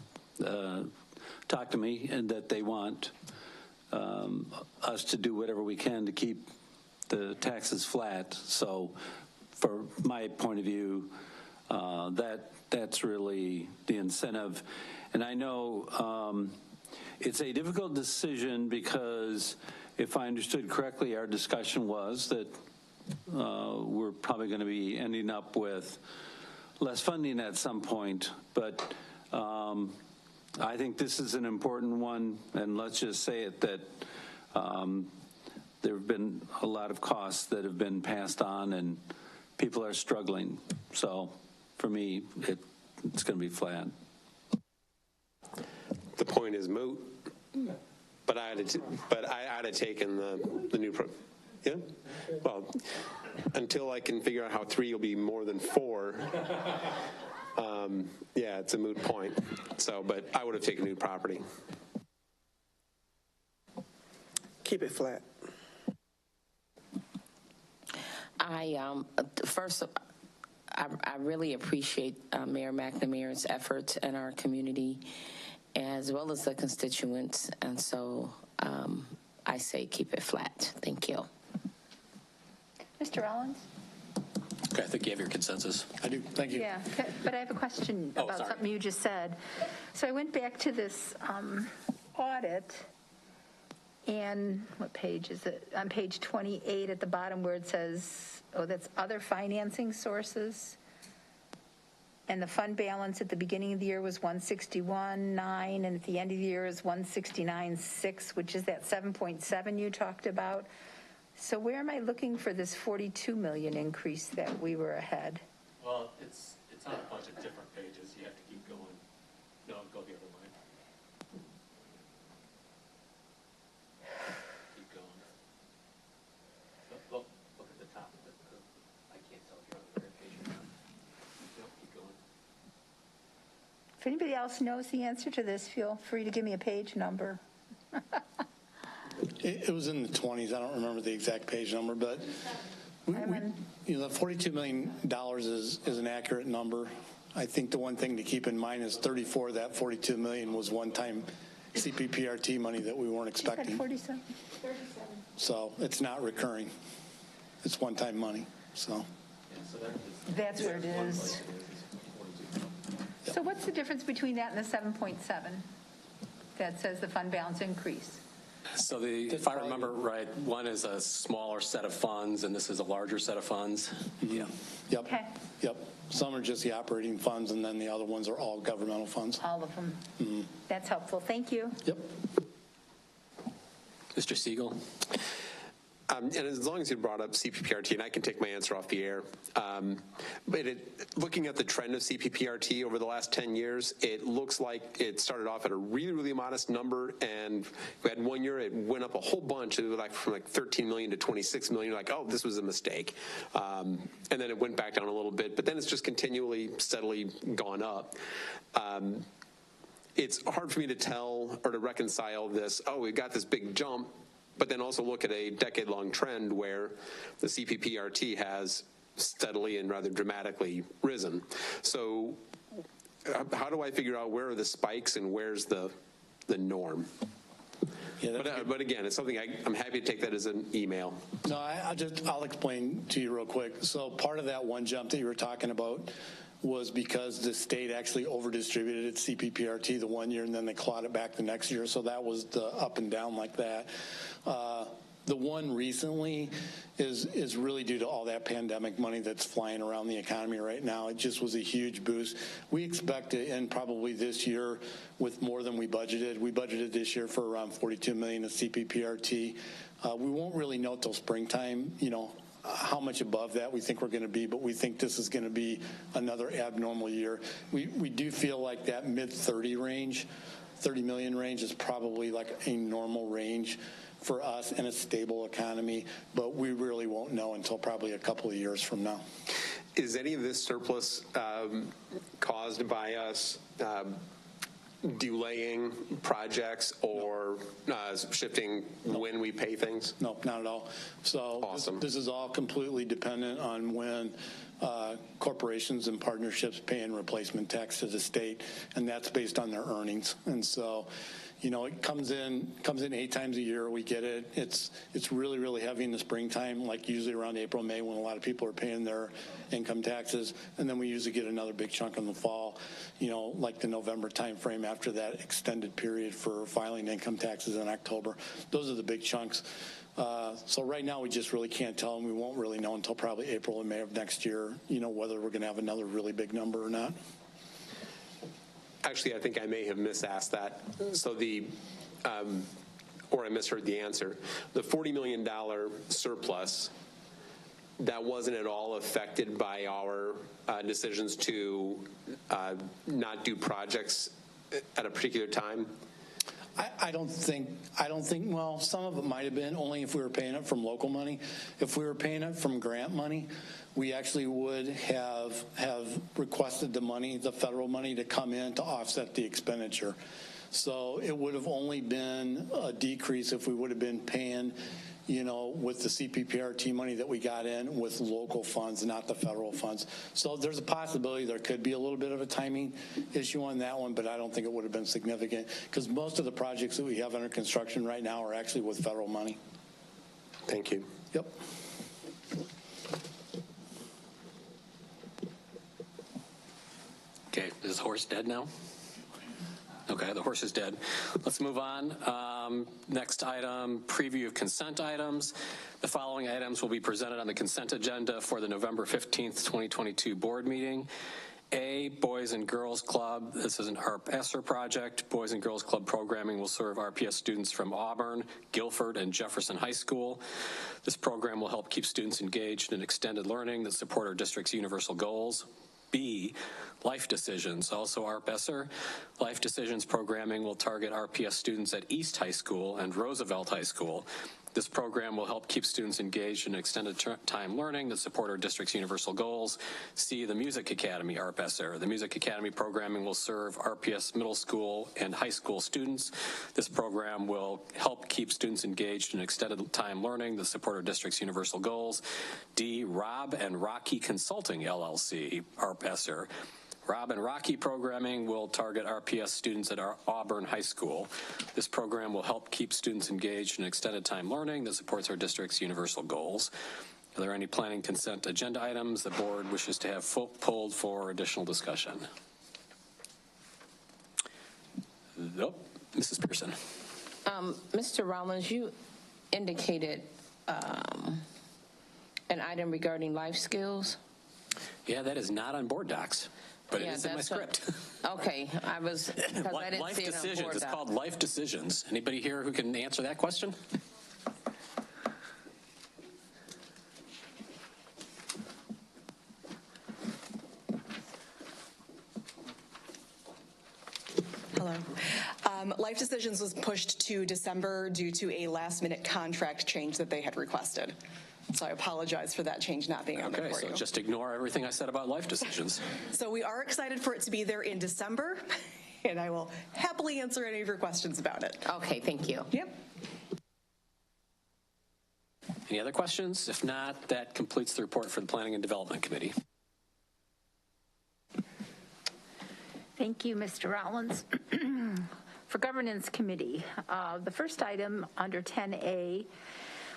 talk to me and that they want us to do whatever we can to keep the taxes flat. So for my point of view, that's really the incentive. And I know it's a difficult decision because if I understood correctly, our discussion was that we're probably going to be ending up with less funding at some point. But I think this is an important one, and let's just say it that there have been a lot of costs that have been passed on, and people are struggling. So for me, it's going to be flat. The point is moot, but I'd have taken the new program. Yeah? Well, until I can figure out how 3 will be more than 4, yeah, it's a moot point. So, but I would have taken new property. Keep it flat. First, I really appreciate Mayor McNamara's efforts in our community, as well as the constituents, and so I say keep it flat. Thank you. Mr. Rollins? Okay, I think you have your consensus. I do. Thank you. Yeah, but I have a question about something you just said. So I went back to this audit, and what page is it? On page 28 at the bottom where it says, that's other financing sources. And the fund balance at the beginning of the year was 161.9, and at the end of the year is 169.6, which is that 7.7 you talked about. So where am I looking for this 42 million increase that we were ahead? Well, it's on a bunch of different pages. You have to keep going. No, go the other way. Keep going. Look at the top of it. I can't tell if you're on the right page or not. Keep going. If anybody else knows the answer to this, feel free to give me a page number. It was in the 20s. I don't remember the exact page number, but the $42 million is an accurate number. I think the one thing to keep in mind is 34 of that 42 million was one-time CPPRT money that we weren't expecting. 47. So it's not recurring. It's one-time money. So that's where it is. So what's the difference between that and the 7.7 that says the fund balance increase? So if I remember right, one is a smaller set of funds, and this is a larger set of funds. Yeah. Yep. Okay. Yep. Some are just the operating funds, and then the other ones are all governmental funds. All of them. Mm-hmm. That's helpful. Thank you. Yep. Mr. Siegel. And as long as you brought up CPPRT, and I can take my answer off the air, but looking at the trend of CPPRT over the last 10 years, it looks like it started off at a really, really modest number, and we had 1 year it went up a whole bunch. It was from 13 million to 26 million. You're like, oh, this was a mistake. And then it went back down a little bit, but then it's just continually, steadily gone up. It's hard for me to tell or to reconcile this, oh, we got this big jump, but then also look at a decade-long trend where the CPPRT has steadily and rather dramatically risen. So how do I figure out where are the spikes and where's the norm? Yeah, but again, it's something I'm happy to take that as an email. No, I'll explain to you real quick. So part of that one jump that you were talking about was because the state actually over-distributed its CPPRT the 1 year, and then they clawed it back the next year. So that was the up and down like that. The one recently is really due to all that pandemic money that's flying around the economy right now. It just was a huge boost. We expect to end probably this year with more than we budgeted. We budgeted this year for around 42 million of CPPRT. We won't really know till springtime, how much above that we think we're going to be, but we think this is going to be another abnormal year. We do feel like that mid-30 million range is probably like a normal range for us in a stable economy, but we really won't know until probably a couple of years from now. Is any of this surplus caused by us delaying projects or shifting when we pay things? No, not at all. So awesome. This is all completely dependent on when corporations and partnerships pay in replacement tax to the state, and that's based on their earnings. And so, it comes in 8 times a year. We get it. It's really, really heavy in the springtime, like usually around April, May, when a lot of people are paying their income taxes. And then we usually get another big chunk in the fall, like the November time frame after that extended period for filing income taxes in October. Those are the big chunks. So right now we just really can't tell, and we won't really know until probably April and May of next year, whether we're going to have another really big number or not. Actually, I think I may have misasked that. So or I misheard the answer. The $40 million surplus, that wasn't at all affected by our decisions to not do projects at a particular time? I don't think, well, some of it might have been only if we were paying it from local money. If we were paying it from grant money, we actually would have requested the federal money to come in to offset the expenditure. So it would have only been a decrease if we would have been paying, with the CPPRT money that we got in with local funds, not the federal funds. So there's a possibility there could be a little bit of a timing issue on that one, but I don't think it would have been significant because most of the projects that we have under construction right now are actually with federal money. Thank you. Yep. Okay, is the horse dead now? Okay, the horse is dead. Let's move on. Next item, preview of consent items. The following items will be presented on the consent agenda for the November 15th, 2022 board meeting. A, Boys and Girls Club. This is an ARP ESSER project. Boys and Girls Club programming will serve RPS students from Auburn, Guilford, and Jefferson High School. This program will help keep students engaged in extended learning that support our district's universal goals. B, Life Decisions, also ARP ESSER. Life Decisions programming will target RPS students at East High School and Roosevelt High School. This program will help keep students engaged in extended time learning that support our district's universal goals. C, the Music Academy, ARP ESSER. The Music Academy programming will serve RPS middle school and high school students. This program will help keep students engaged in extended time learning that support our district's universal goals. D, Rob and Rocky Consulting, LLC, ARP ESSER. Rob and Rocky programming will target RPS students at our Auburn High School. This program will help keep students engaged in extended time learning that supports our district's universal goals. Are there any planning consent agenda items the board wishes to have pulled for additional discussion? Nope. Mrs. Pearson. Mr. Rollins, you indicated an item regarding life skills. Yeah, that is not on board docs, but Yeah, it is in my script. Okay, I was, because I didn't Life see it on decisions. board It's doc. called life decisions. Anybody here who can answer that question? Hello. Life Decisions was pushed to December due to a last-minute contract change that they had requested. So I apologize for that change not being on there Okay, for so you. just ignore everything I said about life decisions. So we are excited for it to be there in December, and I will happily answer any of your questions about it. Okay, thank you. Yep. Any other questions? If not, that completes the report for the Planning and Development Committee. Thank you, Mr. Rollins. For Governance Committee, the first item under 10A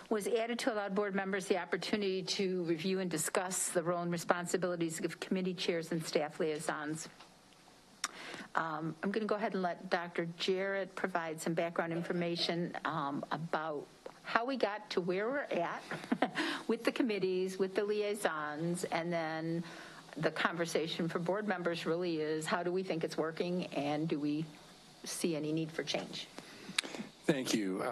was added to allow board members the opportunity to review and discuss the role and responsibilities of committee chairs and staff liaisons. I'm going to go ahead and let Dr. Jarrett provide some background information about how we got to where we're at with the committees, with the liaisons, and then the conversation for board members really is how do we think it's working and do we see any need for change? Thank you.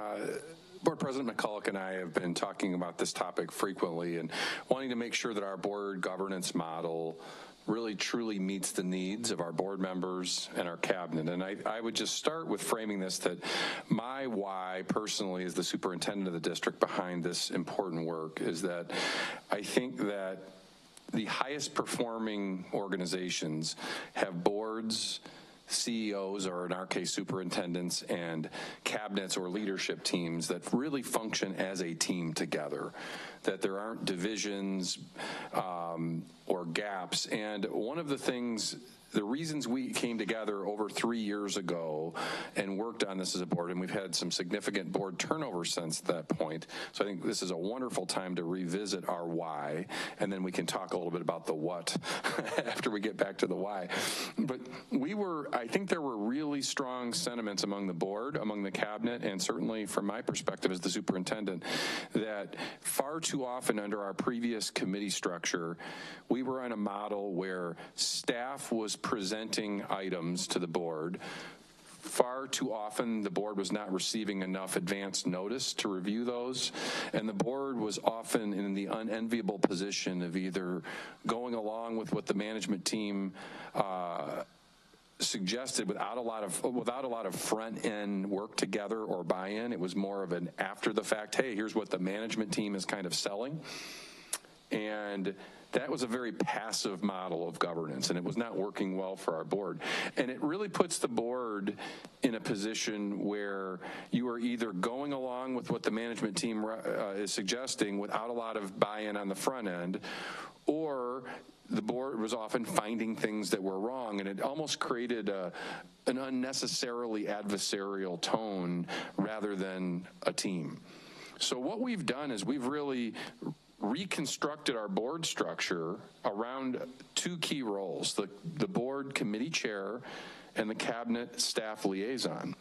Board President McCulloch and I have been talking about this topic frequently and wanting to make sure that our board governance model really truly meets the needs of our board members and our cabinet. And I would just start with framing this that my why personally as the superintendent of the district behind this important work is that I think that the highest performing organizations have boards, CEOs, or in our case, superintendents and cabinets or leadership teams that really function as a team together, that there aren't divisions or gaps. And one of the things, the reasons we came together over 3 years ago and worked on this as a board, and we've had some significant board turnover since that point. So I think this is a wonderful time to revisit our why, and then we can talk a little bit about the what after we get back to the why. But I think there were really strong sentiments among the board, among the cabinet, and certainly from my perspective as the superintendent, that far too often under our previous committee structure, we were on a model where staff was presenting items to the board. Far too often, the board was not receiving enough advance notice to review those, and the board was often in the unenviable position of either going along with what the management team suggested without a lot of front end work together or buy-in. It was more of an after the fact, hey, here's what the management team is kind of selling. And that was a very passive model of governance, and it was not working well for our board. And it really puts the board in a position where you are either going along with what the management team is suggesting without a lot of buy-in on the front end, or the board was often finding things that were wrong, and it almost created an unnecessarily adversarial tone rather than a team. So what we've done is we've really reconstructed our board structure around two key roles, the board committee chair and the cabinet staff liaison.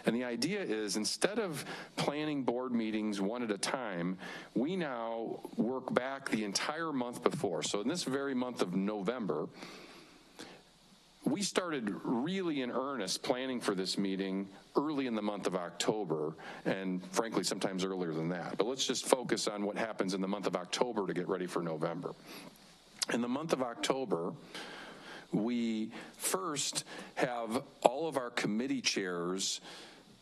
And the idea is instead of planning board meetings one at a time, we now work back the entire month before. So in this very month of November, we started really in earnest planning for this meeting early in the month of October, and frankly, sometimes earlier than that. But let's just focus on what happens in the month of October to get ready for November. In the month of October, we first have all of our committee chairs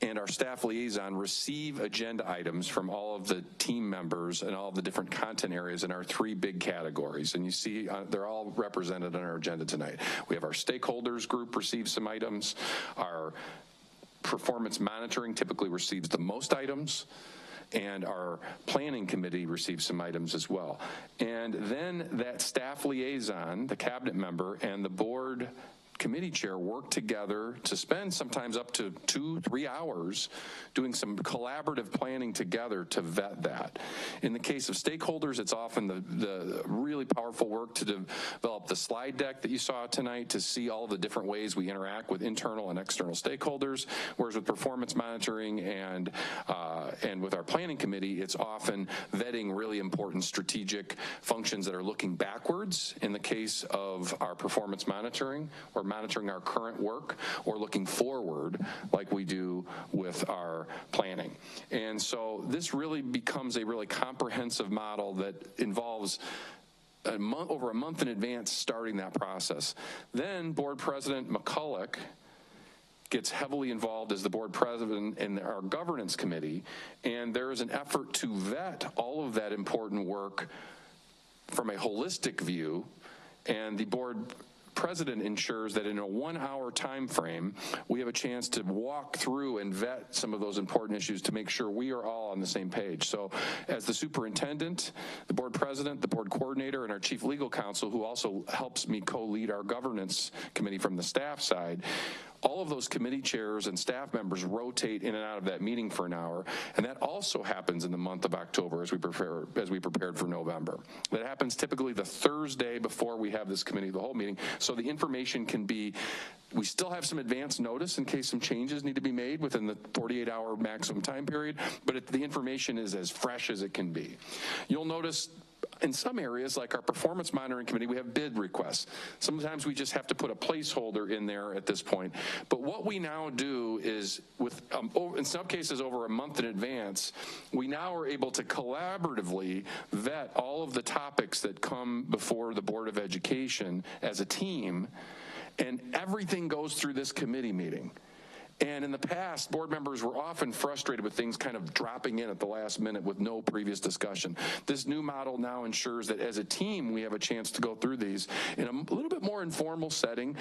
and our staff liaison receive agenda items from all of the team members and all of the different content areas in our three big categories. And you see they're all represented on our agenda tonight. We have our stakeholders group receive some items. Our performance monitoring typically receives the most items. and our planning committee received some items as well. And then that staff liaison, the cabinet member, and the board committee chair work together to spend sometimes up to 2-3 hours doing some collaborative planning together to vet that. In the case of stakeholders, it's often the really powerful work to develop the slide deck that you saw tonight to see all the different ways we interact with internal and external stakeholders, whereas with performance monitoring and with our planning committee, it's often vetting really important strategic functions that are looking backwards in the case of our performance monitoring, or monitoring our current work, or looking forward like we do with our planning. And so this really becomes a really comprehensive model that involves over a month in advance starting that process. Then Board President McCulloch gets heavily involved as the board president in our governance committee, and there is an effort to vet all of that important work from a holistic view, and the board president ensures that in a 1-hour time frame, we have a chance to walk through and vet some of those important issues to make sure we are all on the same page. So as the superintendent, the board president, the board coordinator, and our chief legal counsel, who also helps me co-lead our governance committee from the staff side, all of those committee chairs and staff members rotate in and out of that meeting for an hour, and that also happens in the month of October as we prepared for November. That happens typically the Thursday before we have this committee of the whole meeting, so the information can be, we still have some advance notice in case some changes need to be made within the 48-hour maximum time period, but the information is as fresh as it can be. You'll notice in some areas, like our performance monitoring committee, we have bid requests. Sometimes we just have to put a placeholder in there at this point. But what we now do is, in some cases over a month in advance, we now are able to collaboratively vet all of the topics that come before the Board of Education as a team, and everything goes through this committee meeting. And in the past, board members were often frustrated with things kind of dropping in at the last minute with no previous discussion. This new model now ensures that as a team, we have a chance to go through these in a little bit more informal setting.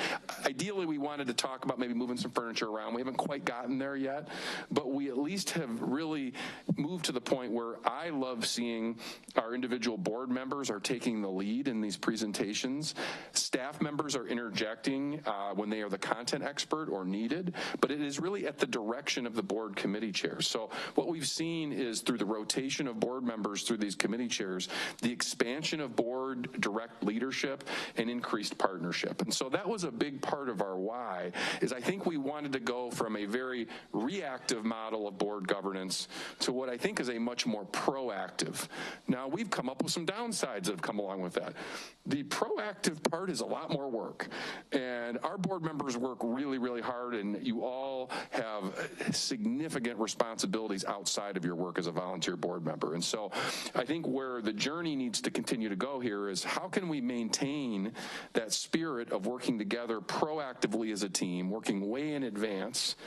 Ideally, we wanted to talk about maybe moving some furniture around. We haven't quite gotten there yet, but we at least have really moved to the point where I love seeing our individual board members are taking the lead in these presentations. Staff members are interjecting when they are the content expert or needed, but it is really at the direction of the board committee chairs. So what we've seen is through the rotation of board members through these committee chairs, the expansion of board direct leadership and increased partnership. And so that was a big part of our why, is I think we wanted to go from a very reactive model of board governance to what I think is a much more proactive. Now, we've come up with some downsides that have come along with that. The proactive part is a lot more work, and our board members work really, really hard, and you all have significant responsibilities outside of your work as a volunteer board member. And so I think where the journey needs to continue to go here is how can we maintain that spirit of working together proactively as a team, working way in advance,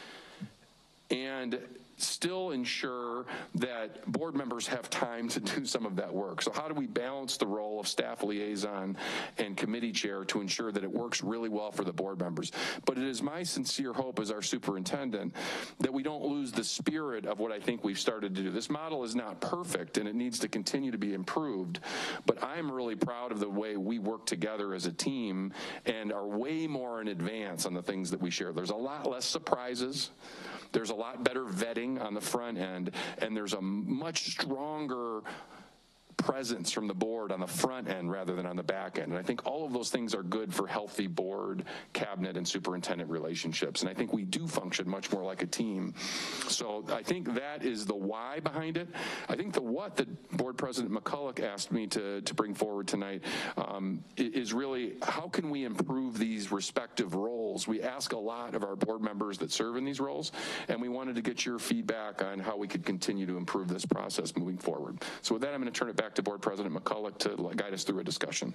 and still ensure that board members have time to do some of that work. So how do we balance the role of staff liaison and committee chair to ensure that it works really well for the board members? But it is my sincere hope as our superintendent that we don't lose the spirit of what I think we've started to do. This model is not perfect, and it needs to continue to be improved, but I'm really proud of the way we work together as a team and are way more in advance on the things that we share. There's a lot less surprises. There's a lot better vetting on the front end, and there's a much stronger presence from the board on the front end rather than on the back end. And I think all of those things are good for healthy board, cabinet, and superintendent relationships. And I think we do function much more like a team. So I think that is the why behind it. I think the what that Board President McCulloch asked me to bring forward tonight is really how can we improve these respective roles? We ask a lot of our board members that serve in these roles, and we wanted to get your feedback on how we could continue to improve this process moving forward. So with that, I'm going to turn it back to Board President McCulloch to guide us through a discussion.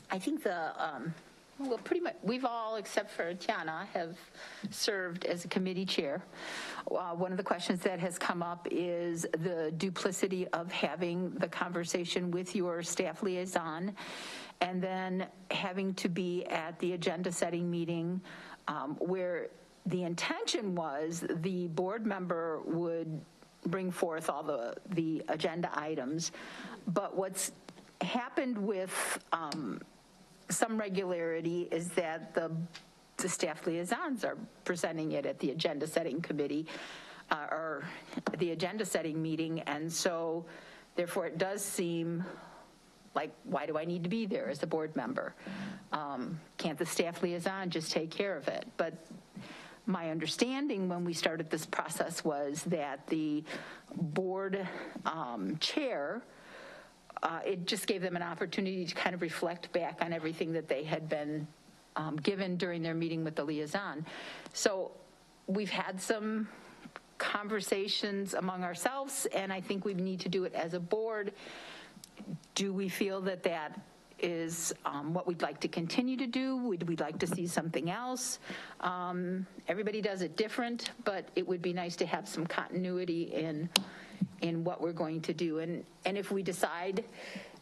I think well, pretty much we've all, except for Tiana, have served as a committee chair. One of the questions that has come up is the duplicity of having the conversation with your staff liaison and then having to be at the agenda setting meeting where the intention was the board member would bring forth all the agenda items, but what's happened with some regularity is that the staff liaisons are presenting it at the agenda setting committee or the agenda setting meeting, and so therefore it does seem like, why do I need to be there as a board member? Can't the staff liaison just take care of it? But my understanding when we started this process was that the board chair, it just gave them an opportunity to kind of reflect back on everything that they had been given during their meeting with the liaison. So we've had some conversations among ourselves, and I think we need to do it as a board. Do we feel that that is what we'd like to continue to do? Would we like to see something else? Everybody does it different, but it would be nice to have some continuity in what we're going to do. And if we decide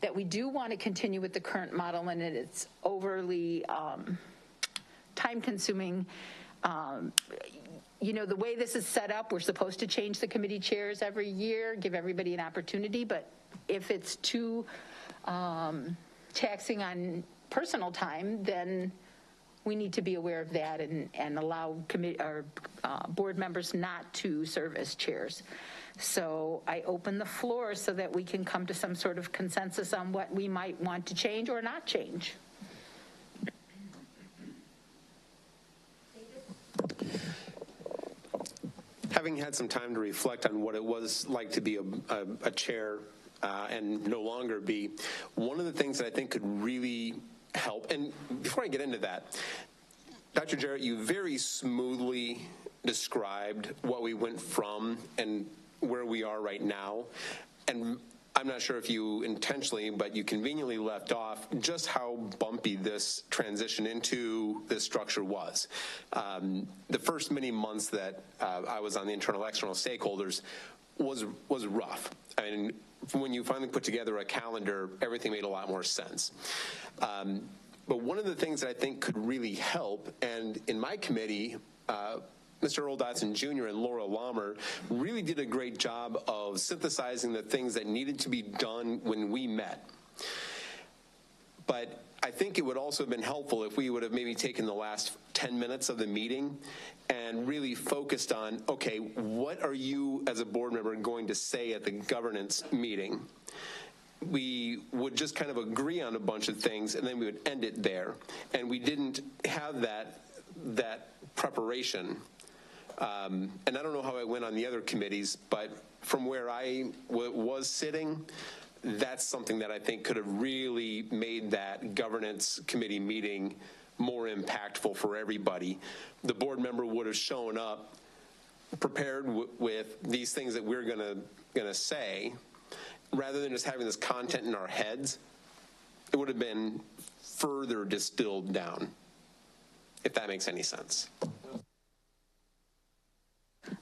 that we do want to continue with the current model and that it's overly time-consuming, you know, the way this is set up, we're supposed to change the committee chairs every year, give everybody an opportunity, but if it's too taxing on personal time, then we need to be aware of that and allow board members not to serve as chairs. So I open the floor so that we can come to some sort of consensus on what we might want to change or not change. Having had some time to reflect on what it was like to be a chair and no longer be, one of the things that I think could really help, and before I get into that, Dr. Jarrett, you very smoothly described what we went from and where we are right now, and I'm not sure if you intentionally, but you conveniently left off just how bumpy this transition into this structure was. The first many months that I was on the internal external stakeholders was rough. I mean, when you finally put together a calendar, everything made a lot more sense. But one of the things that I think could really help, and in my committee, Mr. Earl Dotson Jr. and Laura Lammer really did a great job of synthesizing the things that needed to be done when we met. But I think it would also have been helpful if we would have maybe taken the last 10 minutes of the meeting and really focused on, okay, what are you as a board member going to say at the governance meeting? We would just kind of agree on a bunch of things and then we would end it there. And we didn't have that preparation. And I don't know how it went on the other committees, but from where I was sitting, that's something that I think could have really made that governance committee meeting more impactful for everybody. The board member would have shown up prepared with these things that we're gonna say, rather than just having this content in our heads. It would have been further distilled down, if that makes any sense.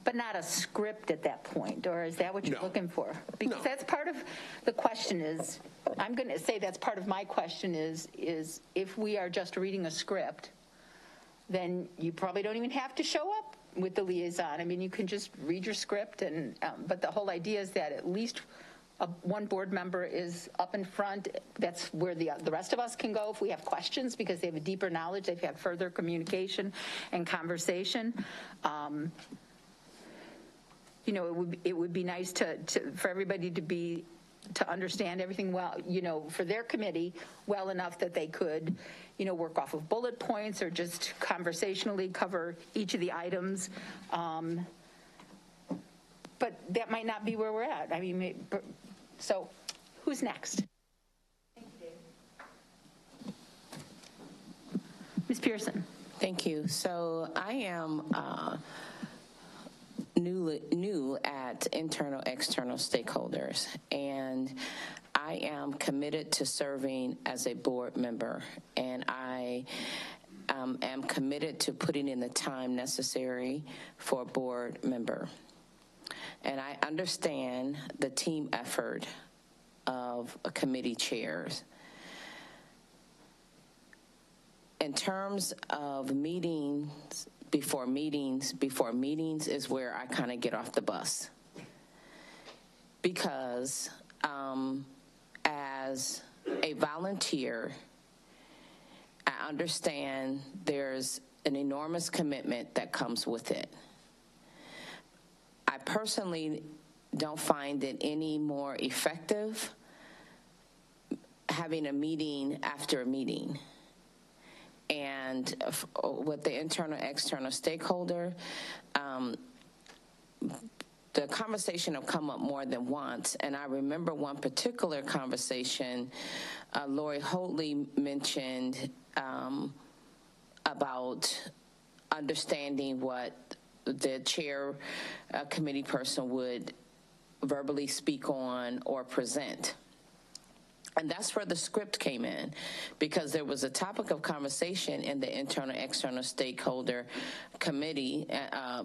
But not a script at that point, or is that what you're looking for? Because that's part of the question is, I'm going to say that's part of my question is if we are just reading a script, then you probably don't even have to show up with the liaison. I mean, you can just read your script, and but the whole idea is that at least one board member is up in front. That's where the rest of us can go if we have questions, because they have a deeper knowledge. They've had further communication and conversation. You know, it would be nice for everybody to understand everything well, you know, for their committee well enough that they could, you know, work off of bullet points or just conversationally cover each of the items. But that might not be where we're at. I mean, so who's next? Thank you, Dave. Ms. Pearson. Thank you. So I am new at internal external stakeholders, and I am committed to serving as a board member, and I am committed to putting in the time necessary for a board member. And I understand the team effort of committee chairs. In terms of meetings before meetings is where I kind of get off the bus. Because as a volunteer, I understand there's an enormous commitment that comes with it. I personally don't find it any more effective having a meeting after a meeting. And with the internal, external stakeholder, the conversation will come up more than once. And I remember one particular conversation, Lori Holtley mentioned about understanding what the chair committee person would verbally speak on or present. And that's where the script came in, because there was a topic of conversation in the internal external stakeholder committee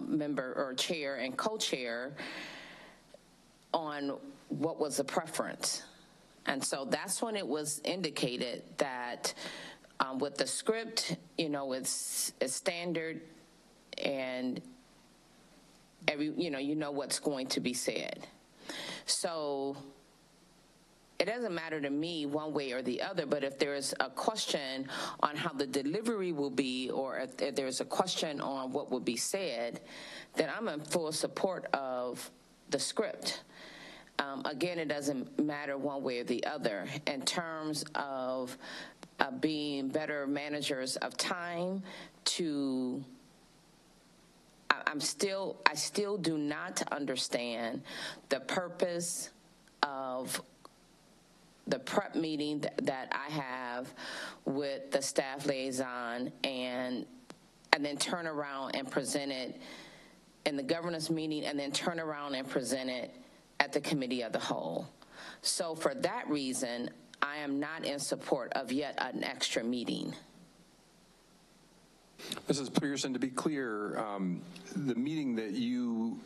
member or chair and co-chair on what was the preference. And so that's when it was indicated that with the script, it's standard, and you know what's going to be said. So it doesn't matter to me one way or the other, but if there's a question on how the delivery will be, or if there's a question on what will be said, then I'm in full support of the script. Again, it doesn't matter one way or the other. In terms of being better managers of time, I still do not understand the purpose of the prep meeting that I have with the staff liaison and then turn around and present it in the governance meeting, and then turn around and present it at the committee of the whole. So for that reason, I am not in support of yet an extra meeting. Mrs. Pearson, to be clear, the meeting that you,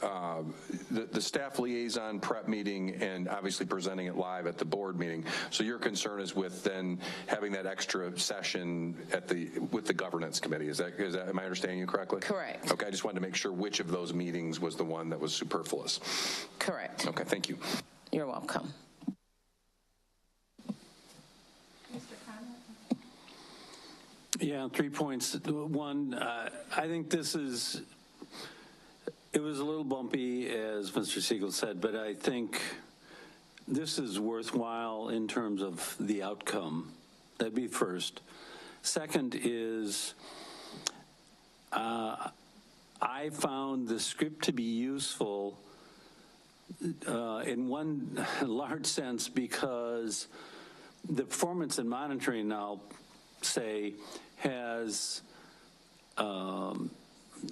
the staff liaison prep meeting, and obviously presenting it live at the board meeting, so your concern is with then having that extra session with the governance committee. Is that am I understanding you correctly? Correct. Okay, I just wanted to make sure which of those meetings was the one that was superfluous. Correct. Okay, thank you. You're welcome. Yeah, 3 points. One, I think it was a little bumpy, as Mr. Siegel said, but I think this is worthwhile in terms of the outcome. That'd be first. Second is, I found the script to be useful in one large sense, because the performance and monitoring, I'll say, has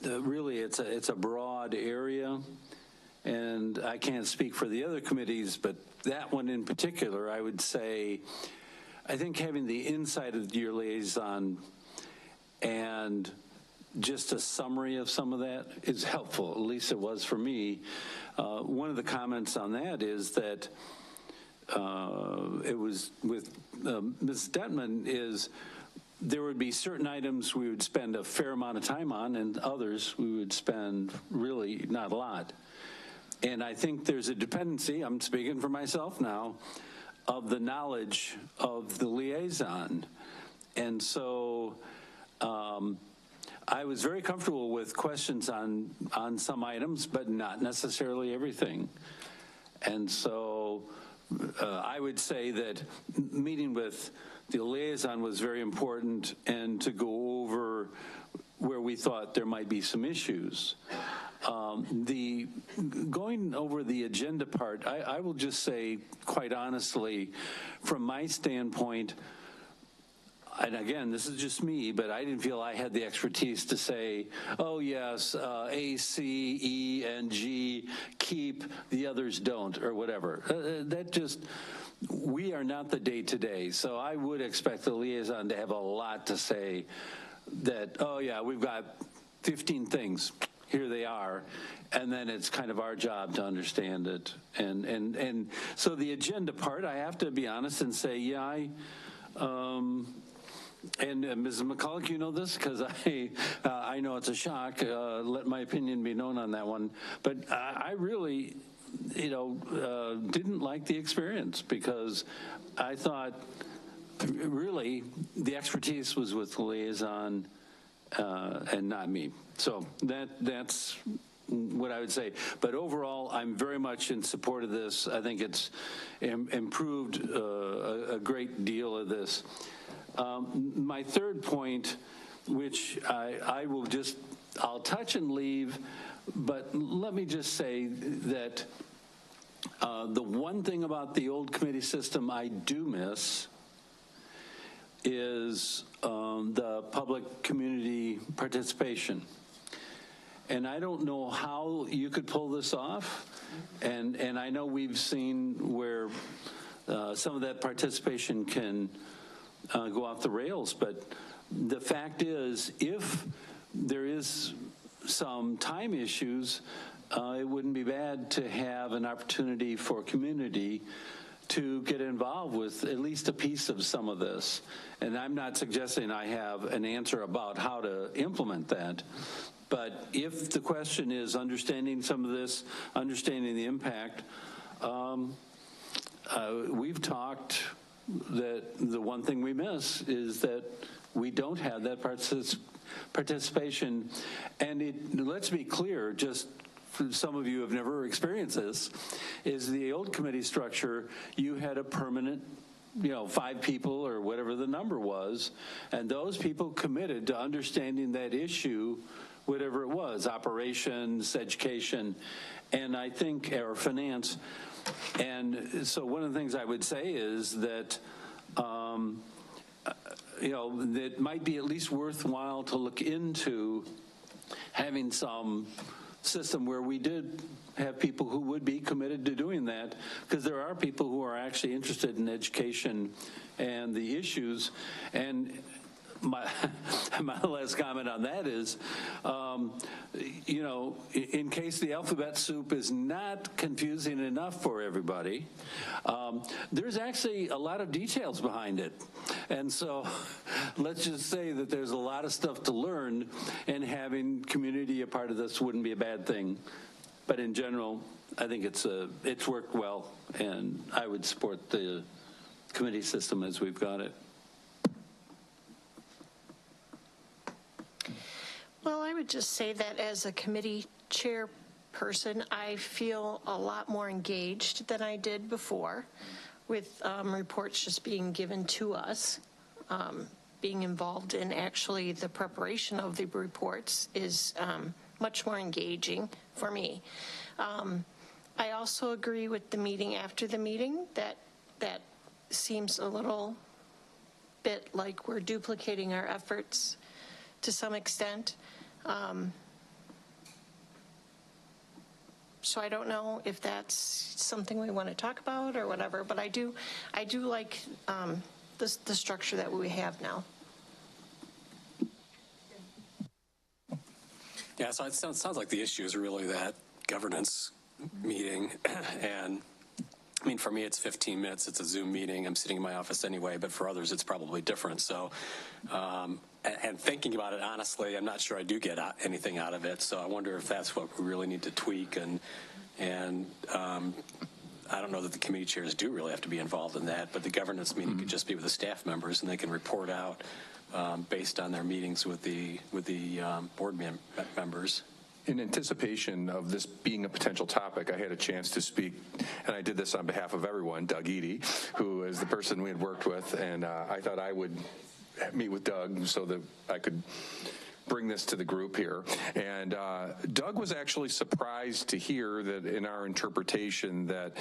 really it's a broad area, and I can't speak for the other committees, but that one in particular, I would say, I think having the insight of your liaison and just a summary of some of that is helpful. At least it was for me. One of the comments on that is that it was with Ms. Detman is there would be certain items we would spend a fair amount of time on, and others we would spend really not a lot. And I think there's a dependency, I'm speaking for myself now, of the knowledge of the liaison. And so I was very comfortable with questions on some items, but not necessarily everything. And so I would say that meeting with the liaison was very important, and to go over where we thought there might be some issues. The going over the agenda part, I will just say, quite honestly, from my standpoint, and again, this is just me, but I didn't feel I had the expertise to say, oh yes, A, C, E, and G keep, the others don't, or whatever. We are not the day-to-day, so I would expect the liaison to have a lot to say that, oh yeah, we've got 15 things, here they are, and then it's kind of our job to understand it. And so the agenda part, I have to be honest and say, yeah, and Mrs. McCulloch, you know this because I know it's a shock. Let my opinion be known on that one. But I really, didn't like the experience because I thought really the expertise was with the liaison and not me. So that's what I would say. But overall, I'm very much in support of this. I think it's improved a great deal of this. My third point, which I'll touch and leave, but let me just say that the one thing about the old committee system I do miss is the public community participation. And I don't know how you could pull this off. And I know we've seen where some of that participation can go off the rails. But the fact is, if there is some time issues, it wouldn't be bad to have an opportunity for community to get involved with at least a piece of some of this. And I'm not suggesting I have an answer about how to implement that. But if the question is understanding some of this, understanding the impact, we've talked that the one thing we miss is that we don't have that participation. And let's be clear, just for some of you who have never experienced this, is the old committee structure, you had a permanent 5 people or whatever the number was, and those people committed to understanding that issue, whatever it was, operations, education, and I think, or finance. And so one of the things I would say is that, that might be at least worthwhile to look into having some system where we did have people who would be committed to doing that, because there are people who are actually interested in education and the issues. And my last comment on that is, in case the alphabet soup is not confusing enough for everybody, there's actually a lot of details behind it. And so let's just say that there's a lot of stuff to learn, and having community a part of this wouldn't be a bad thing. But in general, I think it's worked well, and I would support the committee system as we've got it. Well, I would just say that as a committee chairperson, I feel a lot more engaged than I did before, with reports just being given to us. Being involved in actually the preparation of the reports is much more engaging for me. I also agree with the meeting after the meeting. That seems a little bit like we're duplicating our efforts to some extent. So I don't know if that's something we want to talk about or whatever, but I do like the structure that we have now. Yeah, so it sounds like the issue is really that governance meeting. And I mean, for me, it's 15 minutes. It's a Zoom meeting. I'm sitting in my office anyway, but for others, it's probably different. So, and thinking about it, honestly, I'm not sure I do get anything out of it. So I wonder if that's what we really need to tweak. And I don't know that the committee chairs do really have to be involved in that, but the governance meeting could just be with the staff members, and they can report out based on their meetings with the board members. In anticipation of this being a potential topic, I had a chance to speak, and I did this on behalf of everyone, Doug Eady, who is the person we had worked with, and I thought I would meet with Doug so that I could bring this to the group here. And Doug was actually surprised to hear that in our interpretation that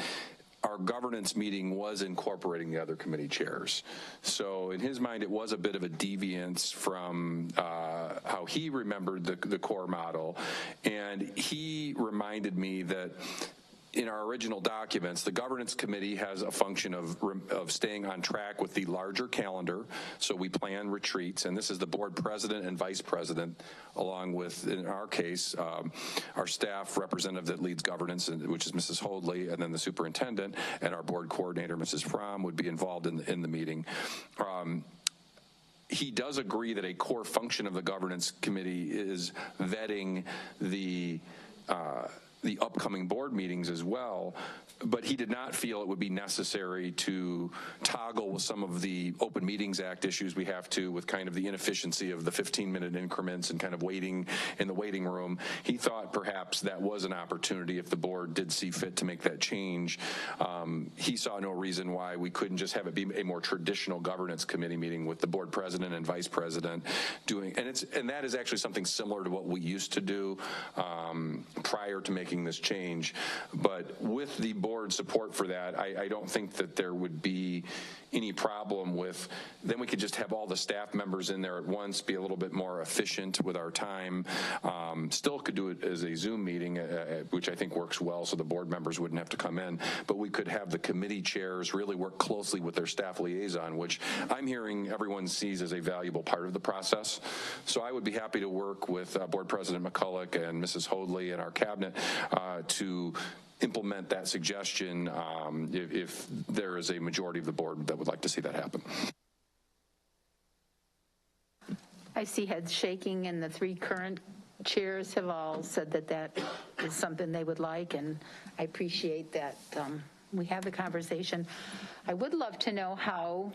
our governance meeting was incorporating the other committee chairs. So in his mind, it was a bit of a deviance from how he remembered the core model. And he reminded me that in our original documents, the governance committee has a function of staying on track with the larger calendar. So we plan retreats, and this is the board president and vice president, along with, in our case, our staff representative that leads governance, which is Mrs. Hoadley, and then the superintendent, and our board coordinator, Mrs. Fromm, would be involved in the meeting. he does agree that a core function of the governance committee is vetting the upcoming board meetings as well, but he did not feel it would be necessary to toggle with some of the Open Meetings Act issues we have to, with kind of the inefficiency of the 15-minute increments and kind of waiting in the waiting room. He thought perhaps that was an opportunity if the board did see fit to make that change. He saw no reason why we couldn't just have it be a more traditional governance committee meeting with the board president and vice president doing, and that is actually something similar to what we used to do prior to making this change. But with the board support for that, I don't think that there would be any problem with, then we could just have all the staff members in there at once, be a little bit more efficient with our time. Still could do it as a Zoom meeting, which I think works well, so the board members wouldn't have to come in, but we could have the committee chairs really work closely with their staff liaison, which I'm hearing everyone sees as a valuable part of the process. So I would be happy to work with Board President McCulloch and Mrs. Hoadley and our cabinet to implement that suggestion if there is a majority of the board that would like to see that happen. I see heads shaking, and the 3 current chairs have all said that that is something they would like, and I appreciate that we have the conversation. I would love to know how,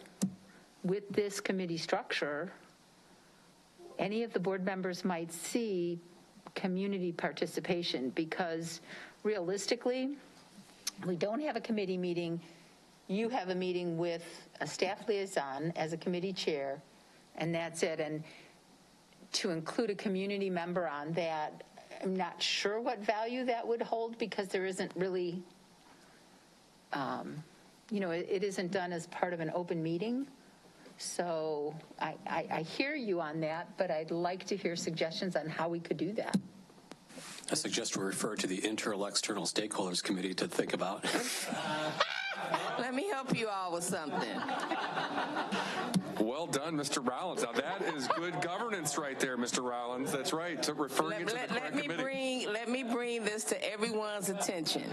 with this committee structure, any of the board members might see community participation, because realistically, we don't have a committee meeting. You have a meeting with a staff liaison as a committee chair, and that's it. And to include a community member on that, I'm not sure what value that would hold, because there isn't really, it isn't done as part of an open meeting. So I hear you on that, but I'd like to hear suggestions on how we could do that. I suggest we refer to the Internal External Stakeholders Committee to think about. Let me help you all with something. Well done, Mr. Rollins. Now that is good governance right there, Mr. Rollins. That's right, to referring it to the correct committee. Let me bring this to everyone's attention.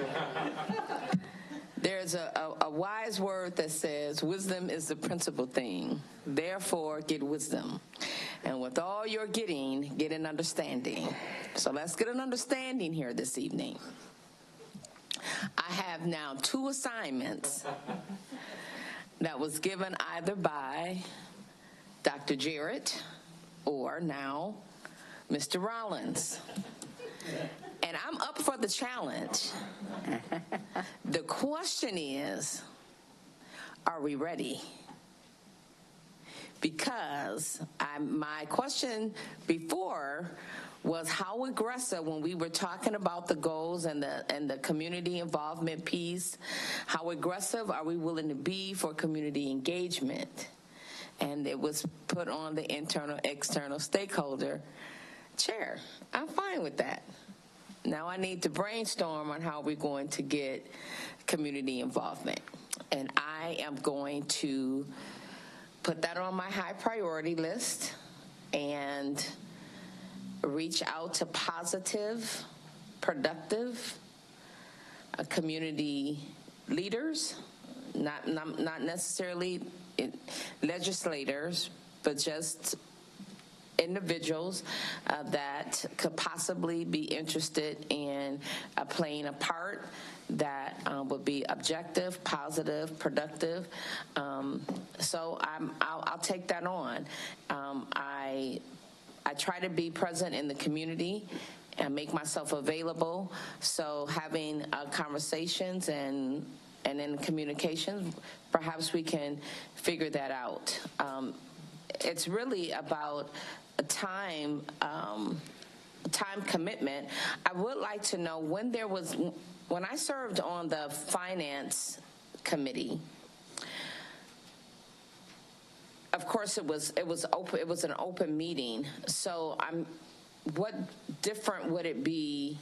There's a wise word that says, wisdom is the principal thing. Therefore, get wisdom. And with all you're getting, get an understanding. So let's get an understanding here this evening. I have now 2 assignments that was given either by Dr. Jarrett or now Mr. Rollins. And I'm up for the challenge. The question is, are we ready? Because my question before was how aggressive, when we were talking about the goals and the community involvement piece, how aggressive are we willing to be for community engagement? And it was put on the internal, external stakeholder chair. I'm fine with that. Now I need to brainstorm on how we're going to get community involvement. And I am going to put that on my high priority list and reach out to positive, productive community leaders, not necessarily legislators, but just individuals that could possibly be interested in playing a part that would be objective, positive, productive. So I'll take that on. I try to be present in the community and make myself available. So having conversations and in communications, perhaps we can figure that out. It's really about a time commitment. I would like to know when I served on the finance committee. Of course, it was open. It was an open meeting. So what different would it be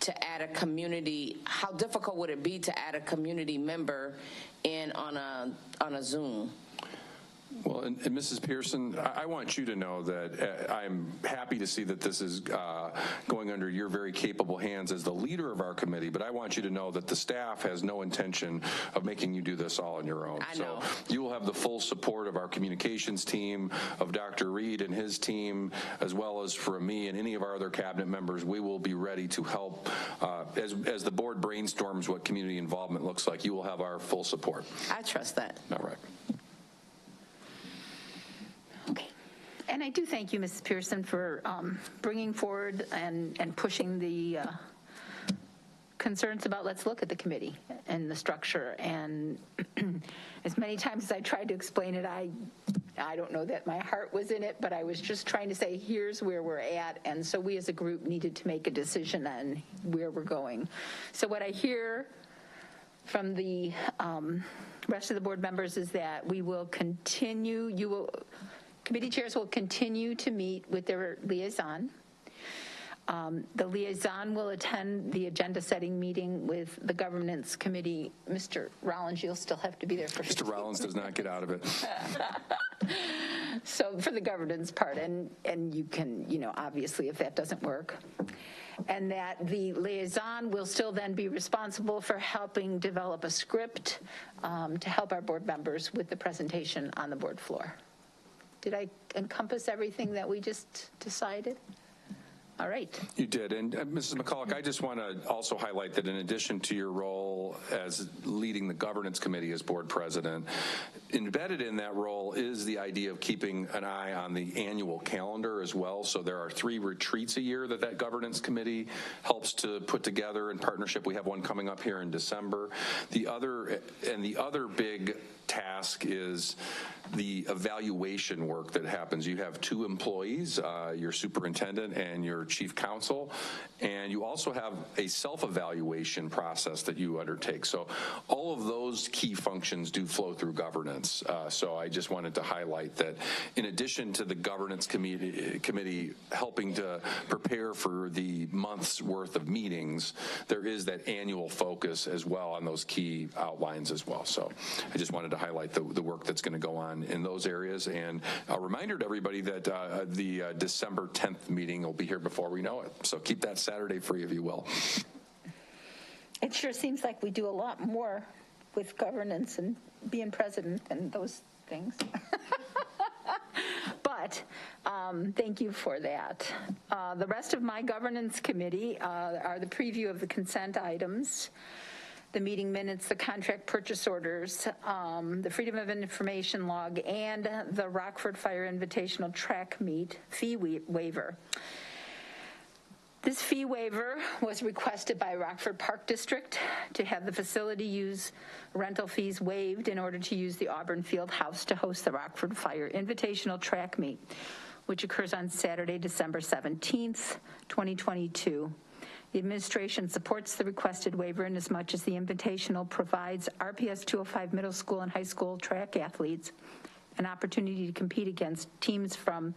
to add a community? How difficult would it be to add a community member in on a Zoom? Well, and Mrs. Pearson, I want you to know that I'm happy to see that this is going under your very capable hands as the leader of our committee, but I want you to know that the staff has no intention of making you do this all on your own. I know. So you will have the full support of our communications team, of Dr. Reed and his team, as well as for me and any of our other cabinet members. We will be ready to help as the board brainstorms what community involvement looks like. You will have our full support. I trust that. All right. Okay. And I do thank you, Mrs. Pearson, for bringing forward and pushing the concerns about let's look at the committee and the structure. And as many times as I tried to explain it, I don't know that my heart was in it, but I was just trying to say, here's where we're at. And so we as a group needed to make a decision on where we're going. So what I hear from the rest of the board members is that we will continue, committee chairs will continue to meet with their liaison. The liaison will attend the agenda setting meeting with the governance committee. Mr. Rollins, you'll still have to be there for Mr. Rollins does not get out of it. So for the governance part, and you can, obviously if that doesn't work, and that the liaison will still then be responsible for helping develop a script to help our board members with the presentation on the board floor. Did I encompass everything that we just decided? All right. You did. And Mrs. McCulloch, I just want to also highlight that in addition to your role as leading the governance committee as board president, embedded in that role is the idea of keeping an eye on the annual calendar as well. So there are 3 retreats a year that governance committee helps to put together in partnership. We have one coming up here in December. The other big task is the evaluation work that happens. You have 2 employees, your superintendent and your chief counsel, and you also have a self-evaluation process that you undertake. So all of those key functions do flow through governance. So I just wanted to highlight that in addition to the governance committee helping to prepare for the month's worth of meetings, there is that annual focus as well on those key outlines as well. So I just wanted to highlight the work that's going to go on in those areas. And a reminder to everybody that the December 10th meeting will be here before we know it. So keep that Saturday free if you will. It sure seems like we do a lot more with governance and being president and those things. But thank you for that. The rest of my governance committee are the preview of the consent items, the meeting minutes, the contract purchase orders, the Freedom of Information log, and the Rockford Fire Invitational Track Meet fee waiver. This fee waiver was requested by Rockford Park District to have the facility use rental fees waived in order to use the Auburn Field House to host the Rockford Fire Invitational Track Meet, which occurs on Saturday, December 17th, 2022. The administration supports the requested waiver inasmuch as the invitational provides RPS 205 middle school and high school track athletes an opportunity to compete against teams from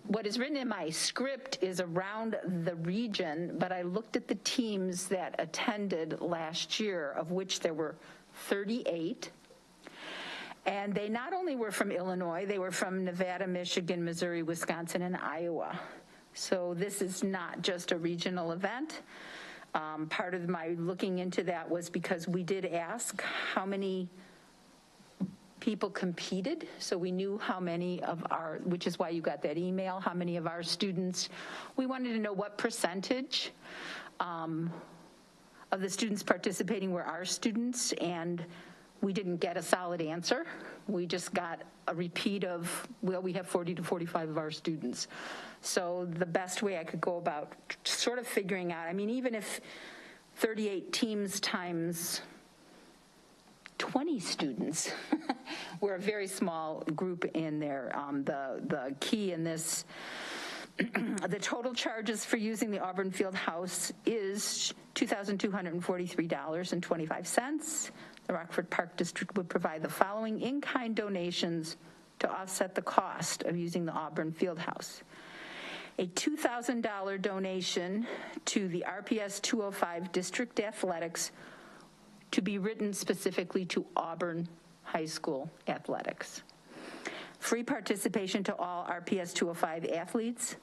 what is written in my script is around the region, but I looked at the teams that attended last year, of which there were 38. And they not only were from Illinois, they were from Nevada, Michigan, Missouri, Wisconsin, and Iowa. So this is not just a regional event. Part of my looking into that was because we did ask how many people competed, so we knew how many of our, which is why you got that email, how many of our students. We wanted to know what percentage of the students participating were our students, and we didn't get a solid answer. We just got a repeat of, well, we have 40 to 45 of our students. So the best way I could go about sort of figuring out, I mean, even if 38 teams times 20 students, we're a very small group in there. The key in this, the total charges for using the Auburn Field House is $2,243.25. The Rockford Park District would provide the following in-kind donations to offset the cost of using the Auburn Field House. A $2,000 donation to the RPS 205 District Athletics to be written specifically to Auburn High School athletics. free participation to all RPS 205 athletes.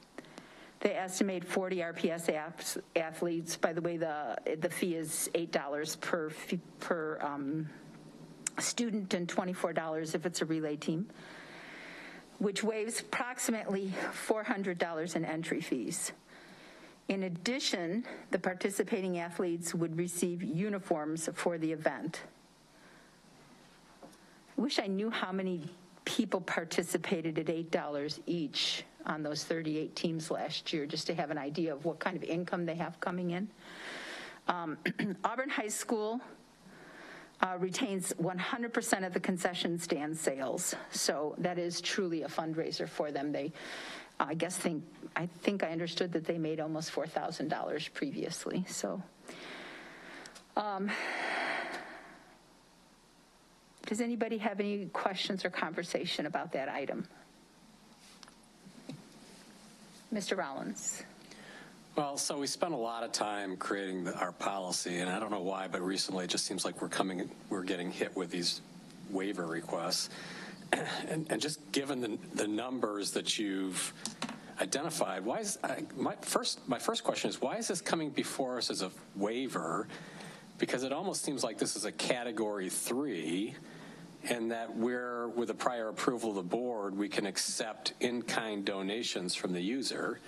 They estimate 40 RPS athletes. By the way, the fee is $8 per student and $24 if it's a relay team, which waives approximately $400 in entry fees. In addition, the participating athletes would receive uniforms for the event. I wish I knew how many people participated at $8 each on those 38 teams last year, just to have an idea of what kind of income they have coming in. Auburn High School retains 100% of the concession stand sales, so that is truly a fundraiser for them. They, I think I understood that they made almost $4,000 previously. So, does anybody have any questions or conversation about that item? Mr. Rollins. Well, so we spent a lot of time creating our policy, and I don't know why, but recently it just seems like we're getting hit with these waiver requests. And just given the numbers that you've identified, why is my first question is, why is this coming before us as a waiver? Because it almost seems like this is a category 3, and that with a prior approval of the board, we can accept in-kind donations from the user.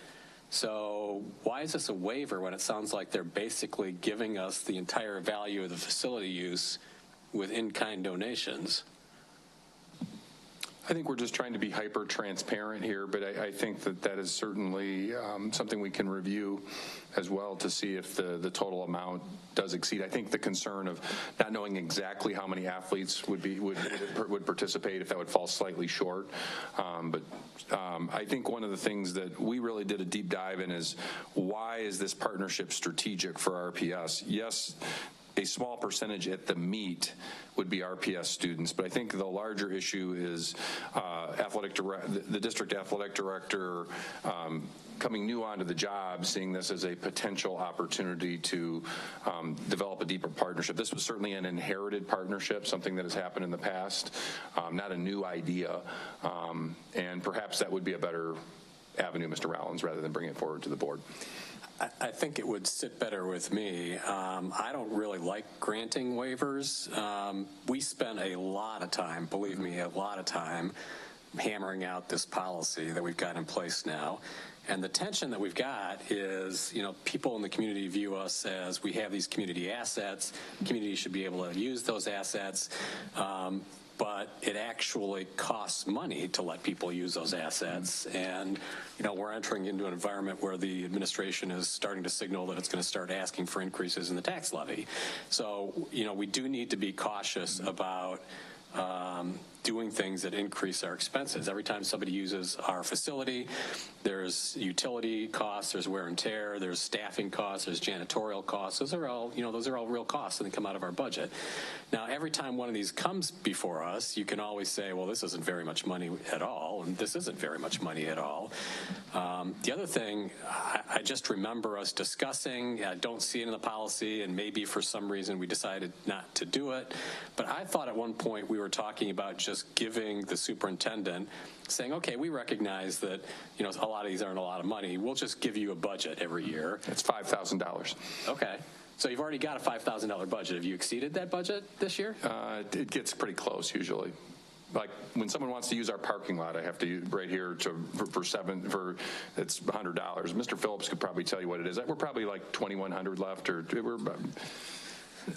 So why is this a waiver when it sounds like they're basically giving us the entire value of the facility use with in-kind donations? I think we're just trying to be hyper transparent here, but I think that is certainly something we can review as well to see if the total amount does exceed. I think the concern of not knowing exactly how many athletes would participate, if that would fall slightly short. But I think one of the things that we really did a deep dive in is, why is this partnership strategic for RPS? Yes, a small percentage at the meet would be RPS students, but I think the larger issue is the district athletic director coming new onto the job, seeing this as a potential opportunity to develop a deeper partnership. This was certainly an inherited partnership, something that has happened in the past, not a new idea, and perhaps that would be a better avenue, Mr. Rollins, rather than bring it forward to the board. I think it would sit better with me. I don't really like granting waivers. We spent a lot of time, believe me, a lot of time hammering out this policy that we've got in place now. And the tension that we've got is, people in the community view us as we have these community assets. The community should be able to use those assets. But it actually costs money to let people use those assets. And, we're entering into an environment where the administration is starting to signal that it's going to start asking for increases in the tax levy. So, we do need to be cautious about doing things that increase our expenses. Every time somebody uses our facility, there's utility costs, there's wear and tear, there's staffing costs, there's janitorial costs. Those are all real costs, and they come out of our budget. Now, every time one of these comes before us, you can always say, well, this isn't very much money at all, and this isn't very much money at all. The other thing, I just remember us discussing, I don't see it in the policy, and maybe for some reason we decided not to do it, but I thought at one point we were talking about just giving the superintendent, saying, okay, we recognize that, a lot of these aren't a lot of money. We'll just give you a budget every year. It's $5,000. Okay. So you've already got a $5,000 budget. Have you exceeded that budget this year? It gets pretty close usually. Like when someone wants to use our parking lot, I have to use right here for it's $100. Mr. Phillips could probably tell you what it is. We're probably like $2,100 left, or we're.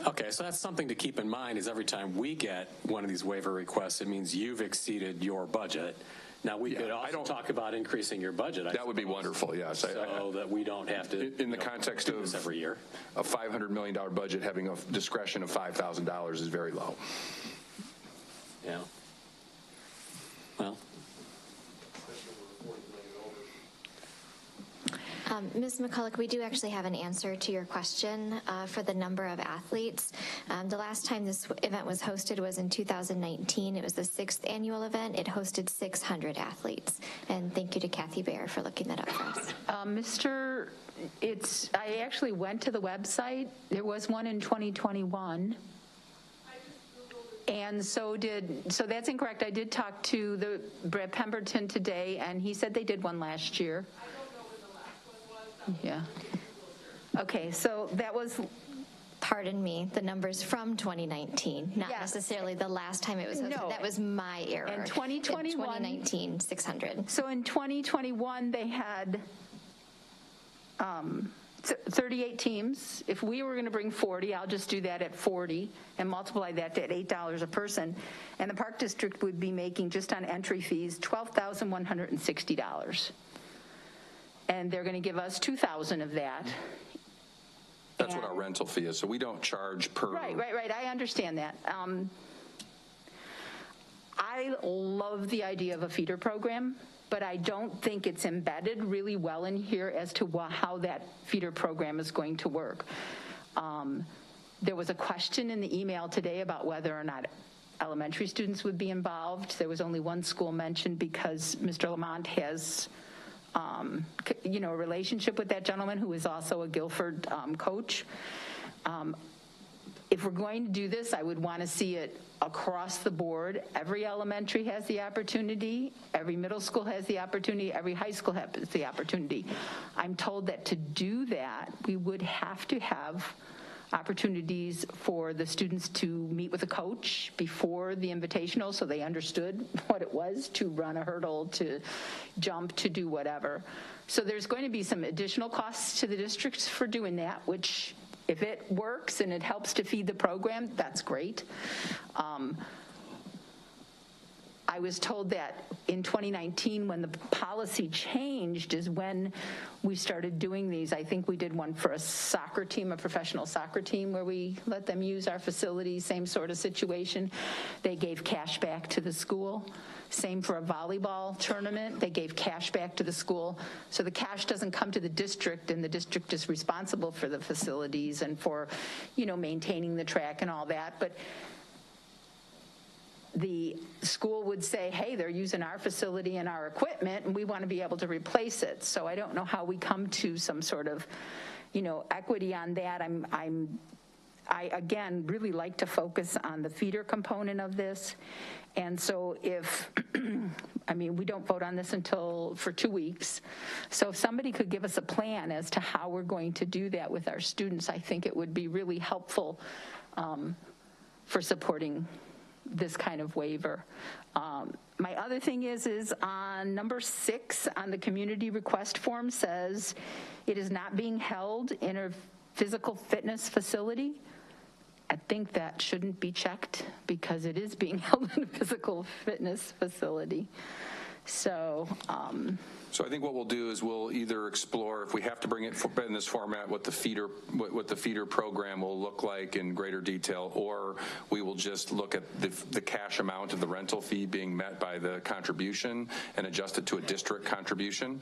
Okay, so that's something to keep in mind, is every time we get one of these waiver requests, it means you've exceeded your budget. Now, we could also talk about increasing your budget. That would be wonderful, yes. So that we don't have to, in the context of this every year. A $500 million budget, having a discretion of $5,000 is very low. Yeah. Well. Ms. McCulloch, we do actually have an answer to your question for the number of athletes. The last time this event was hosted was in 2019. It was the 6th annual event. It hosted 600 athletes. And thank you to Kathy Baer for looking that up for us. I actually went to the website. There was one in 2021. And so that's incorrect. I did talk to the Brad Pemberton today, and he said they did one last year. I don't know when the last one was. Yeah. Okay, so that was. Pardon me, the numbers from 2019, not necessarily the last time it was hosted. No. That was my error. In 2021. In 2019, 600. So in 2021, they had 38 teams. If we were going to bring 40, I'll just do that at 40 and multiply that at $8 a person. And the Park District would be making, just on entry fees, $12,160. And they're going to give us $2,000 of that. That's what our rental fee is, so we don't charge per. Right. I understand that. I love the idea of a feeder program, but I don't think it's embedded really well in here as to how that feeder program is going to work. There was a question in the email today about whether or not elementary students would be involved. There was only one school mentioned because Mr. Lamont has a relationship with that gentleman who is also a Guilford coach. If we're going to do this, I would want to see it across the board. Every elementary has the opportunity, every middle school has the opportunity, every high school has the opportunity. I'm told that to do that, we would have to have opportunities for the students to meet with a coach before the invitational so they understood what it was to run a hurdle, to jump, to do whatever. So there's going to be some additional costs to the districts for doing that, which if it works and it helps to feed the program, that's great. I was told that in 2019, when the policy changed, is when we started doing these. I think we did one for a soccer team, a professional soccer team, where we let them use our facilities, same sort of situation. They gave cash back to the school. Same for a volleyball tournament. They gave cash back to the school. So the cash doesn't come to the district, and the district is responsible for the facilities and for, maintaining the track and all that. But the school would say, hey, they're using our facility and our equipment, and we want to be able to replace it. So I don't know how we come to some sort of, equity on that. I again, really like to focus on the feeder component of this. And so if, we don't vote on this for 2 weeks. So if somebody could give us a plan as to how we're going to do that with our students, I think it would be really helpful for supporting this kind of waiver. My other thing is on number 6 on the community request form says it is not being held in a physical fitness facility. I think that shouldn't be checked because it is being held in a physical fitness facility. So I think what we'll do is we'll either explore, if we have to bring it in this format, what the feeder program will look like in greater detail, or we will just look at the cash amount of the rental fee being met by the contribution and adjust it to a district contribution.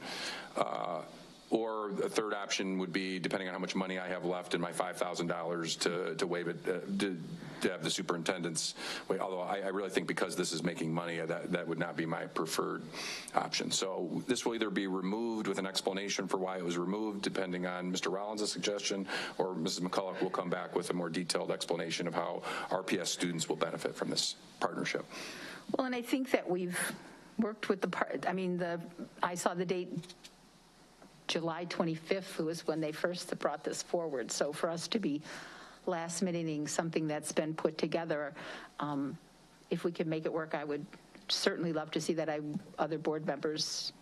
Or a third option would be, depending on how much money I have left in my $5,000 to waive it, to have the superintendent's wait. Although I really think because this is making money, that would not be my preferred option. So this will either be removed with an explanation for why it was removed, depending on Mr. Rollins' suggestion, or Mrs. McCulloch will come back with a more detailed explanation of how RPS students will benefit from this partnership. Well, and I think that we've worked with I saw the date, July 25th was when they first brought this forward. So for us to be last-minuting something that's been put together, if we could make it work, I would certainly love to see that. Other board members,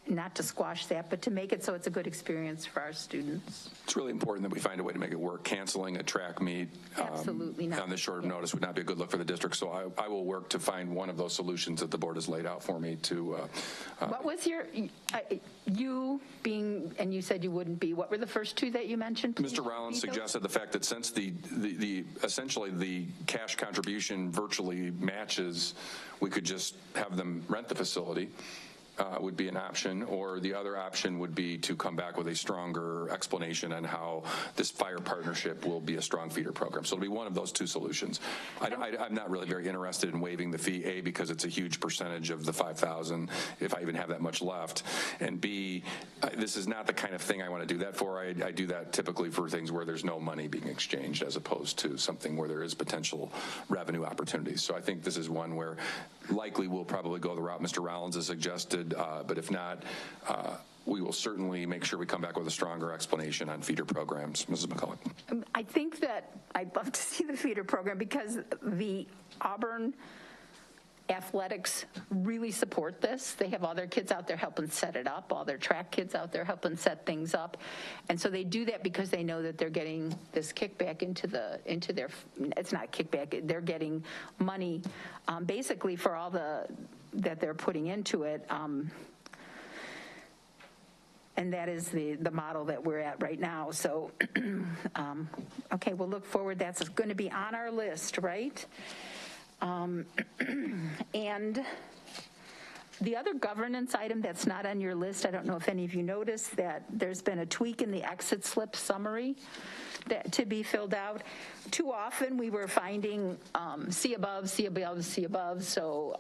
not to squash that, but to make it so it's a good experience for our students. It's really important that we find a way to make it work. Canceling a track meet Absolutely not. On this short of notice would not be a good look for the district. So I will work to find one of those solutions that the board has laid out for me to. What was you being, and you said you wouldn't be, what were the first two that you mentioned? Mr. Rollins suggested the fact that since the essentially the cash contribution virtually matches, we could just have them rent the facility would be an option, or the other option would be to come back with a stronger explanation on how this fire partnership will be a strong feeder program. So it'll be one of those two solutions. I'm not really very interested in waiving the fee, A, because it's a huge percentage of the $5,000, if I even have that much left, and B, this is not the kind of thing I want to do that for. I do that typically for things where there's no money being exchanged, as opposed to something where there is potential revenue opportunities. So I think this is one where likely we'll probably go the route Mr. Rollins has suggested, but if not, we will certainly make sure we come back with a stronger explanation on feeder programs. Mrs. McCulloch. I think that I'd love to see the feeder program because the Auburn athletics really support this. They have all their kids out there helping set it up, all their track kids out there helping set things up. And so they do that because they know that they're getting this kickback into their, it's not kickback, they're getting money basically for all that they're putting into it. And that is the model that we're at right now. So, okay, we'll look forward. That's going to be on our list, right? And the other governance item that's not on your list, I don't know if any of you noticed that there's been a tweak in the exit slip summary to be filled out. Too often we were finding see above, see above, see above. So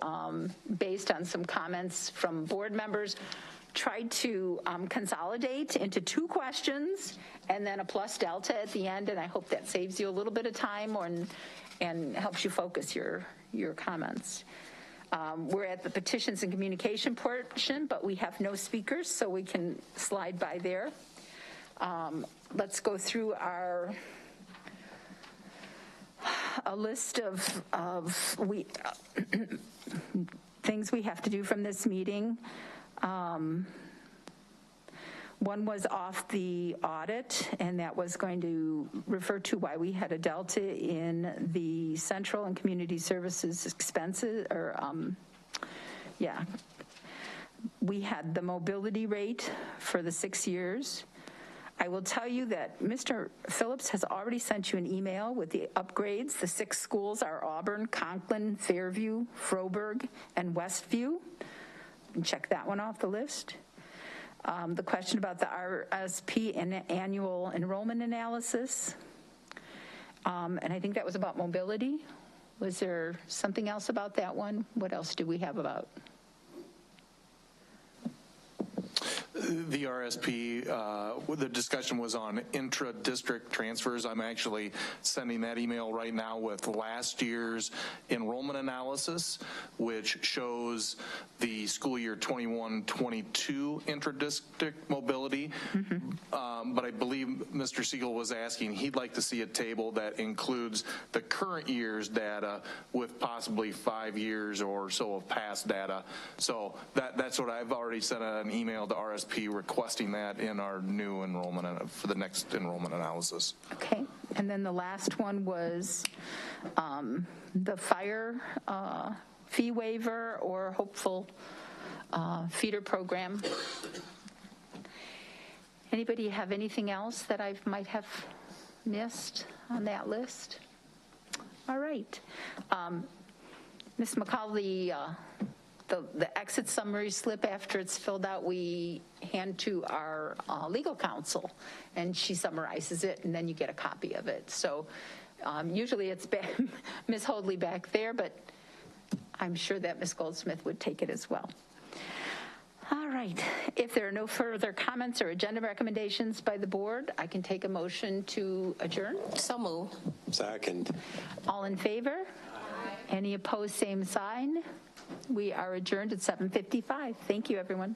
based on some comments from board members, tried to consolidate into two questions and then a plus delta at the end, and I hope that saves you a little bit of time and helps you focus your comments. We're at the petitions and communication portion, but we have no speakers, so we can slide by there. Let's go through a list of things we have to do from this meeting. One was off the audit, and that was going to refer to why we had a delta in the central and community services expenses, we had the mobility rate for the 6 years. I will tell you that Mr. Phillips has already sent you an email with the upgrades. The 6 schools are Auburn, Conklin, Fairview, Froburg, and Westview. Check that one off the list. The question about the RSP and annual enrollment analysis. And I think that was about mobility. Was there something else about that one? What else do we have about? The RSP, the discussion was on intra-district transfers. I'm actually sending that email right now with last year's enrollment analysis, which shows the school year 21-22 intra-district mobility. But I believe Mr. Siegel was asking, he'd like to see a table that includes the current year's data with possibly 5 years or so of past data. So that's what I've already sent an email to RSP requesting that in our new enrollment for the next enrollment analysis. Okay, and then the last one was the fire fee waiver or hopeful feeder program. Anybody have anything else that I might have missed on that list? All right. Ms. McCall, the exit summary slip, after it's filled out, we hand to our legal counsel, and she summarizes it, and then you get a copy of it. So usually it's Ms. Hoadley back there, but I'm sure that Ms. Goldsmith would take it as well. All right. If there are no further comments or agenda recommendations by the board, I can take a motion to adjourn. So moved. Second. All in favor? Aye. Any opposed, same sign. We are adjourned at 7:55. Thank you, everyone.